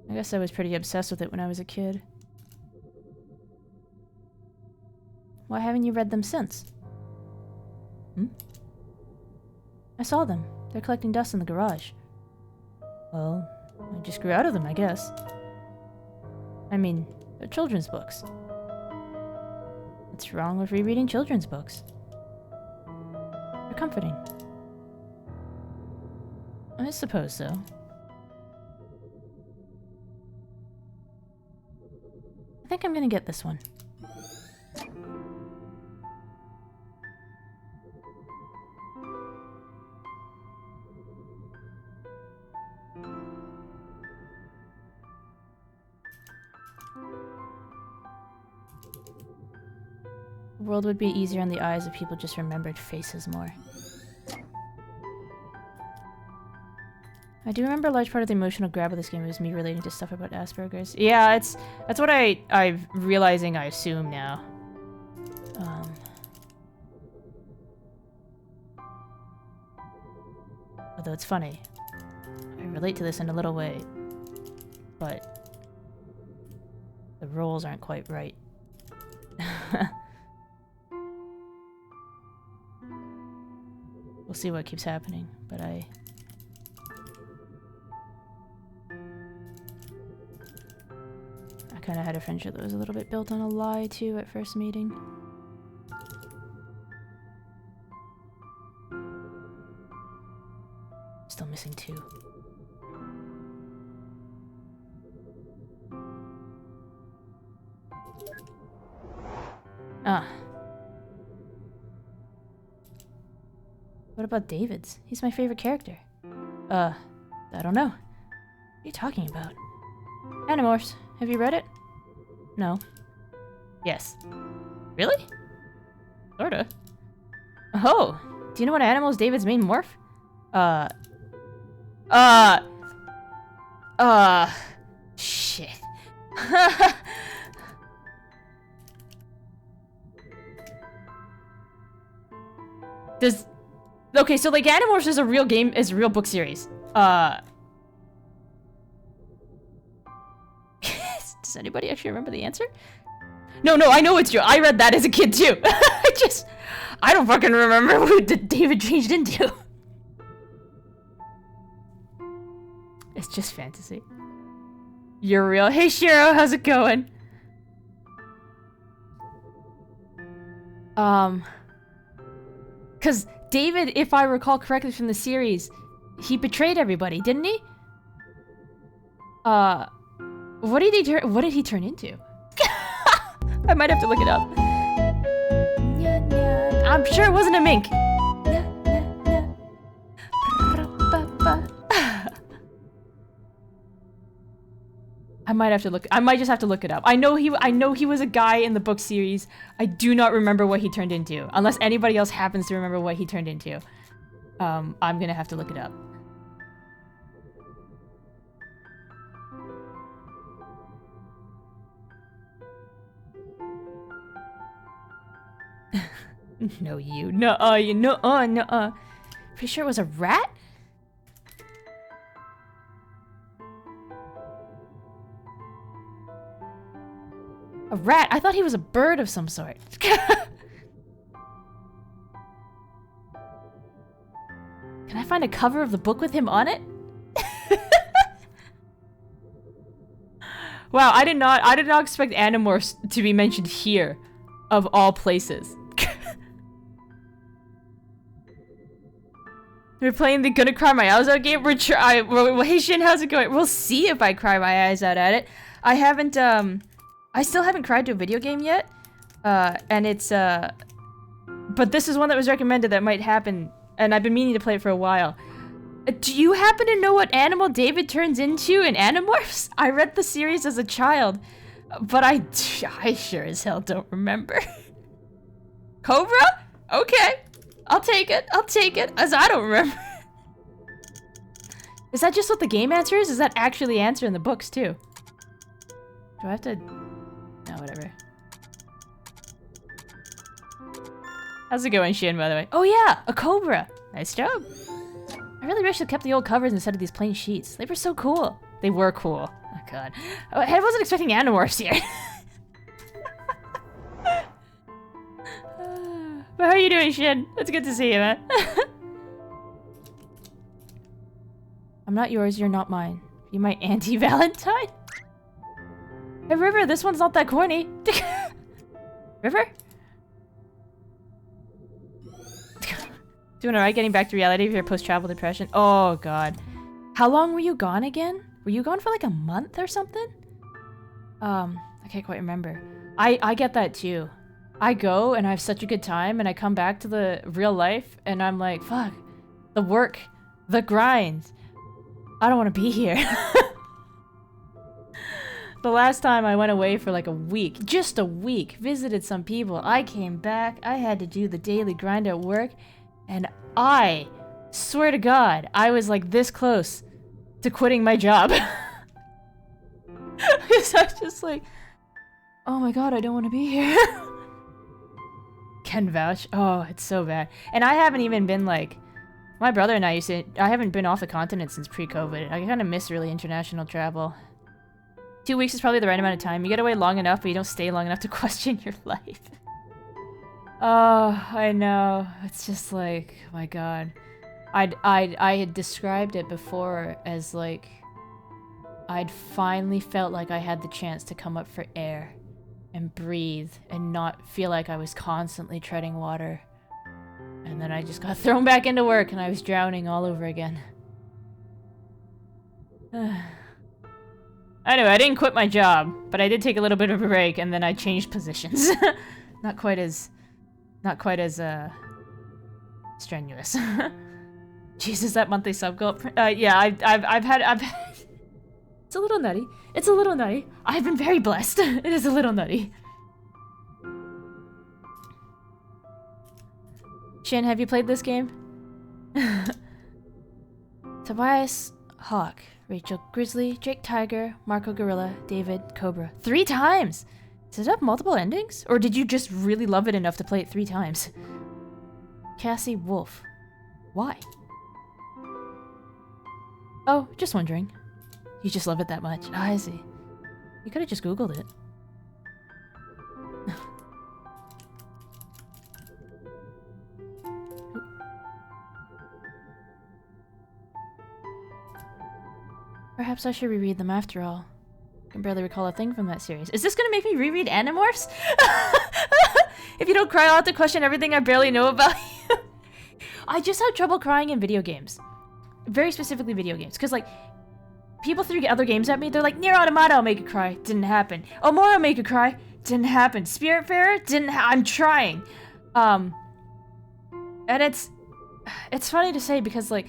I guess I was pretty obsessed with it when I was a kid. Why haven't you read them since? Hmm? I saw them. They're collecting dust in the garage. Well, I just grew out of them, I guess. I mean, they're children's books. What's wrong with rereading children's books? They're comforting. I suppose so. I think I'm gonna get this one. The world would be easier on the eyes if people just remembered faces more. I do remember a large part of the emotional grab of this game was me relating to stuff about Asperger's. Yeah, that's what I'm realizing I assume now. Although it's funny. I relate to this in a little way. But the roles aren't quite right. We'll see what keeps happening, but I kind of had a friendship that was a little bit built on a lie, too, at first meeting. Still missing 2. Ah. What about David's? He's my favorite character. I don't know. What are you talking about? Animorphs. Have you read it? No. Yes. Really? Sorta. Oh! Do you know what animal is David's main morph? Shit. Okay, so like Animorphs is a real game, is a real book series. Does anybody actually remember the answer? No, I know it's true. I read that as a kid too. I don't fucking remember who David changed into. It's just fantasy. You're real. Hey Shiro, how's it going? Cause David, if I recall correctly from the series, he betrayed everybody, didn't he? What did he turn into? I might have to look it up. I'm sure it wasn't a mink. I might just have to look it up. I know he was a guy in the book series. I do not remember what he turned into. Unless anybody else happens to remember what he turned into. I'm gonna have to look it up. No, you. Nuh-uh, you. Nuh-uh, nuh-uh. Pretty sure it was a rat? A rat? I thought he was a bird of some sort. Can I find a cover of the book with him on it? Wow, I did not expect Animorphs to be mentioned here, of all places. We're playing the Gonna Cry My Eyes Out game. Hey Shin, how's it going? We'll see if I cry my eyes out at it. I still haven't cried to a video game yet. And it's, but this is one that was recommended that might happen, and I've been meaning to play it for a while. Do you happen to know what animal David turns into in Animorphs? I read the series as a child, but I sure as hell don't remember. Cobra? Okay. I'll take it, as I don't remember. Is that just what the game answer is? Is that actually the answer in the books, too? Do I have to... No, whatever. How's it going, Shin, by the way? Oh yeah, a cobra! Nice job. I really wish they kept the old covers instead of these plain sheets. They were so cool. They were cool. Oh god. Oh, I wasn't expecting Animorphs here. But how are you doing, Shin? It's good to see you, man. I'm not yours, you're not mine. You my anti-Valentine? Hey, River, this one's not that corny. River? Doing alright getting back to reality of your post-travel depression? Oh, God. How long were you gone again? Were you gone for like a month or something? I can't quite remember. I get that too. I go and I have such a good time and I come back to the real life and I'm like, fuck. The work. The grind. I don't want to be here. The last time I went away for like a week, just a week, visited some people, I came back, I had to do the daily grind at work, and I swear to God, I was like this close to quitting my job. Because I was just like, oh my God, I don't want to be here. Can vouch. Oh, it's so bad. And I haven't even been like, my brother and I haven't been off the continent since pre-COVID. I kind of miss really international travel. 2 weeks is probably the right amount of time. You get away long enough, but you don't stay long enough to question your life. Oh, I know. It's just like, oh my God. I had described it before as like, I'd finally felt like I had the chance to come up for air and breathe and not feel like I was constantly treading water. And then I just got thrown back into work and I was drowning all over again. Anyway, I didn't quit my job, but I did take a little bit of a break and then I changed positions. Not quite as strenuous. Jesus, that monthly sub goal. Yeah, I've had it's a little nutty. It's a little nutty. I've been very blessed. It is a little nutty. Shin, have you played this game? Tobias, Hawk, Rachel, Grizzly, Jake, Tiger, Marco, Gorilla, David, Cobra. 3 times! Does it have multiple endings? Or did you just really love it enough to play it 3 times? Cassie, Wolf. Why? Oh, just wondering. You just love it that much. Ah, I see. You could have just Googled it. Perhaps I should reread them after all. I can barely recall a thing from that series. Is this gonna make me reread Animorphs? If you don't cry, I'll have to question everything I barely know about you. I just have trouble crying in video games. Very specifically video games. Because, like, people threw other games at me. They're like, Nier Automata will make you cry. Didn't happen. Omora will make you cry. Didn't happen. Spiritfarer? Didn't I'm trying. And it's funny to say because, like,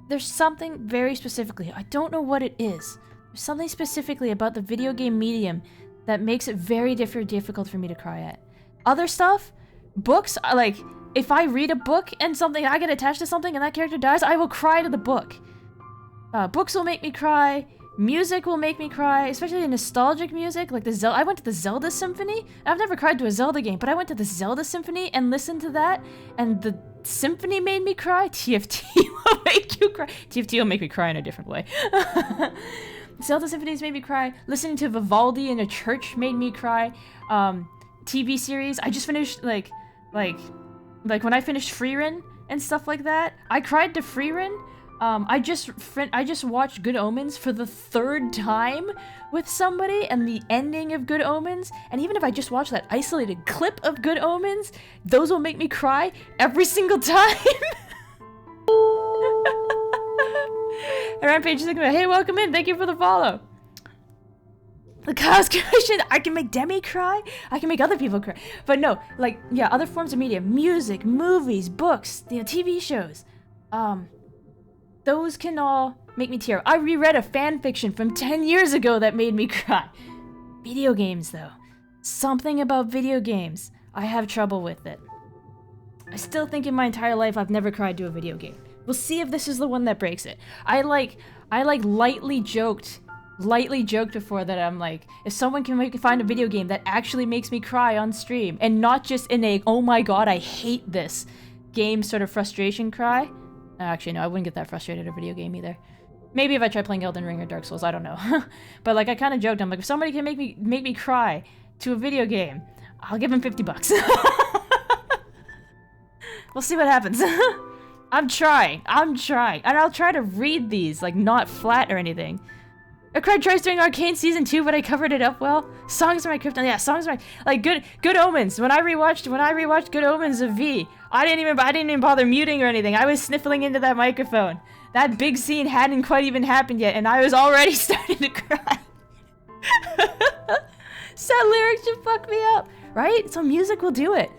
there's something very specifically, I don't know what it is. There's something specifically about the video game medium that makes it very difficult for me to cry at. Other stuff, books, like, if I read a book and something, I get attached to something and that character dies, I will cry to the book. Books will make me cry. Music will make me cry, especially nostalgic music, like I went to the Zelda Symphony. I've never cried to a Zelda game, but I went to the Zelda Symphony and listened to that, and the symphony made me cry. TFT will make you cry. TFT will make me cry in a different way. Zelda Symphonies made me cry. Listening to Vivaldi in a church made me cry. TV series, I just finished, like when I finished Frieren and stuff like that, I cried to Frieren. I just watched Good Omens for the 3rd time with somebody, and the ending of Good Omens, and even if I just watch that isolated clip of Good Omens, those will make me cry every single time. Rampage is like, hey, welcome in, thank you for the follow. The Chaos Commission, I can make Demi cry, I can make other people cry, but no, like, yeah, other forms of media, music, movies, books, you know, TV shows, those can all make me tear. I reread a fan fiction from 10 years ago that made me cry. Video games, though. Something about video games. I have trouble with it. I still think in my entire life I've never cried to a video game. We'll see if this is the one that breaks it. I lightly joked before that I'm like, if someone can find a video game that actually makes me cry on stream, and not just in a, oh my god, I hate this game sort of frustration cry. Actually, no, I wouldn't get that frustrated at a video game either. Maybe if I try playing Elden Ring or Dark Souls, I don't know. But like, I kind of joked, I'm like, if somebody can make me cry to a video game, I'll give him $50. We'll see what happens. I'm trying. And I'll try to read these, like, not flat or anything. I cried twice during Arcane Season 2, but I covered it up well. Songs are my kryptonite. Yeah, songs are my... Like, Good Omens. When I rewatched Good Omens of V, I didn't even bother muting or anything. I was sniffling into that microphone. That big scene hadn't quite even happened yet, and I was already starting to cry. Sad lyrics should fuck me up, right? So music will do it.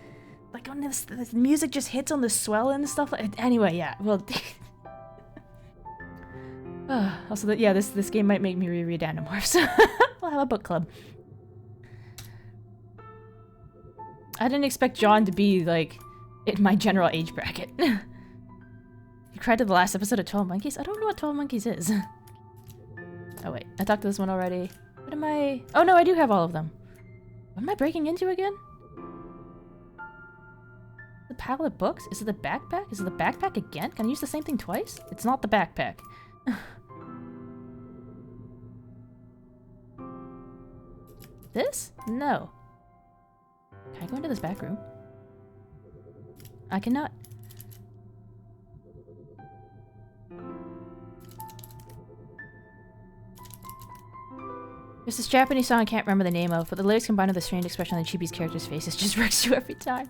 Like when this music just hits on the swell and stuff. Anyway, yeah. Well, also, yeah, this game might make me reread Animorphs. We'll have a book club. I didn't expect John to be like in my general age bracket. You cried to the last episode of 12 Monkeys? I don't know what 12 Monkeys is. Oh wait, I talked to this one already. What am I? Oh no, I do have all of them. What am I breaking into again? The pile of books? Is it the backpack? Is it the backpack again? Can I use the same thing twice? It's not the backpack. This? No. Can I go into this back room? I cannot. There's this Japanese song I can't remember the name of, but the lyrics combined with the strange expression on the Chibi's character's faces just wrecks you every time.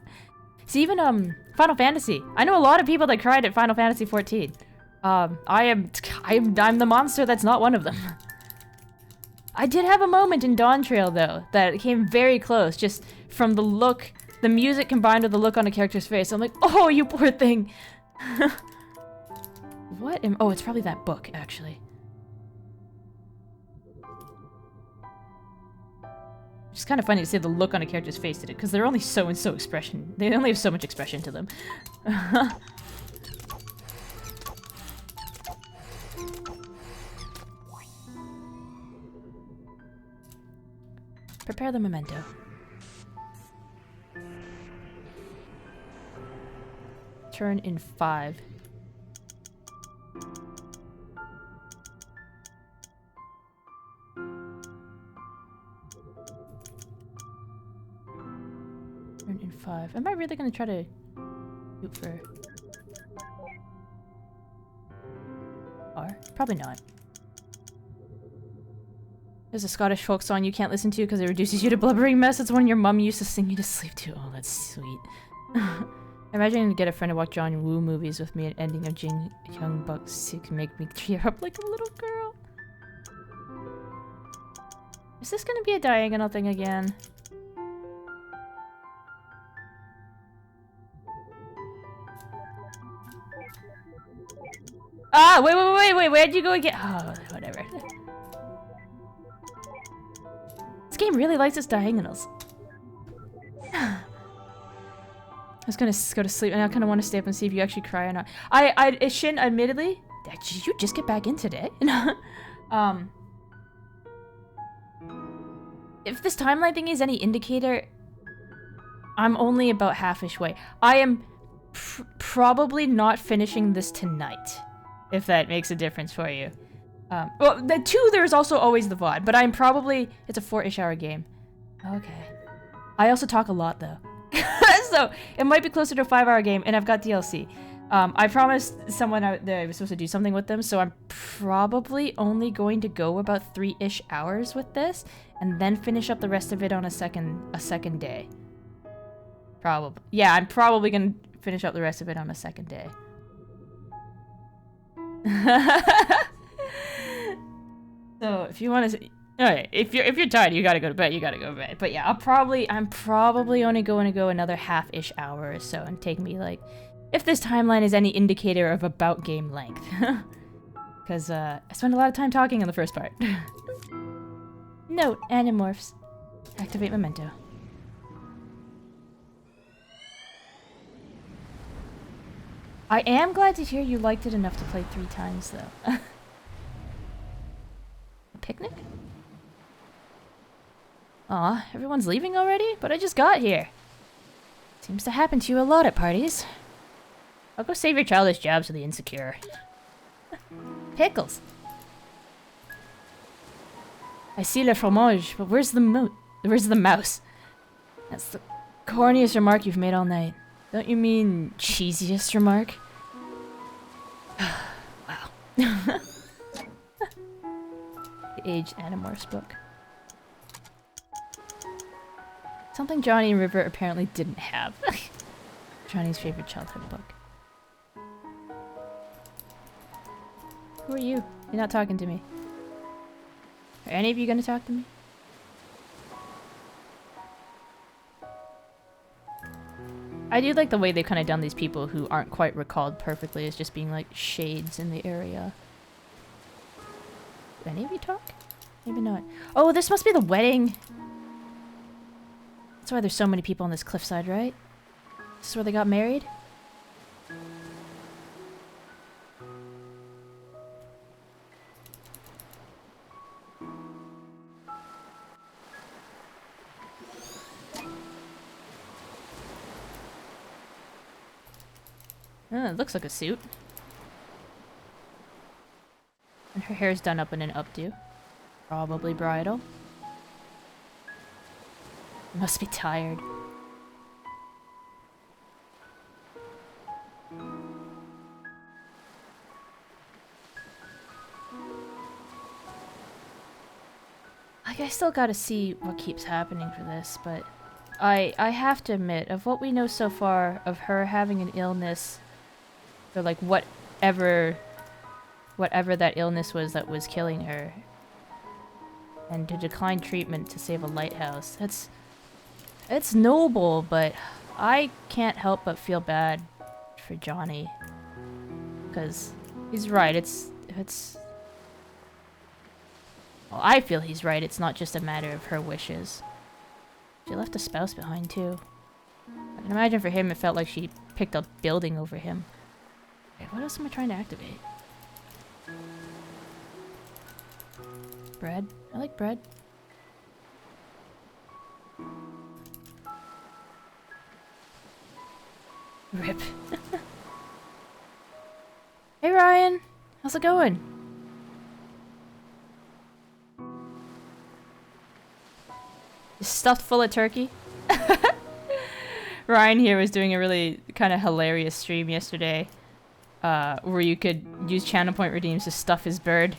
See, even Final Fantasy. I know a lot of people that cried at Final Fantasy 14. I'm the monster that's not one of them. I did have a moment in Dawn Trail though that came very close, just from the look, the music combined with the look on a character's face. I'm like, oh, you poor thing. What am? Oh, it's probably that book actually. It's kind of funny to say the look on a character's face did it, because they're only so and so expression. They only have so much expression to them. Prepare the memento. Turn in 5. Turn in 5. Am I really gonna try to shoot for R? Probably not. There's a Scottish folk song you can't listen to because it reduces you to blubbering mess. It's one your mum used to sing you to sleep to. Oh, that's sweet. Imagine to get a friend to watch John Woo movies with me and ending of Jin Young Bucks who can make me tear up like a little girl. Is this gonna be a diagonal thing again? Ah, wait, where'd you go again? Oh, whatever. This game really likes its diagonals. I was gonna go to sleep and I kind of want to stay up and see if you actually cry or not. Shin, admittedly, did you just get back in today? If this timeline thing is any indicator, I'm only about half-ish way. I am probably not finishing this tonight, if that makes a difference for you. Well, the 2, there's also always the VOD, but I'm probably... It's a 4-ish hour game. Okay. I also talk a lot, though. So, it might be closer to a 5-hour game, and I've got DLC. I promised someone out there I was supposed to do something with them, so I'm probably only going to go about 3-ish hours with this, and then finish up the rest of it on a second day. Probably. Yeah, I'm probably gonna finish up the rest of it on a second day. So if you want to, alright, if you're tired, you gotta go to bed. You gotta go to bed. But yeah, I'm probably only going to go another half-ish hour or so, and take me like, if this timeline is any indicator of about game length, because I spent a lot of time talking in the first part. Note: Animorphs. Activate memento. I am glad to hear you liked it enough to play 3 times, though. A picnic? Aw, everyone's leaving already? But I just got here. Seems to happen to you a lot at parties. I'll go save your childish jobs for the insecure. Pickles. I see le fromage, but where's the mouse? That's the corniest remark you've made all night. Don't you mean cheesiest remark? Wow. The aged Animorphs book. Something Johnny and River apparently didn't have. Johnny's favorite childhood book. Who are you? You're not talking to me. Are any of you gonna talk to me? I do like the way they've kind of done these people who aren't quite recalled perfectly as just being like shades in the area. Do any of you talk? Maybe not. Oh, this must be the wedding! That's why there's so many people on this cliffside, right? This is where they got married? It looks like a suit. And her hair's done up in an updo. Probably bridal. Must be tired. Like, I still gotta see what keeps happening for this, but I have to admit, of what we know so far of her having an illness, or like whatever that illness was that was killing her, and to decline treatment to save a lighthouse, it's noble, but I can't help but feel bad for Johnny. Because he's right, well, I feel he's right, it's not just a matter of her wishes. She left a spouse behind, too. I can imagine for him it felt like she picked a building over him. Okay, what else am I trying to activate? Bread? I like bread. Rip. Hey Ryan! How's it going? You stuffed full of turkey? Ryan here was doing a really kind of hilarious stream yesterday. Where you could use channel point redeems to stuff his bird.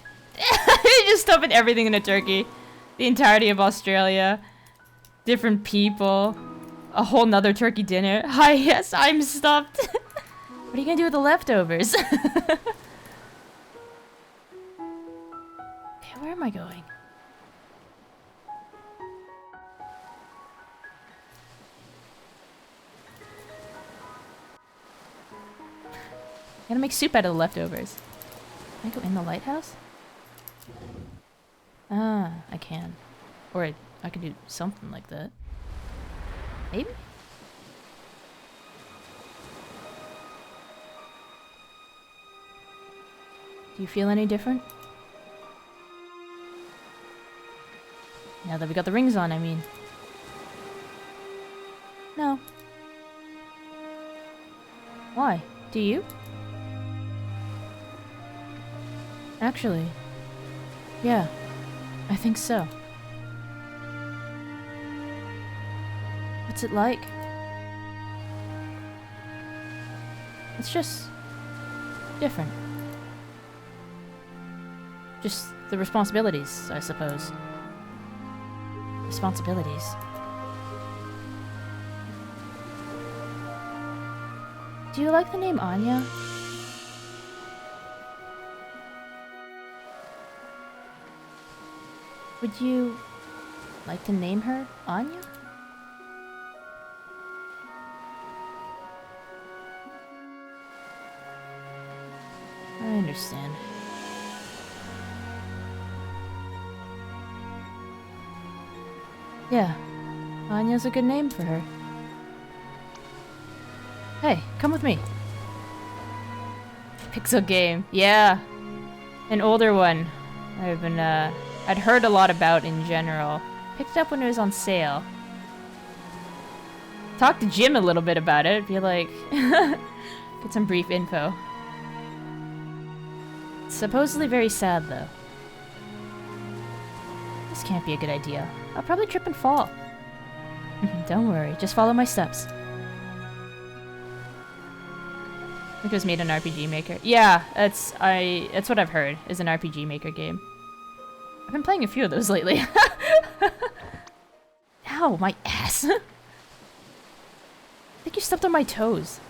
Just stuffing everything in a turkey. The entirety of Australia. Different people. A whole nother turkey dinner. Hi, yes, I'm stuffed. What are you gonna do with the leftovers? Okay, where am I going? I gotta make soup out of the leftovers. Can I go in the lighthouse? Ah, I can. Or I could do something like that. Maybe? Do you feel any different? Now that we got the rings on, I mean. No. Why? Do you? Actually, yeah, I think so. What's it like? It's just different. Just the responsibilities, I suppose. Responsibilities. Do you like the name Anya? Would you like to name her Anya? I understand. Yeah, Anya's a good name for her. Hey, come with me. Pixel game, yeah. An older one. I'd heard a lot about in general. Picked it up when it was on sale. Talked to Jim a little bit about it, I feel like. Get some brief info. It's supposedly very sad, though. This can't be a good idea. I'll probably trip and fall. Don't worry, just follow my steps. I think it was made in RPG Maker. Yeah, that's what I've heard, is an RPG Maker game. I've been playing a few of those lately. Ow, my ass! I think you stepped on my toes.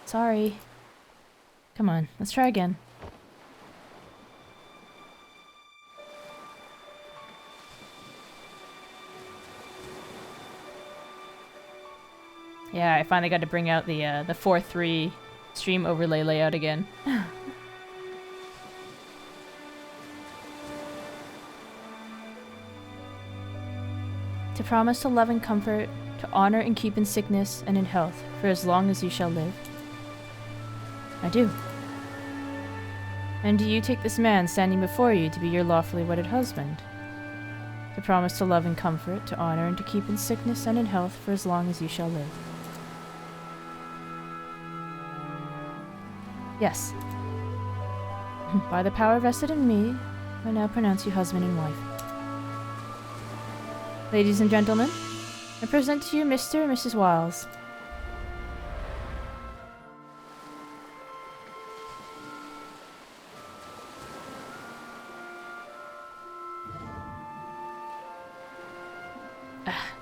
Sorry. Come on, let's try again. Yeah, I finally got to bring out the 4:3 stream overlay layout again. To promise to love and comfort, to honor and keep in sickness and in health for as long as you shall live. I do. And do you take this man standing before you to be your lawfully wedded husband? To promise to love and comfort, to honor and to keep in sickness and in health for as long as you shall live. Yes. By the power vested in me, I now pronounce you husband and wife. Ladies and gentlemen, I present to you Mr. and Mrs. Wiles.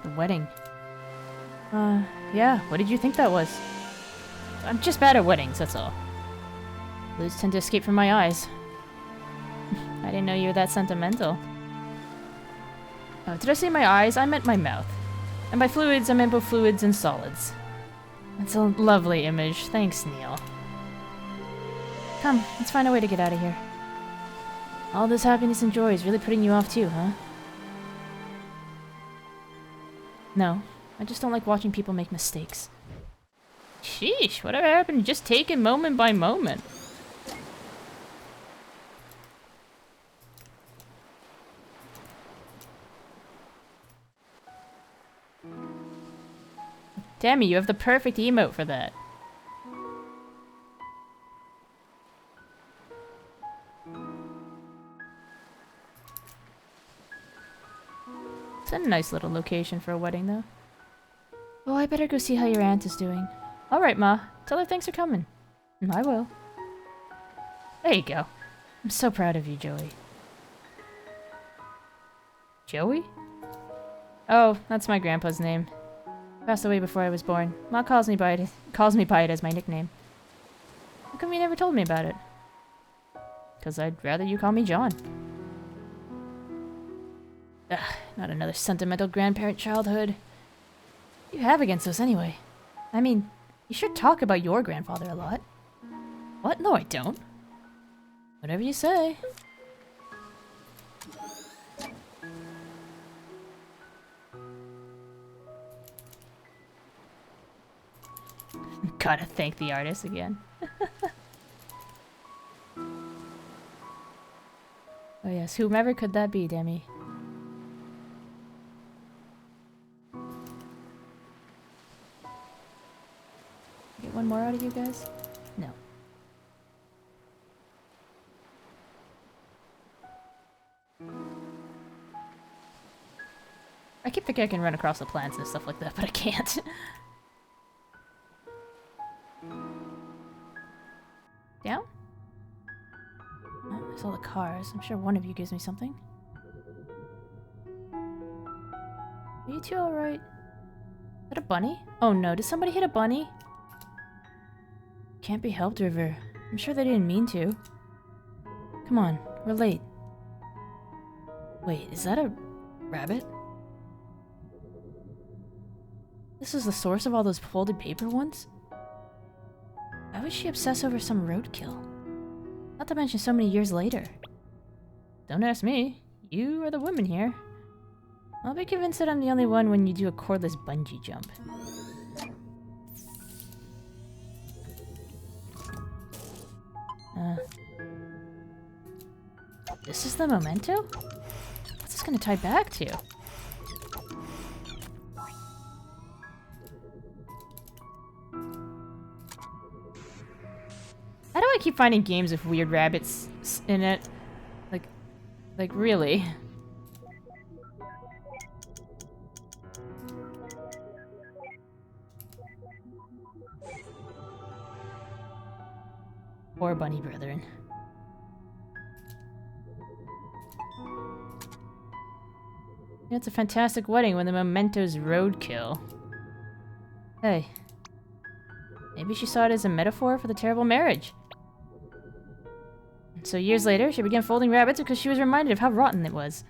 The wedding. Yeah, what did you think that was? I'm just bad at weddings, that's all. Blues tend to escape from my eyes. I didn't know you were that sentimental. Oh, did I say my eyes? I meant my mouth. And by fluids, I meant both fluids and solids. That's a lovely image. Thanks, Neil. Come, let's find a way to get out of here. All this happiness and joy is really putting you off too, huh? No, I just don't like watching people make mistakes. Sheesh, whatever happened, just take it moment by moment. Damn it, you have the perfect emote for that. It's a nice little location for a wedding, though. Oh, I better go see how your aunt is doing. Alright, Ma. Tell her thanks for coming. I will. There you go. I'm so proud of you, Joey. Joey? Oh, that's my grandpa's name. Passed away before I was born. Ma calls me by it as my nickname. How come you never told me about it? Because I'd rather you call me John. Ugh, not another sentimental grandparent childhood. What do you have against us anyway? I mean, you sure talk about your grandfather a lot. What? No, I don't. Whatever you say. Gotta thank the artist again. Oh yes, whomever could that be, Demi? Get one more out of you guys? No. I keep thinking I can run across the plants and stuff like that, but I can't. Down? Oh, there's all the cars. I'm sure one of you gives me something. Are you two alright? Is that a bunny? Oh no, did somebody hit a bunny? Can't be helped, River. I'm sure they didn't mean to. Come on, we're late. Wait, is that a rabbit? This is the source of all those folded paper ones? Why would she obsess over some roadkill? Not to mention so many years later. Don't ask me. You are the woman here. I'll be convinced that I'm the only one when you do a cordless bungee jump. This is the memento? What's this gonna tie back to? How do I keep finding games with weird rabbits in it? Like really? Poor bunny brethren. It's a fantastic wedding when the memento's roadkill. Hey. Maybe she saw it as a metaphor for the terrible marriage. So years later, she began folding rabbits because she was reminded of how rotten it was.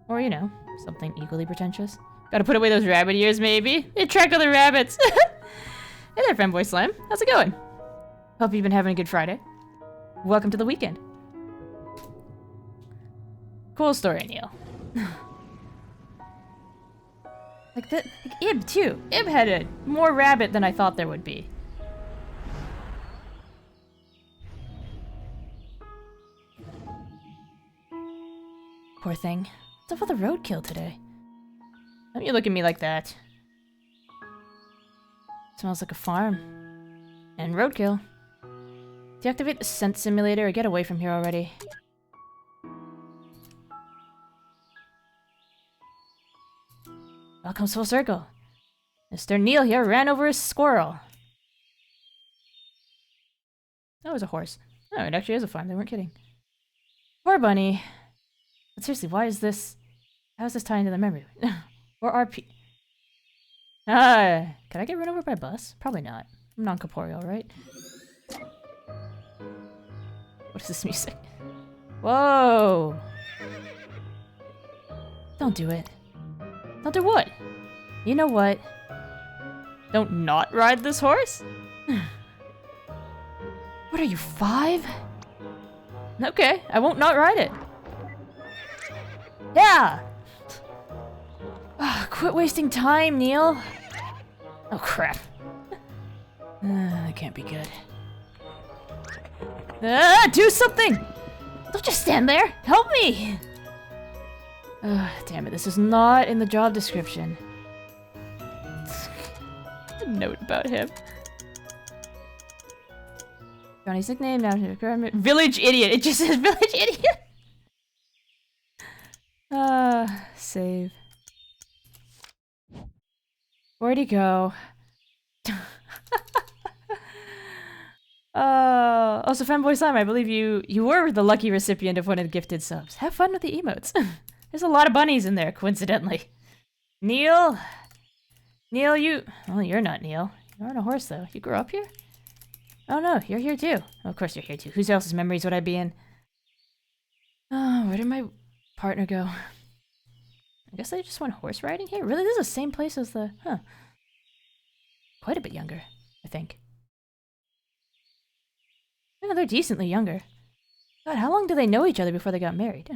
Or, you know, something equally pretentious. Gotta put away those rabbit ears, maybe. They attract other rabbits. Hey there, Femboy Slime. How's it going? Hope you've been having a good Friday. Welcome to the weekend. Cool story, Neil. Like that, like Ib too. Ib had a more rabbit than I thought there would be. Poor thing. What's up with the roadkill today? Don't you look at me like that. Smells like a farm. And roadkill. Deactivate the scent simulator or get away from here already. All comes full circle. Mr. Neil here ran over a squirrel. That was a horse. Oh, it actually is a farm. They weren't kidding. Poor bunny. But seriously, why is this... How is this tied into the memory? Or RP... can I get run over by a bus? Probably not. I'm non-corporeal, right? What is this music? Whoa! Don't do it. Don't do what? You know what? Don't not ride this horse? What are you, 5? Okay, I won't not ride it. Yeah! Quit wasting time, Neil. Oh, crap. That can't be good. Do something! Don't just stand there! Help me! Damn it, this is not in the job description. A note about him. Johnny's nickname now. Village Idiot! It just says Village Idiot! Save. Where'd he go? Also, Femboy Slime, I believe you were the lucky recipient of one of the gifted subs. Have fun with the emotes. There's a lot of bunnies in there, coincidentally. Neil? Neil, you... Well, you're not Neil. You're on a horse, though. You grew up here? Oh, no, you're here, too. Oh, of course you're here, too. Whose else's memories would I be in? Oh, where did my partner go? I guess I just went horse riding here? Really? This is the same place as the... Huh. Quite a bit younger, I think. Yeah, they're decently younger. God, how long do they know each other before they got married?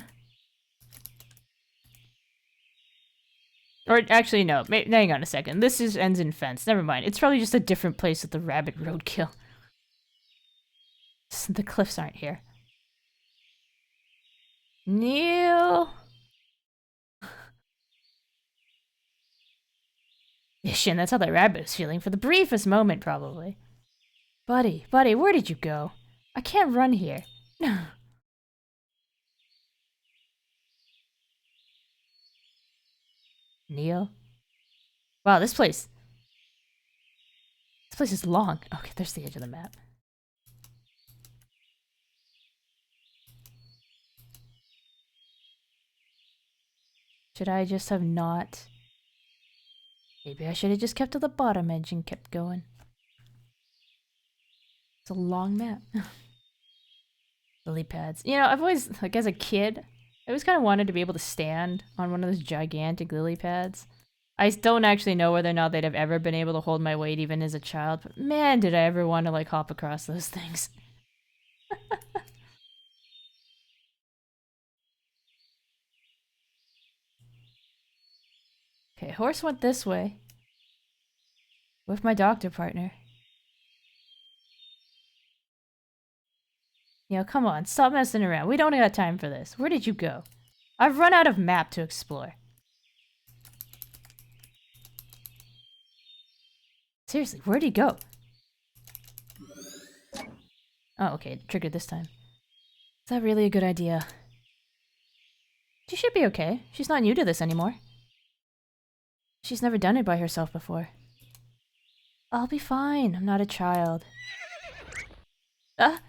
Or actually, no. Hang on a second. This ends in fence. Never mind. It's probably just a different place with the rabbit roadkill. The cliffs aren't here. Neil. Yeah, shin, that's how that rabbit was feeling for the briefest moment, probably. Buddy, where did you go? I can't run here. Neil? Wow, this place is long. Okay, there's the edge of the map. Should I just have not... Maybe I should have just kept to the bottom edge and kept going. It's a long map. Lily pads. You know, I've always, like as a kid, I always kind of wanted to be able to stand on one of those gigantic lily pads. I don't actually know whether or not they'd have ever been able to hold my weight even as a child, but man, did I ever want to like hop across those things. Okay, horse went this way. With my doctor partner. You know, come on, stop messing around. We don't got time for this. Where did you go? I've run out of map to explore. Seriously, where'd he go? Oh, okay, it triggered this time. Is that really a good idea? She should be okay. She's not new to this anymore. She's never done it by herself before. I'll be fine. I'm not a child. Ah!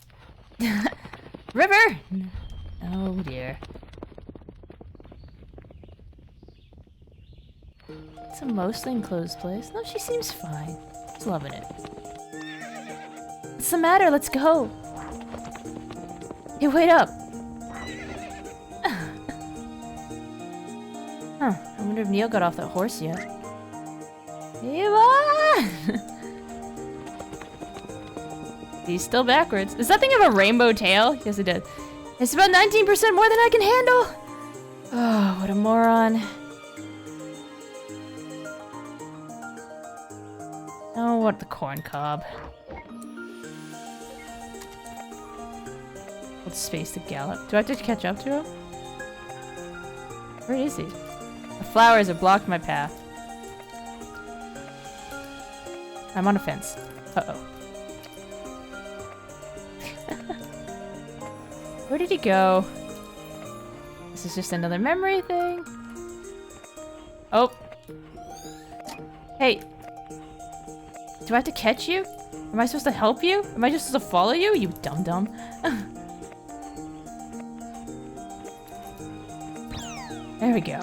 River! Oh dear. It's a mostly enclosed place. No, she seems fine. She's loving it. What's the matter? Let's go! Hey, wait up! Huh, I wonder if Neil got off that horse yet. Eva! He's still backwards. Does that thing have a rainbow tail? Yes, it does. It's about 19% more than I can handle! Oh, what a moron. Oh, what the corn cob. Hold space to gallop. Do I have to catch up to him? Where is he? The flowers have blocked my path. I'm on a fence. Uh-oh. Where did he go? This is just another memory thing. Oh. Hey. Do I have to catch you? Am I supposed to help you? Am I just supposed to follow you? You dum-dum. There we go.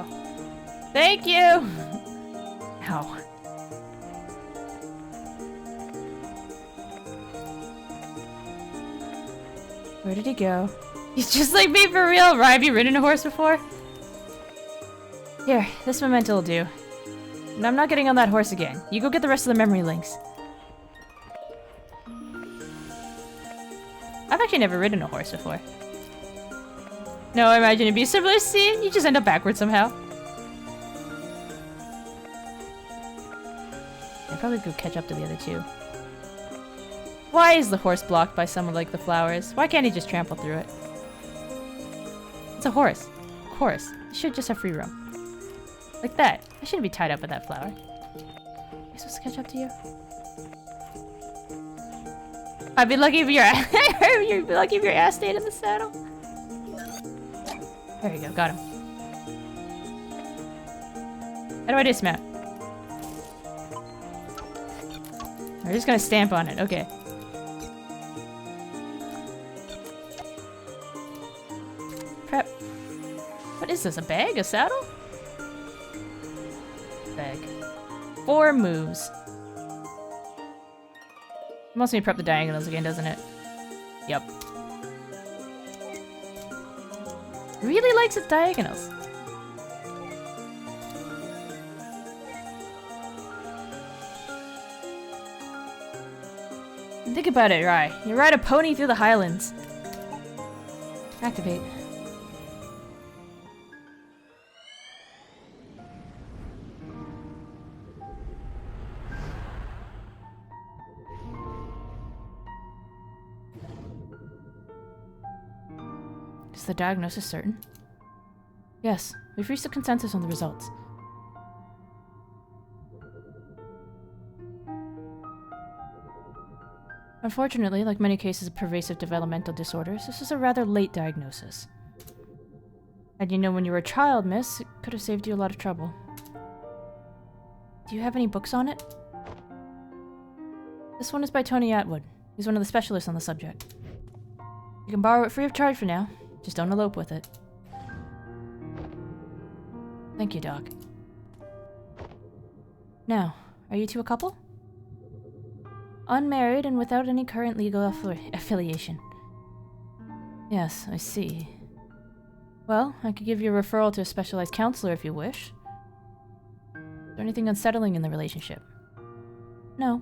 Thank you! Ow. Where did he go? He's just like me for real! Ryan, have you ridden a horse before? Here, this memento will do. And I'm not getting on that horse again. You go get the rest of the memory links. I've actually never ridden a horse before. No, I imagine it'd be a similar scene. You just end up backwards somehow. I'd probably go catch up to the other two. Why is the horse blocked by someone like the flowers? Why can't he just trample through it? It's a horse. Of course. It should just have free roam. Like that. I shouldn't be tied up with that flower. Am I supposed to catch up to you? I'd be lucky if you'd be lucky if your ass stayed in the saddle. There you go, got him. How do I dismount? We're just gonna stamp on it, okay. Prep. What is this, a bag? A saddle? Bag. 4 moves. It wants me to prep the diagonals again, doesn't it? Yep. Really likes its diagonals. Think about it, Rai. You ride a pony through the highlands. Activate. Is the diagnosis certain? Yes, we've reached a consensus on the results. Unfortunately, like many cases of pervasive developmental disorders, this is a rather late diagnosis. Had you known when you were a child, miss, it could have saved you a lot of trouble. Do you have any books on it? This one is by Tony Atwood. He's one of the specialists on the subject. You can borrow it free of charge for now. Just don't elope with it. Thank you, Doc. Now, are you two a couple? Unmarried and without any current legal affiliation. Yes, I see. Well, I could give you a referral to a specialized counselor if you wish. Is there anything unsettling in the relationship? No.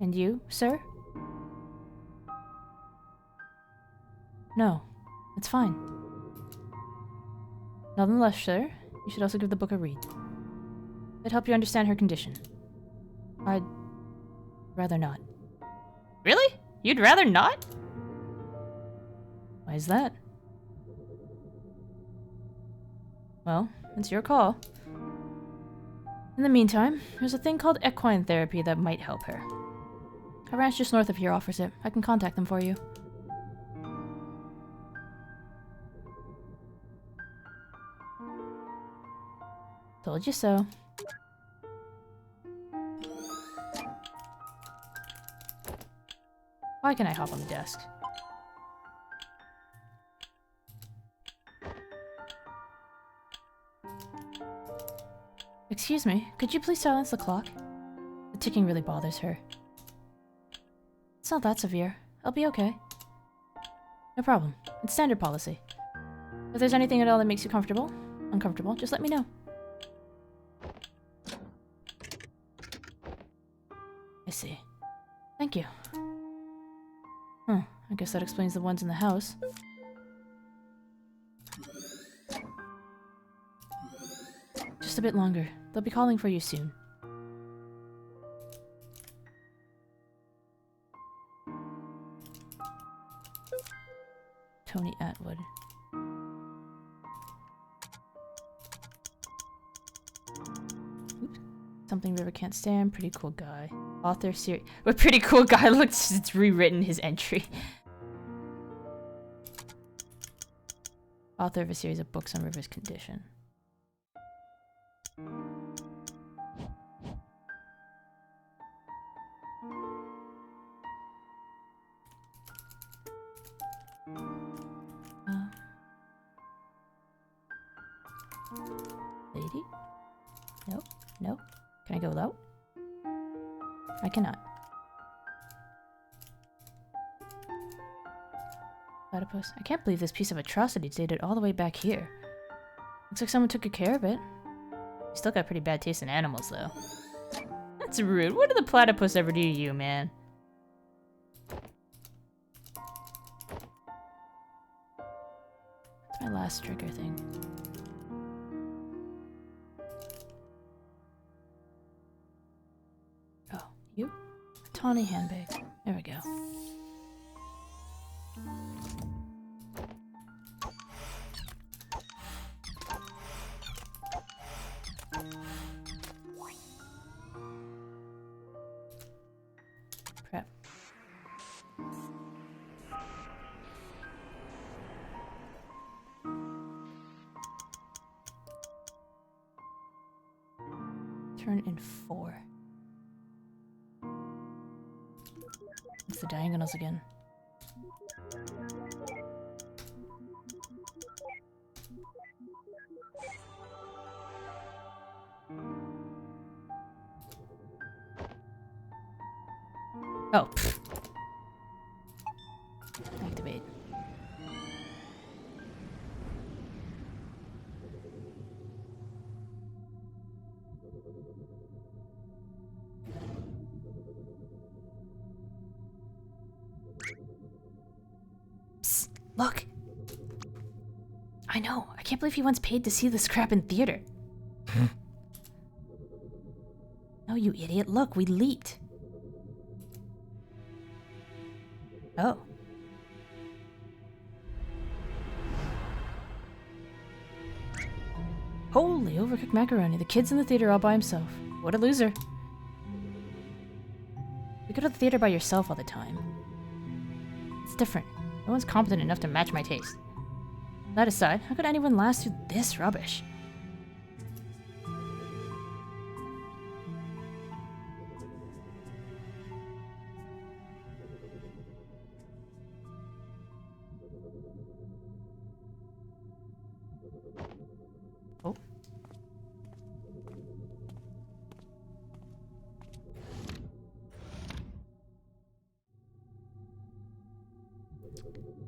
And you, sir? No. It's fine. Nonetheless, sir, you should also give the book a read. It'd help you understand her condition. I'd rather not. Really? You'd rather not? Why is that? Well, it's your call. In the meantime, there's a thing called equine therapy that might help her. A ranch just north of here offers it. I can contact them for you. Told you so. Why can I hop on the desk? Excuse me, could you please silence the clock? The ticking really bothers her. It's not that severe. I'll be okay. No problem. It's standard policy. If there's anything at all that makes you uncomfortable, just let me know. I see. Thank you. Huh, I guess that explains the ones in the house. Just a bit longer. They'll be calling for you soon. Tony Atwood. Oops. Something River can't stand. Pretty cool guy. Author series. What pretty cool guy looks. It's rewritten his entry. Author of a series of books on River's condition. Lady? Nope. Nope. Can I go low? I cannot. Platypus. I can't believe this piece of atrocity dated all the way back here. Looks like someone took good care of it. You still got pretty bad taste in animals, though. That's rude. What did the platypus ever do to you, man? That's my last trigger thing. Oh, you? A tawny handbag. There we go. Prep. Turn in 4. It's the diagonals again. Oh, pfft. Activate. Psst, look! I know, I can't believe he once paid to see this crap in theater. No, you idiot, look, we leaked. Oh. Holy overcooked macaroni. The kid's in the theater all by himself. What a loser. You go to the theater by yourself all the time. It's different. No one's competent enough to match my taste. That aside, how could anyone last through this rubbish? Oh.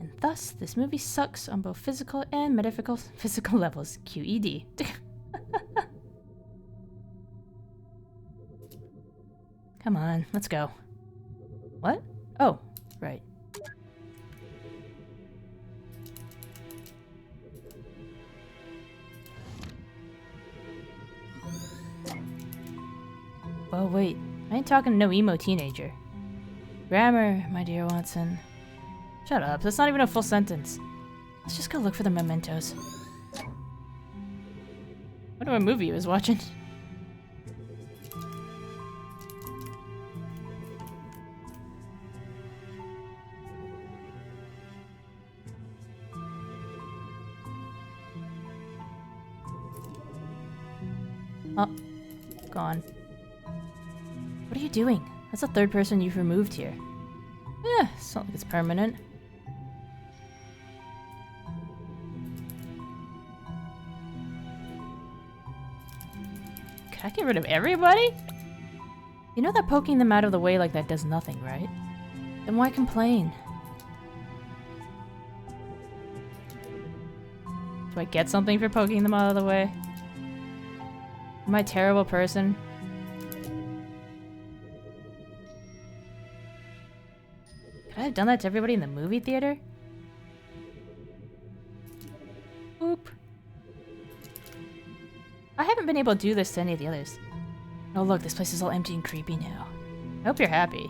And thus, this movie sucks on both physical and physical levels. QED. Come on, let's go. What? Oh, right. Well, wait. I ain't talking to no emo teenager. Grammar, my dear Watson. Shut up, that's not even a full sentence. Let's just go look for the mementos. Wonder what movie he was watching. Oh, gone. What are you doing? That's the third person you've removed here. It's not like it's permanent. Can I get rid of everybody? You know that poking them out of the way like that does nothing, right? Then why complain? Do I get something for poking them out of the way? Am I a terrible person? Could I have done that to everybody in the movie theater? Oop. I haven't been able to do this to any of the others. Oh look, this place is all empty and creepy now. I hope you're happy.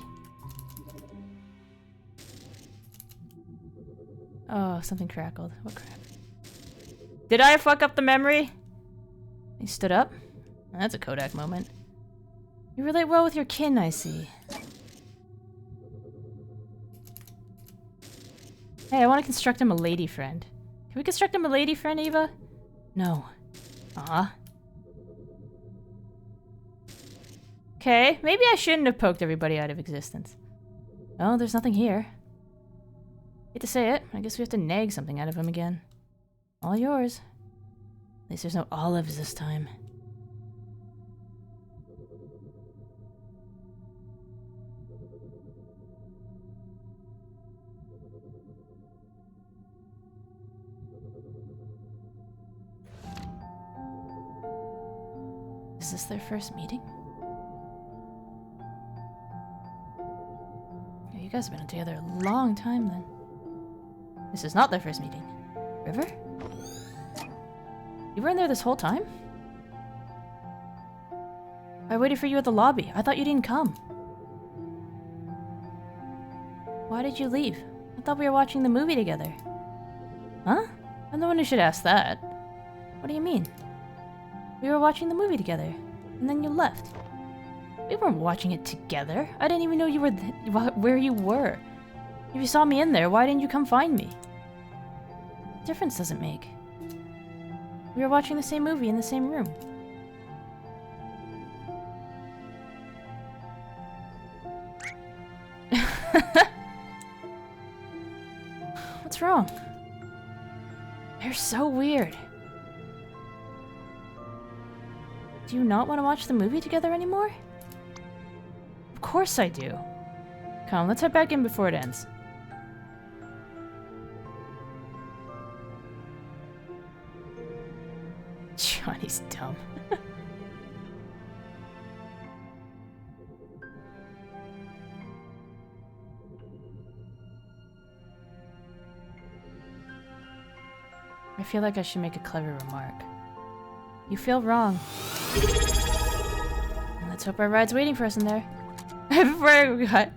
Oh, something crackled. What crap? Did I fuck up the memory? He stood up. That's a Kodak moment. You relate well with your kin, I see. Hey, I want to construct him a lady friend. Can we construct him a lady friend, Eva? No. Aw. Okay, maybe I shouldn't have poked everybody out of existence. Oh, there's nothing here. Hate to say it, I guess we have to nag something out of him again. All yours. At least there's no olives this time. Is this their first meeting? Yeah, you guys have been together a long time then. This is not their first meeting. River? You were in there this whole time? I waited for you at the lobby. I thought you didn't come. Why did you leave? I thought we were watching the movie together. Huh? I'm the one who should ask that. What do you mean? We were watching the movie together, and then you left. We weren't watching it together. I didn't even know you were where you were. If you saw me in there, why didn't you come find me? Difference doesn't make. We were watching the same movie in the same room. What's wrong? They're so weird. Do you not want to watch the movie together anymore? Of course I do. Come, let's head back in before it ends. Johnny's dumb. I feel like I should make a clever remark. You feel wrong. Let's hope our ride's waiting for us in there. Before I forgot.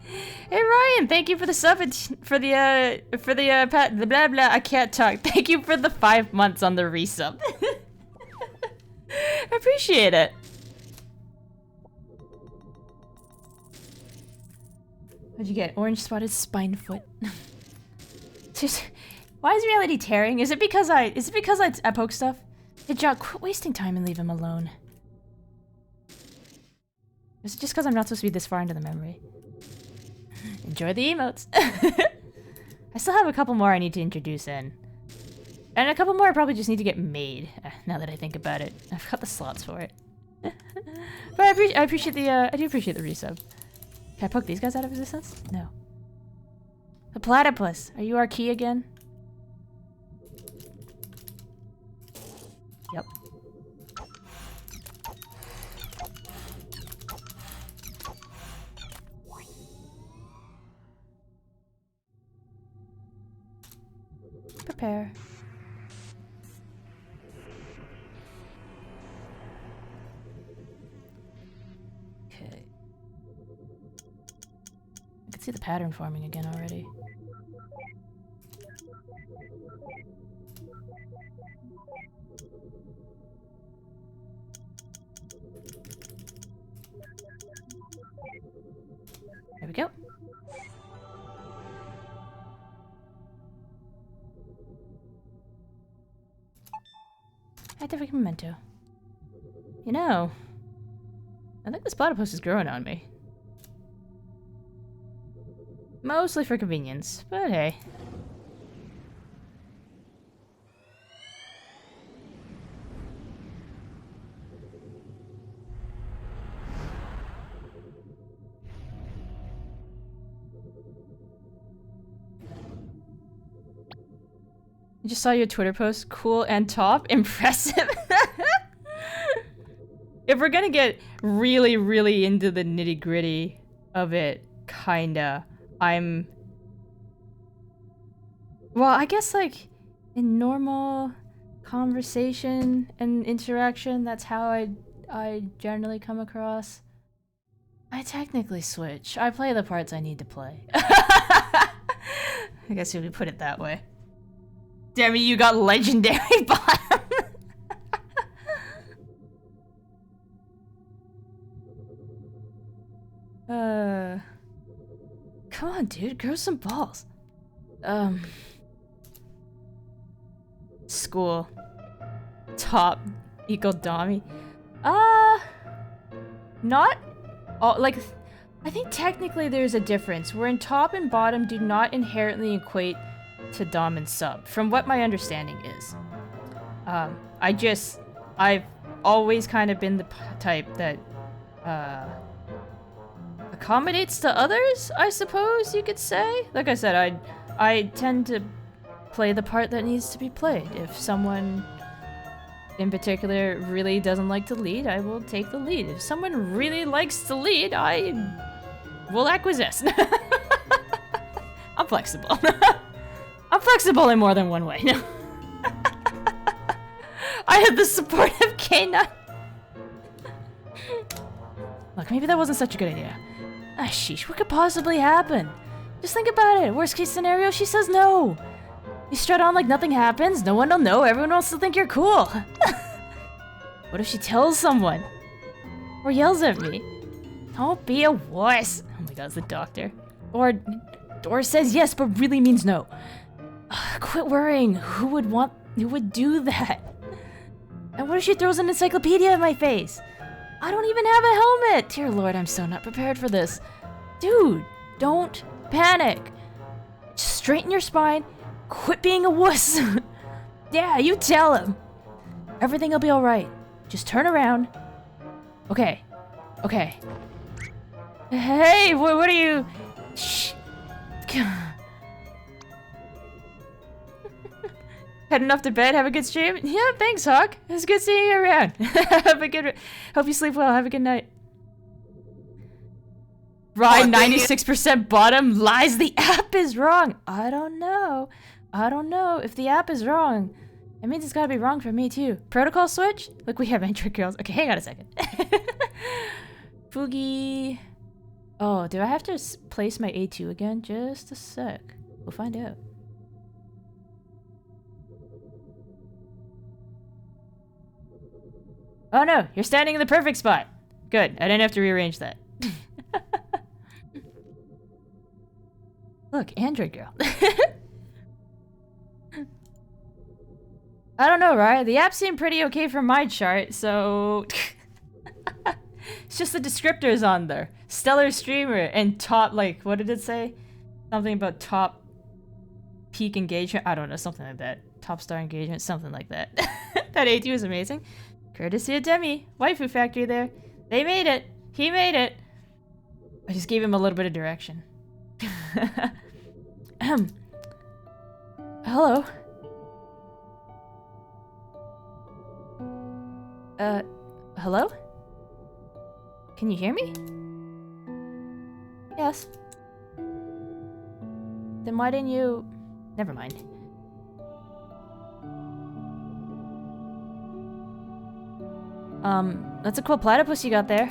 Hey Ryan, thank you for the sub for the blah blah. I can't talk. Thank you for the 5 months on the resub. I appreciate it. What'd you get? Orange spotted spine foot. Just, why is reality tearing? Is it because I poke stuff? Hey Jock, quit wasting time and leave him alone. Is it just because I'm not supposed to be this far into the memory? Enjoy the emotes. I still have a couple more I need to introduce in. And a couple more I probably just need to get made, now that I think about it. I've got the slots for it. But I do appreciate the resub. Can I poke these guys out of existence? No. The platypus, are you our key again? Yep. Prepare. Okay. I can see the pattern forming again already. There we go. Activate memento. You know, I think this platypus is growing on me. Mostly for convenience, but hey. I just saw your Twitter post. Cool and top. Impressive. If we're gonna get really, really into the nitty gritty of it, kinda, I'm... Well, I guess like in normal conversation and interaction, that's how I generally come across. I technically switch. I play the parts I need to play. I guess if we put it that way. Damn it, you got legendary bottom. Come on, dude, grow some balls. School. Top equal Dami. Not all, like, I think technically there's a difference, wherein top and bottom do not inherently equate to dom and sub, from what my understanding is. I've always kind of been the type that, accommodates to others, I suppose you could say? Like I said, I tend to play the part that needs to be played. If someone in particular really doesn't like to lead, I will take the lead. If someone really likes to lead, I will acquiesce. I'm flexible. I'm flexible in more than one way. No. I have the support of K9. Look, maybe that wasn't such a good idea. Ah, sheesh, what could possibly happen? Just think about it. Worst case scenario, she says no. You strut on like nothing happens, no one will know, everyone will still think you're cool. What if she tells someone? Or yells at me? Don't be a wuss. Oh my god, it's the doctor. Or says yes, but really means no. Ugh, quit worrying. Who would do that? And what if she throws an encyclopedia in my face? I don't even have a helmet! Dear lord, I'm so not prepared for this. Dude, don't panic. Just straighten your spine. Quit being a wuss. Yeah, you tell him. Everything will be alright. Just turn around. Okay. Okay. Hey, what are you... Shh. Heading off to bed, have a good stream? Yeah, thanks, Hawk. It was good seeing you around. Hope you sleep well, have a good night. Rye, 96% bottom, lies, the app is wrong. I don't know. If the app is wrong, it means it's gotta be wrong for me too. Protocol switch? Look, we have entry girls. Okay, hang on a second. Foogie. Oh, do I have to place my A2 again? Just a sec. We'll find out. Oh no, you're standing in the perfect spot. Good, I didn't have to rearrange that. Look, Android girl. I don't know, right? The app seemed pretty okay for my chart, so... It's just the descriptors on there. Stellar streamer and top, like, what did it say? Something about top peak engagement? I don't know, something like that. Top star engagement, something like that. That A2 is amazing. Courtesy of Demi. Waifu factory there. They made it. He made it. I just gave him a little bit of direction. Hello? Hello? Can you hear me? Yes. Then why didn't you... Never mind. That's a cool platypus you got there.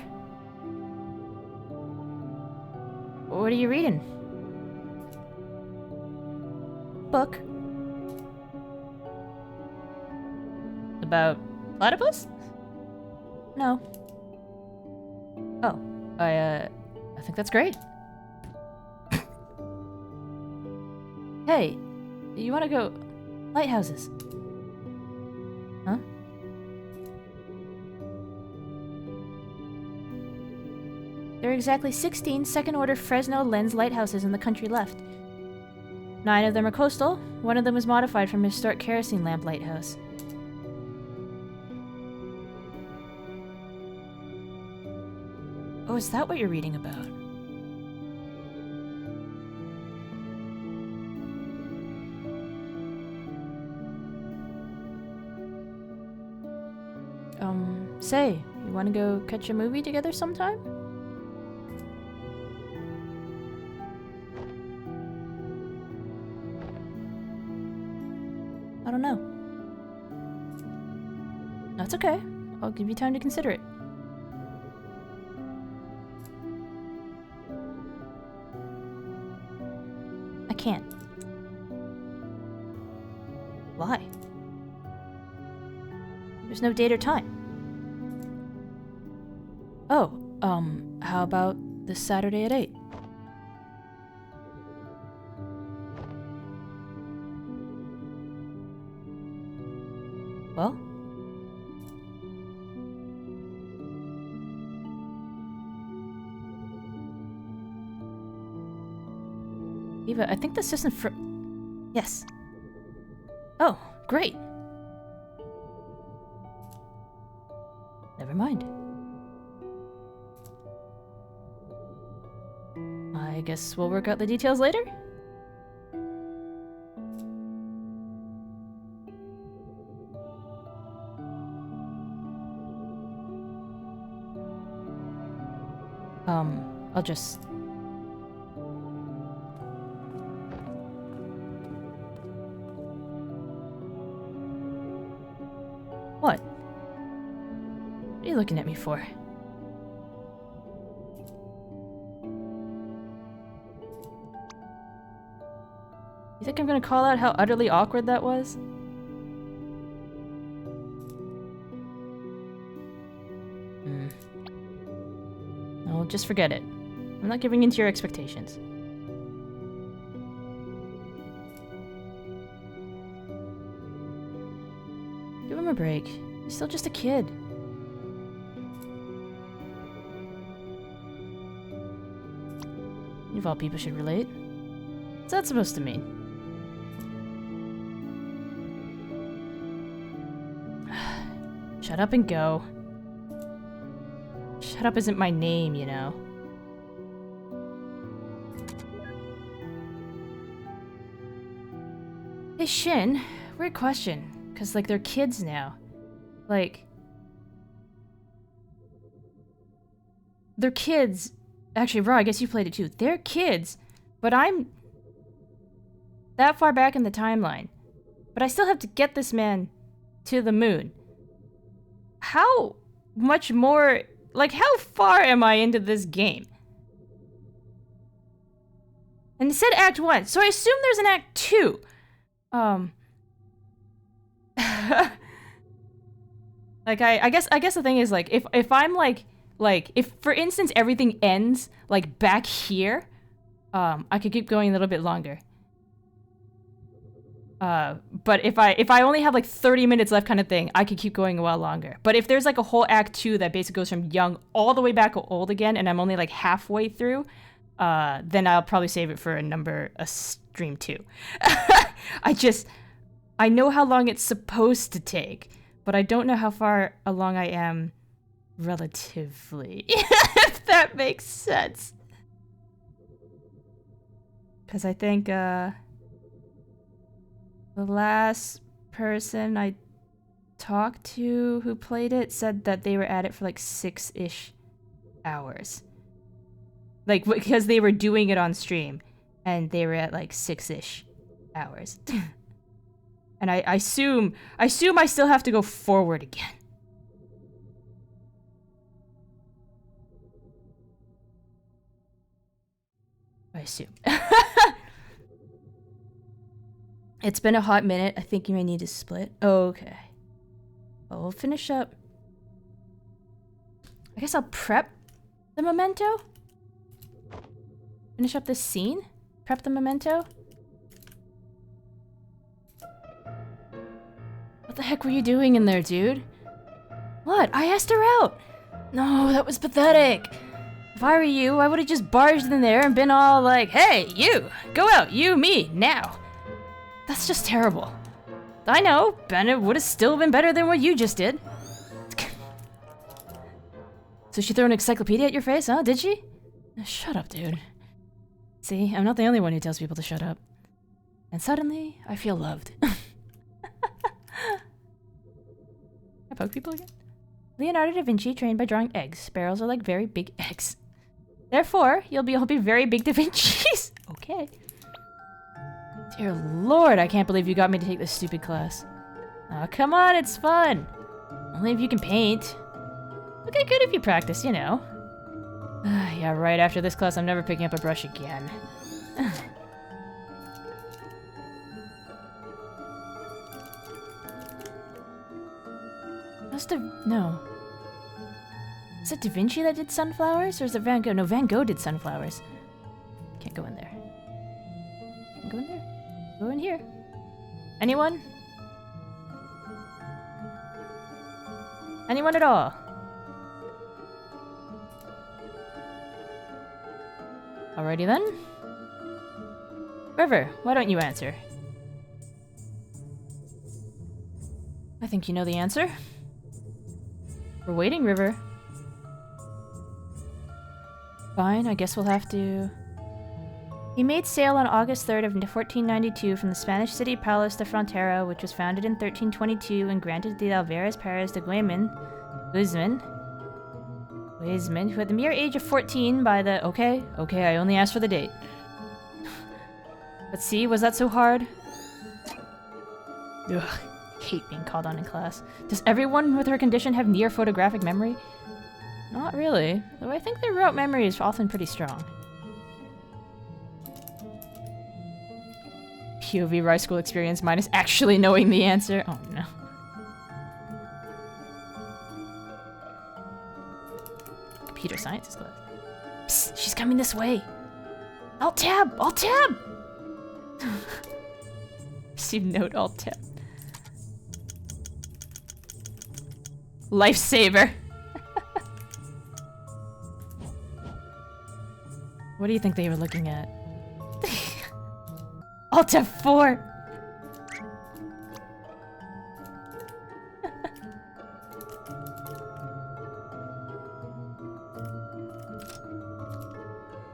What are you reading? Book. About platypus? No. Oh, I think that's great. Hey, you wanna go lighthouses? Huh? There are exactly 16 second-order Fresnel lens lighthouses in the country left. 9 of them are coastal. One of them was modified from a historic kerosene lamp lighthouse. Oh, is that what you're reading about? Say, you want to go catch a movie together sometime? I don't know. That's okay. I'll give you time to consider it. I can't. Why? There's no date or time. Oh, how about this Saturday at 8? Well? Eva, I think this isn't for... Yes. Oh, great. Never mind. I guess we'll work out the details later? I'll just... What? What are you looking at me for? You think I'm gonna call out how utterly awkward that was? No, just forget it. I'm not giving in to your expectations. Give him a break. He's still just a kid. You of all people should relate. What's that supposed to mean? Shut up and go. Shut up isn't my name, you know. Hey Shin, weird question. Cause like they're kids now. Like... They're kids. Actually, Ra, I guess you played it too. They're kids, but I'm that far back in the timeline. But I still have to get this man to the moon. How much more... Like, how far am I into this game? And it said Act 1, so I assume there's an Act 2. Like, I guess the thing is, like, if I'm, like, if, for instance, everything ends, like, back here, I could keep going a little bit longer. But if I only have like 30 minutes left kind of thing, I could keep going a while longer. But if there's like a whole act 2 that basically goes from young all the way back to old again, and I'm only like halfway through, then I'll probably save it for a stream 2. I know how long it's supposed to take, but I don't know how far along I am relatively, if that makes sense. Because I think, the last person I talked to who played it said that they were at it for like 6-ish hours. Like, because they were doing it on stream, and they were at like 6-ish hours. And I assume I still have to go forward again. I assume. It's been a hot minute. I think you may need to split. Okay. Well, we'll finish up. I guess I'll prep the memento? Finish up this scene? Prep the memento? What the heck were you doing in there, dude? What? I asked her out! No, that was pathetic! If I were you, I would have just barged in there and been all like, hey, you! Go out, you, me, now! That's just terrible. I know, but it would have still been better than what you just did. So she threw an encyclopedia at your face, huh? Did she? Shut up, dude. See, I'm not the only one who tells people to shut up. And suddenly, I feel loved. I poke people again? Leonardo da Vinci trained by drawing eggs. Sparrows are like very big eggs. Therefore, you'll all be very big Da Vincis. Okay. Dear Lord, I can't believe you got me to take this stupid class. Oh, come on, it's fun. Only if you can paint. Okay, good if you practice, you know. Yeah, right, after this class, I'm never picking up a brush again. No. Is it Da Vinci that did sunflowers, or is it Van Gogh? No, Van Gogh did sunflowers. Can't go in there. Can't go in there. Go in here. Anyone? Anyone at all? Alrighty then. River, why don't you answer? I think you know the answer. We're waiting, River. Fine, I guess we'll have to... He made sail on August 3rd of 1492 from the Spanish city Palos de Frontera, which was founded in 1322 and granted to the Alvarez Perez de Guzman, who at the mere age of 14 by the... Okay, I only asked for the date. But see, was that so hard? Ugh, hate being called on in class. Does everyone with her condition have near photographic memory? Not really, though I think their rote memory is often pretty strong. POV Rice School experience minus actually knowing the answer. Oh no. Computer sciences class. Psst, she's coming this way. Alt-tab! Alt-tab! Receive note, Alt-tab. Lifesaver. What do you think they were looking at? Alt F4!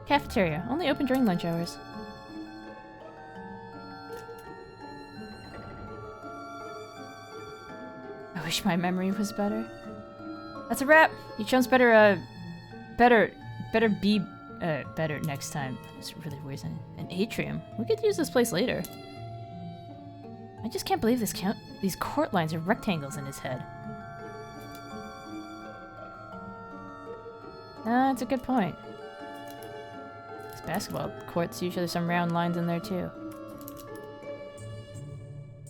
Cafeteria. Only open during lunch hours. I wish my memory was better. That's a wrap! You chums better, better next time. It's really weird. An atrium. We could use this place later. I just can't believe these court lines are rectangles in his head. That's a good point. These basketball courts, usually some round lines in there too.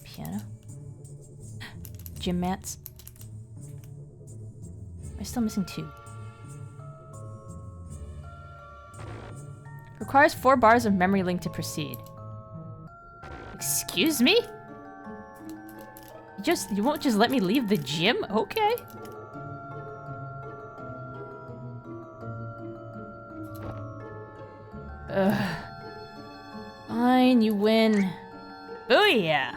Piano. Gym mats. Am I still missing 2? Requires 4 bars of memory link to proceed. Excuse me? You won't just let me leave the gym? Okay. Ugh. Fine, you win. Booyah!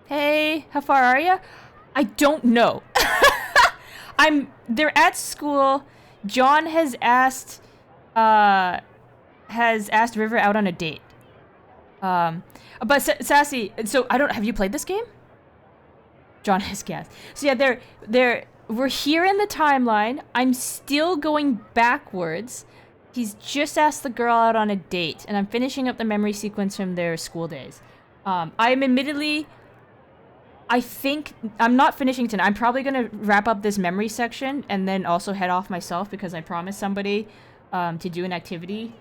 Hey, how far are you? I don't know. They're at school. John has asked River out on a date. But Sassy, so have you played this game? John has guessed. So yeah, we're here in the timeline. I'm still going backwards. He's just asked the girl out on a date, and I'm finishing up the memory sequence from their school days. I'm admittedly... I think I'm not finishing tonight. I'm probably gonna wrap up this memory section and then also head off myself because I promised somebody to do an activity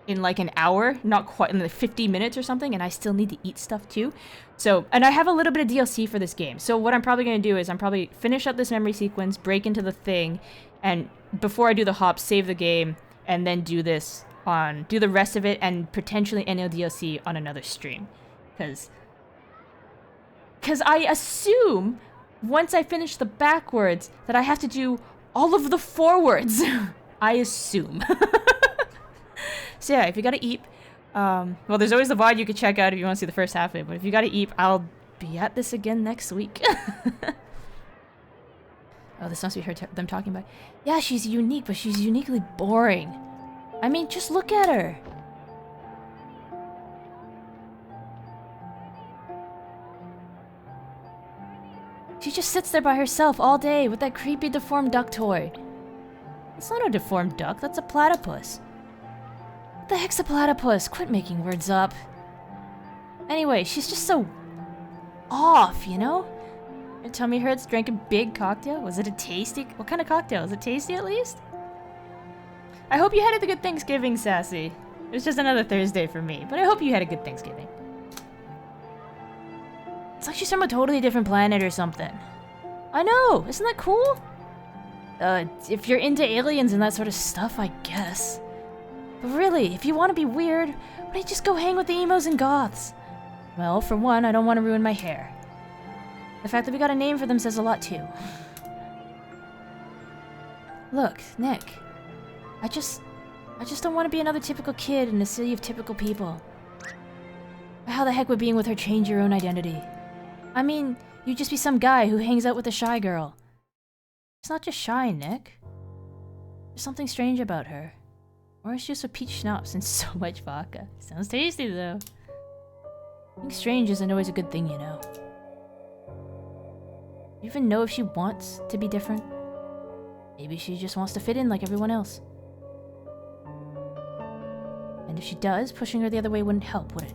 in like an hour, not quite in like 50 minutes or something, and I still need to eat stuff too. So, and I have a little bit of DLC for this game. So what I'm probably gonna do is I'm probably finish up this memory sequence, break into the thing, and before I do the hop, save the game, and then do this do the rest of it and potentially NLDLC on another stream. Because I assume once I finish the backwards that I have to do all of the forwards. I assume. So yeah, if you got to eat, well, there's always the VOD you could check out if you want to see the first half of it, but if you got to eat, I'll be at this again next week. Oh, this must be them talking about. Yeah, she's unique, but she's uniquely boring. I mean, just look at her. She just sits there by herself all day with that creepy deformed duck toy. It's not a deformed duck, that's a platypus. What the heck's a platypus? Quit making words up. Anyway, she's just so off, you know? Your tummy hurts, drank a big cocktail? Was it a tasty? What kind of cocktail? Was it tasty at least? I hope you had a good Thanksgiving, Sassy. It was just another Thursday for me, but I hope you had a good Thanksgiving. It's like she's from a totally different planet or something. I know, isn't that cool? If you're into aliens and that sort of stuff, I guess. But really, if you want to be weird, why don't you just go hang with the emos and goths? Well, for one, I don't want to ruin my hair. The fact that we got a name for them says a lot too. Look, Nick. I just don't want to be another typical kid in a city of typical people. How the heck would being with her change your own identity? I mean, you'd just be some guy who hangs out with a shy girl. It's not just shy, Nick. There's something strange about her. Or it's just a peach schnapps and so much vodka. Sounds tasty, though. Being strange isn't always a good thing, you know. You even know if she wants to be different? Maybe she just wants to fit in like everyone else. And if she does, pushing her the other way wouldn't help, would it?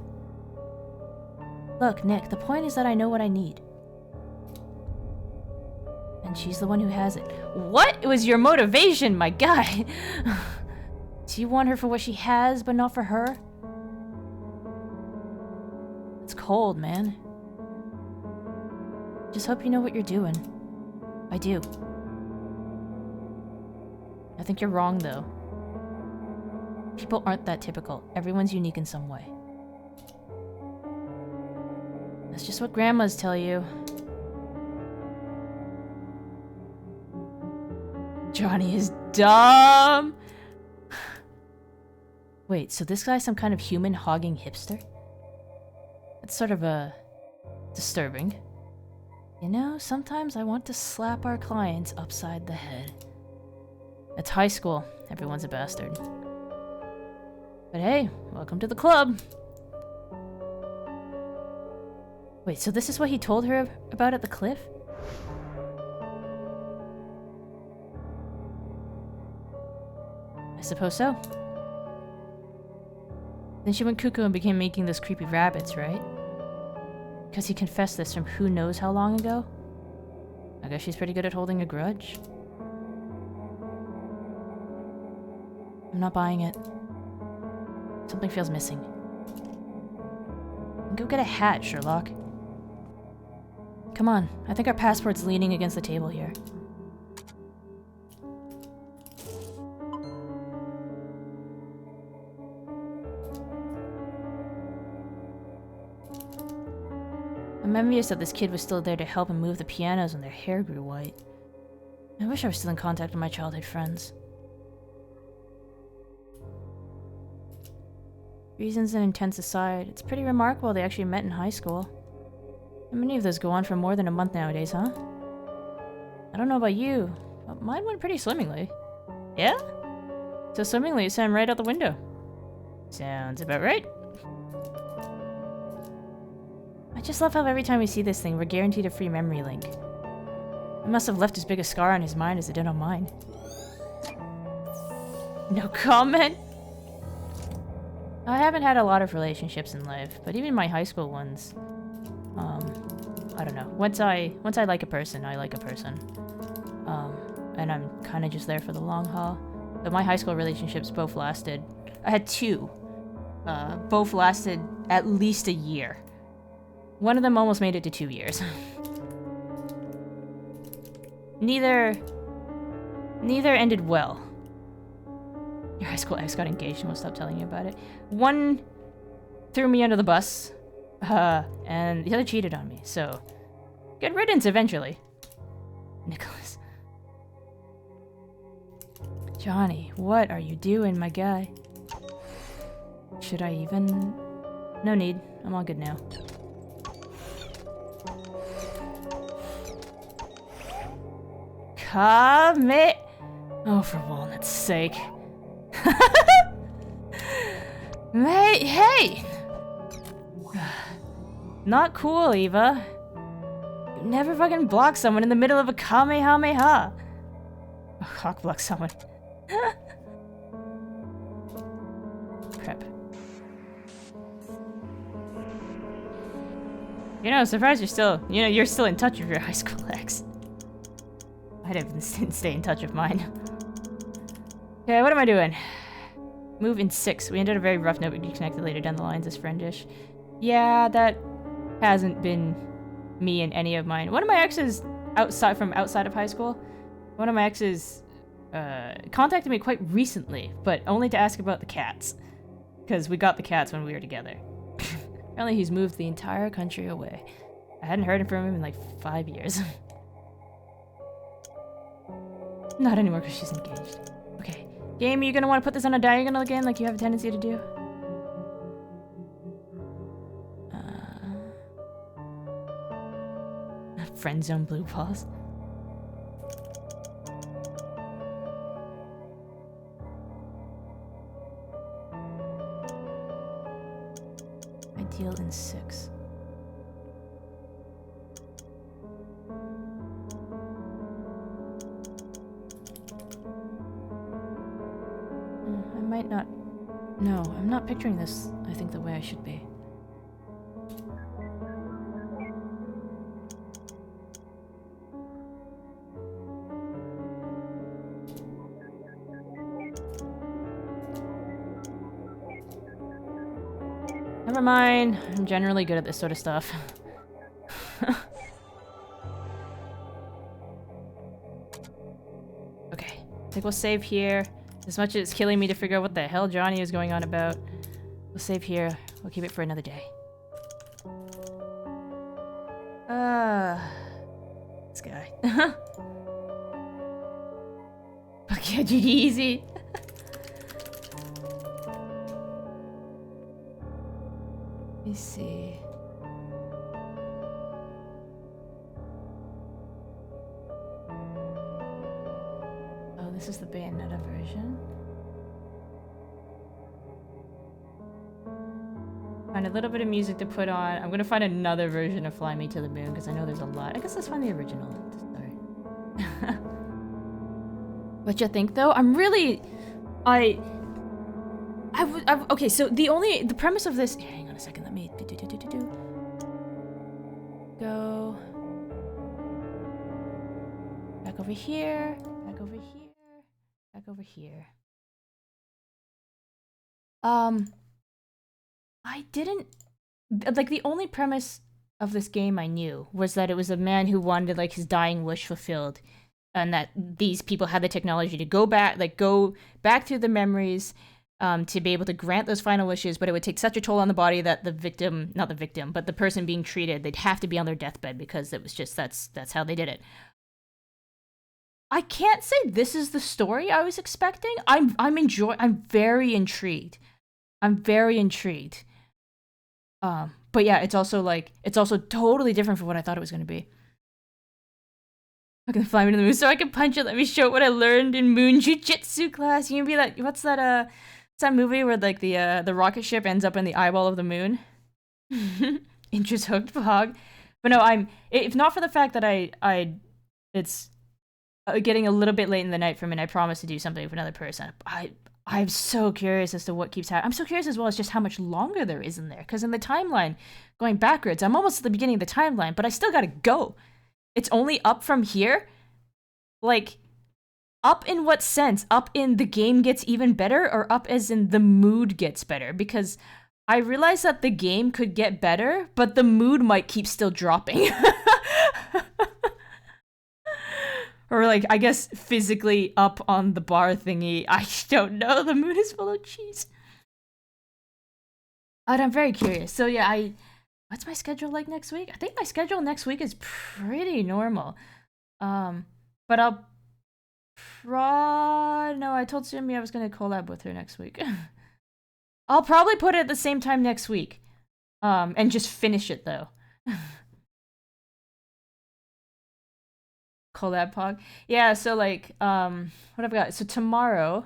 Look, Nick, the point is that I know what I need. And she's the one who has it. What? It was your motivation, my guy! Do you want her for what she has, but not for her? It's cold, man. Just hope you know what you're doing. I do. I think you're wrong, though. People aren't that typical. Everyone's unique in some way. That's just what grandmas tell you. Johnny is dumb! Wait, so this guy's some kind of human hogging hipster? That's sort of, disturbing. You know, sometimes I want to slap our clients upside the head. It's high school. Everyone's a bastard. But hey, welcome to the club. Wait, so this is what he told her about at the cliff? I suppose so. Then she went cuckoo and began making those creepy rabbits, right? Because he confessed this from who knows how long ago? I guess she's pretty good at holding a grudge. I'm not buying it. Something feels missing. Go get a hat, Sherlock. Come on, I think our passport's leaning against the table here. I'm envious that this kid was still there to help him move the pianos when their hair grew white. I wish I was still in contact with my childhood friends. Reasons and intents aside, it's pretty remarkable they actually met in high school. How many of those go on for more than a month nowadays, huh? I don't know about you, but mine went pretty swimmingly. Yeah? So swimmingly, it sent right out the window. Sounds about right. I just love how every time we see this thing, we're guaranteed a free memory link. It must have left as big a scar on his mind as it did on mine. No comment? I haven't had a lot of relationships in life, but even my high school ones, I don't know. Once I like a person, I like a person. And I'm kind of just there for the long haul. But my high school relationships both lasted, I had two. Both lasted at least a year. One of them almost made it to 2 years. Neither Neither ended well. Your high school ex got engaged and will stop telling you about it. One threw me under the bus, and the other cheated on me, so good riddance eventually. Nicholas. Johnny, what are you doing, my guy? Should I even... No need. I'm all good now. Commit! Oh, for walnut's sake. Mate, hey! Not cool, Eva. You never fucking block someone in the middle of a Kamehameha. Cock block someone. Crap. You know, I'm surprised you're still, you're still in touch with your high school ex. I didn't stay in touch with mine. Okay, what am I doing? Move in 6. We ended a very rough note. We reconnected later down the lines as friendish. Yeah, that hasn't been me in any of mine. One of my exes outside of high school, one of my exes contacted me quite recently, but only to ask about the cats. Because we got the cats when we were together. Apparently he's moved the entire country away. I hadn't heard from him in like 5 years. Not anymore because she's engaged. Okay. Game, are you gonna want to put this on a diagonal again like you have a tendency to do? Friend zone blue balls. Ideal in 6. I might not... No, I'm not picturing this, I think, the way I should be. Never mind. I'm generally good at this sort of stuff. Okay. I think we'll save here. As much as it's killing me to figure out what the hell Johnny is going on about. We'll save here. We'll keep it for another day. This guy. Okay, GG easy. Let me see. Oh, this is the Bayonetta version. Find a little bit of music to put on. I'm gonna find another version of Fly Me to the Moon because I know there's a lot. I guess let's find the original. Sorry. What you think though? I'm really... okay, so the premise of this... Hang on a second, let me... Go... Back over here, back over here, back over here. I didn't... Like, the only premise of this game I knew was that it was a man who wanted, like, his dying wish fulfilled. And that these people had the technology to go back through the memories to be able to grant those final wishes, but it would take such a toll on the body that not the victim, but the person being treated, they'd have to be on their deathbed because it was just, that's how they did it. I can't say this is the story I was expecting. I'm very intrigued. I'm very intrigued. But yeah, it's also totally different from what I thought it was going to be. I'm gonna fly me to the moon so I can punch it. Let me show what I learned in moon jujitsu class. You can be that. What's that movie where like the rocket ship ends up in the eyeball of the moon? Interest hooked hog. But no, if not for the fact that it's getting a little bit late in the night for me and I promised to do something with another person. I'm so curious as to what keeps happening. I'm so curious as well as just how much longer there is in there. Because in the timeline, going backwards, I'm almost at the beginning of the timeline, but I still gotta go. It's only up from here? Like, up in what sense? Up in the game gets even better, or up as in the mood gets better? Because I realized that the game could get better, but the mood might keep still dropping. Or like, I guess physically up on the bar thingy. I don't know. The moon is full of cheese. And I'm very curious. So yeah, what's my schedule like next week? I think my schedule next week is pretty normal. But I'll no, I told Sumi I was gonna collab with her next week. I'll probably put it at the same time next week. And just finish it though. Collab pog. Yeah, so like, what I've got. So tomorrow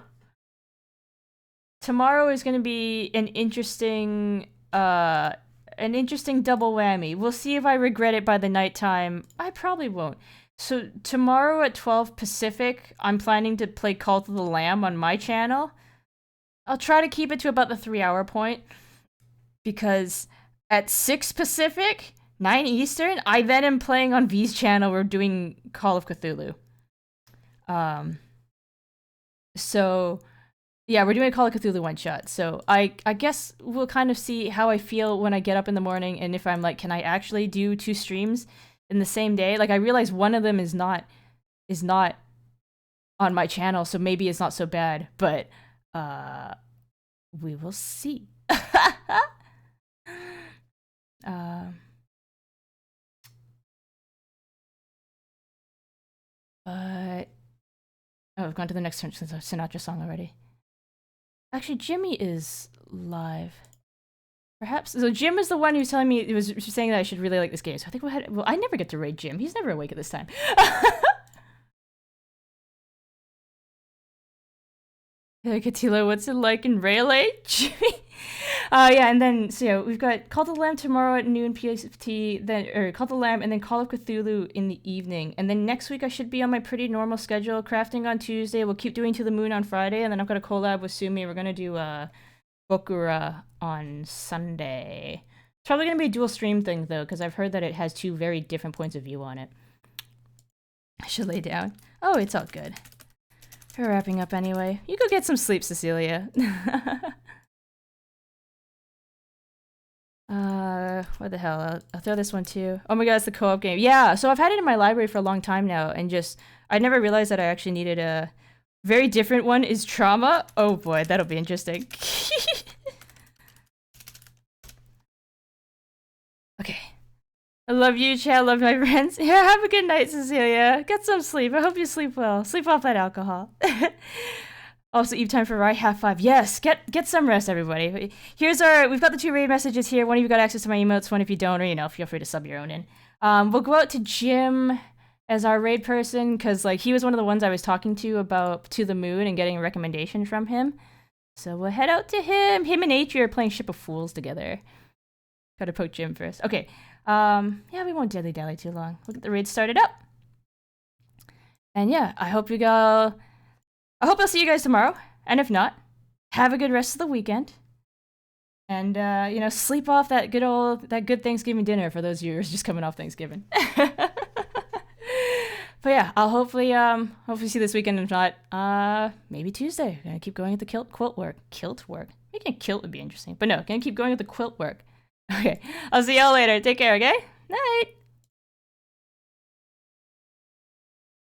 is gonna be an interesting double whammy. We'll see if I regret it by the nighttime. I probably won't. So tomorrow at 12 Pacific, I'm planning to play Cult of the Lamb on my channel. I'll try to keep it to about the 3-hour point. Because at 6 Pacific, 9 Eastern, I then am playing on V's channel. We're doing Call of Cthulhu. So yeah, we're doing a Call of Cthulhu one-shot. So I guess we'll kind of see how I feel when I get up in the morning, and if I'm like, can I actually do 2 streams in the same day? Like, I realize one of them is not on my channel, so maybe it's not so bad, but we will see. But I've gone to the next Sinatra song already. Actually, Jimmy is live. Perhaps. So Jim is the one who's telling me, he was saying that I should really like this game. So I think well, I never get to raid Jim. He's never awake at this time. Katila, what's it like in Rayleigh? Jimmy? Yeah, and then, so yeah, we've got Call of the Lamb tomorrow at noon PST, then, or Call of the Lamb, and then Call of Cthulhu in the evening. And then next week I should be on my pretty normal schedule, crafting on Tuesday, we'll keep doing To the Moon on Friday, and then I've got a collab with Sumi, we're gonna do, Bokura on Sunday. It's probably gonna be a dual stream thing, though, because I've heard that it has 2 very different points of view on it. I should lay down. Oh, it's all good. We're wrapping up anyway. You go get some sleep, Cecilia. What the hell? I'll throw this one too. Oh my god, it's the co-op game. Yeah, so I've had it in my library for a long time now, and just, I never realized that I actually needed a very different one is Trauma. Oh boy, that'll be interesting. Okay. I love you, Chad. I love my friends. Yeah, have a good night, Cecilia. Get some sleep. I hope you sleep well. Sleep off that alcohol. Also, Eve time for Rye, half 5. Yes, get some rest, everybody. We've got the 2 raid messages here. One of you got access to my emotes, one if you don't, or, you know, feel free to sub your own in. We'll go out to Jim as our raid person, because, like, he was one of the ones I was talking to about To the Moon and getting a recommendation from him. So we'll head out to him. Him and Atri are playing Ship of Fools together. Gotta poke Jim first. Okay. Yeah, we won't dilly-dally too long. We'll get the raid started up. And yeah, I hope I'll see you guys tomorrow. And if not, have a good rest of the weekend. And, you know, sleep off that good Thanksgiving dinner for those viewers just coming off Thanksgiving. But yeah, I'll hopefully see this weekend. If not, maybe Tuesday. Gonna keep going with the quilt work. Kilt work? Making a kilt would be interesting. But no, gonna keep going with the quilt work. Okay, I'll see y'all later. Take care, okay? Night!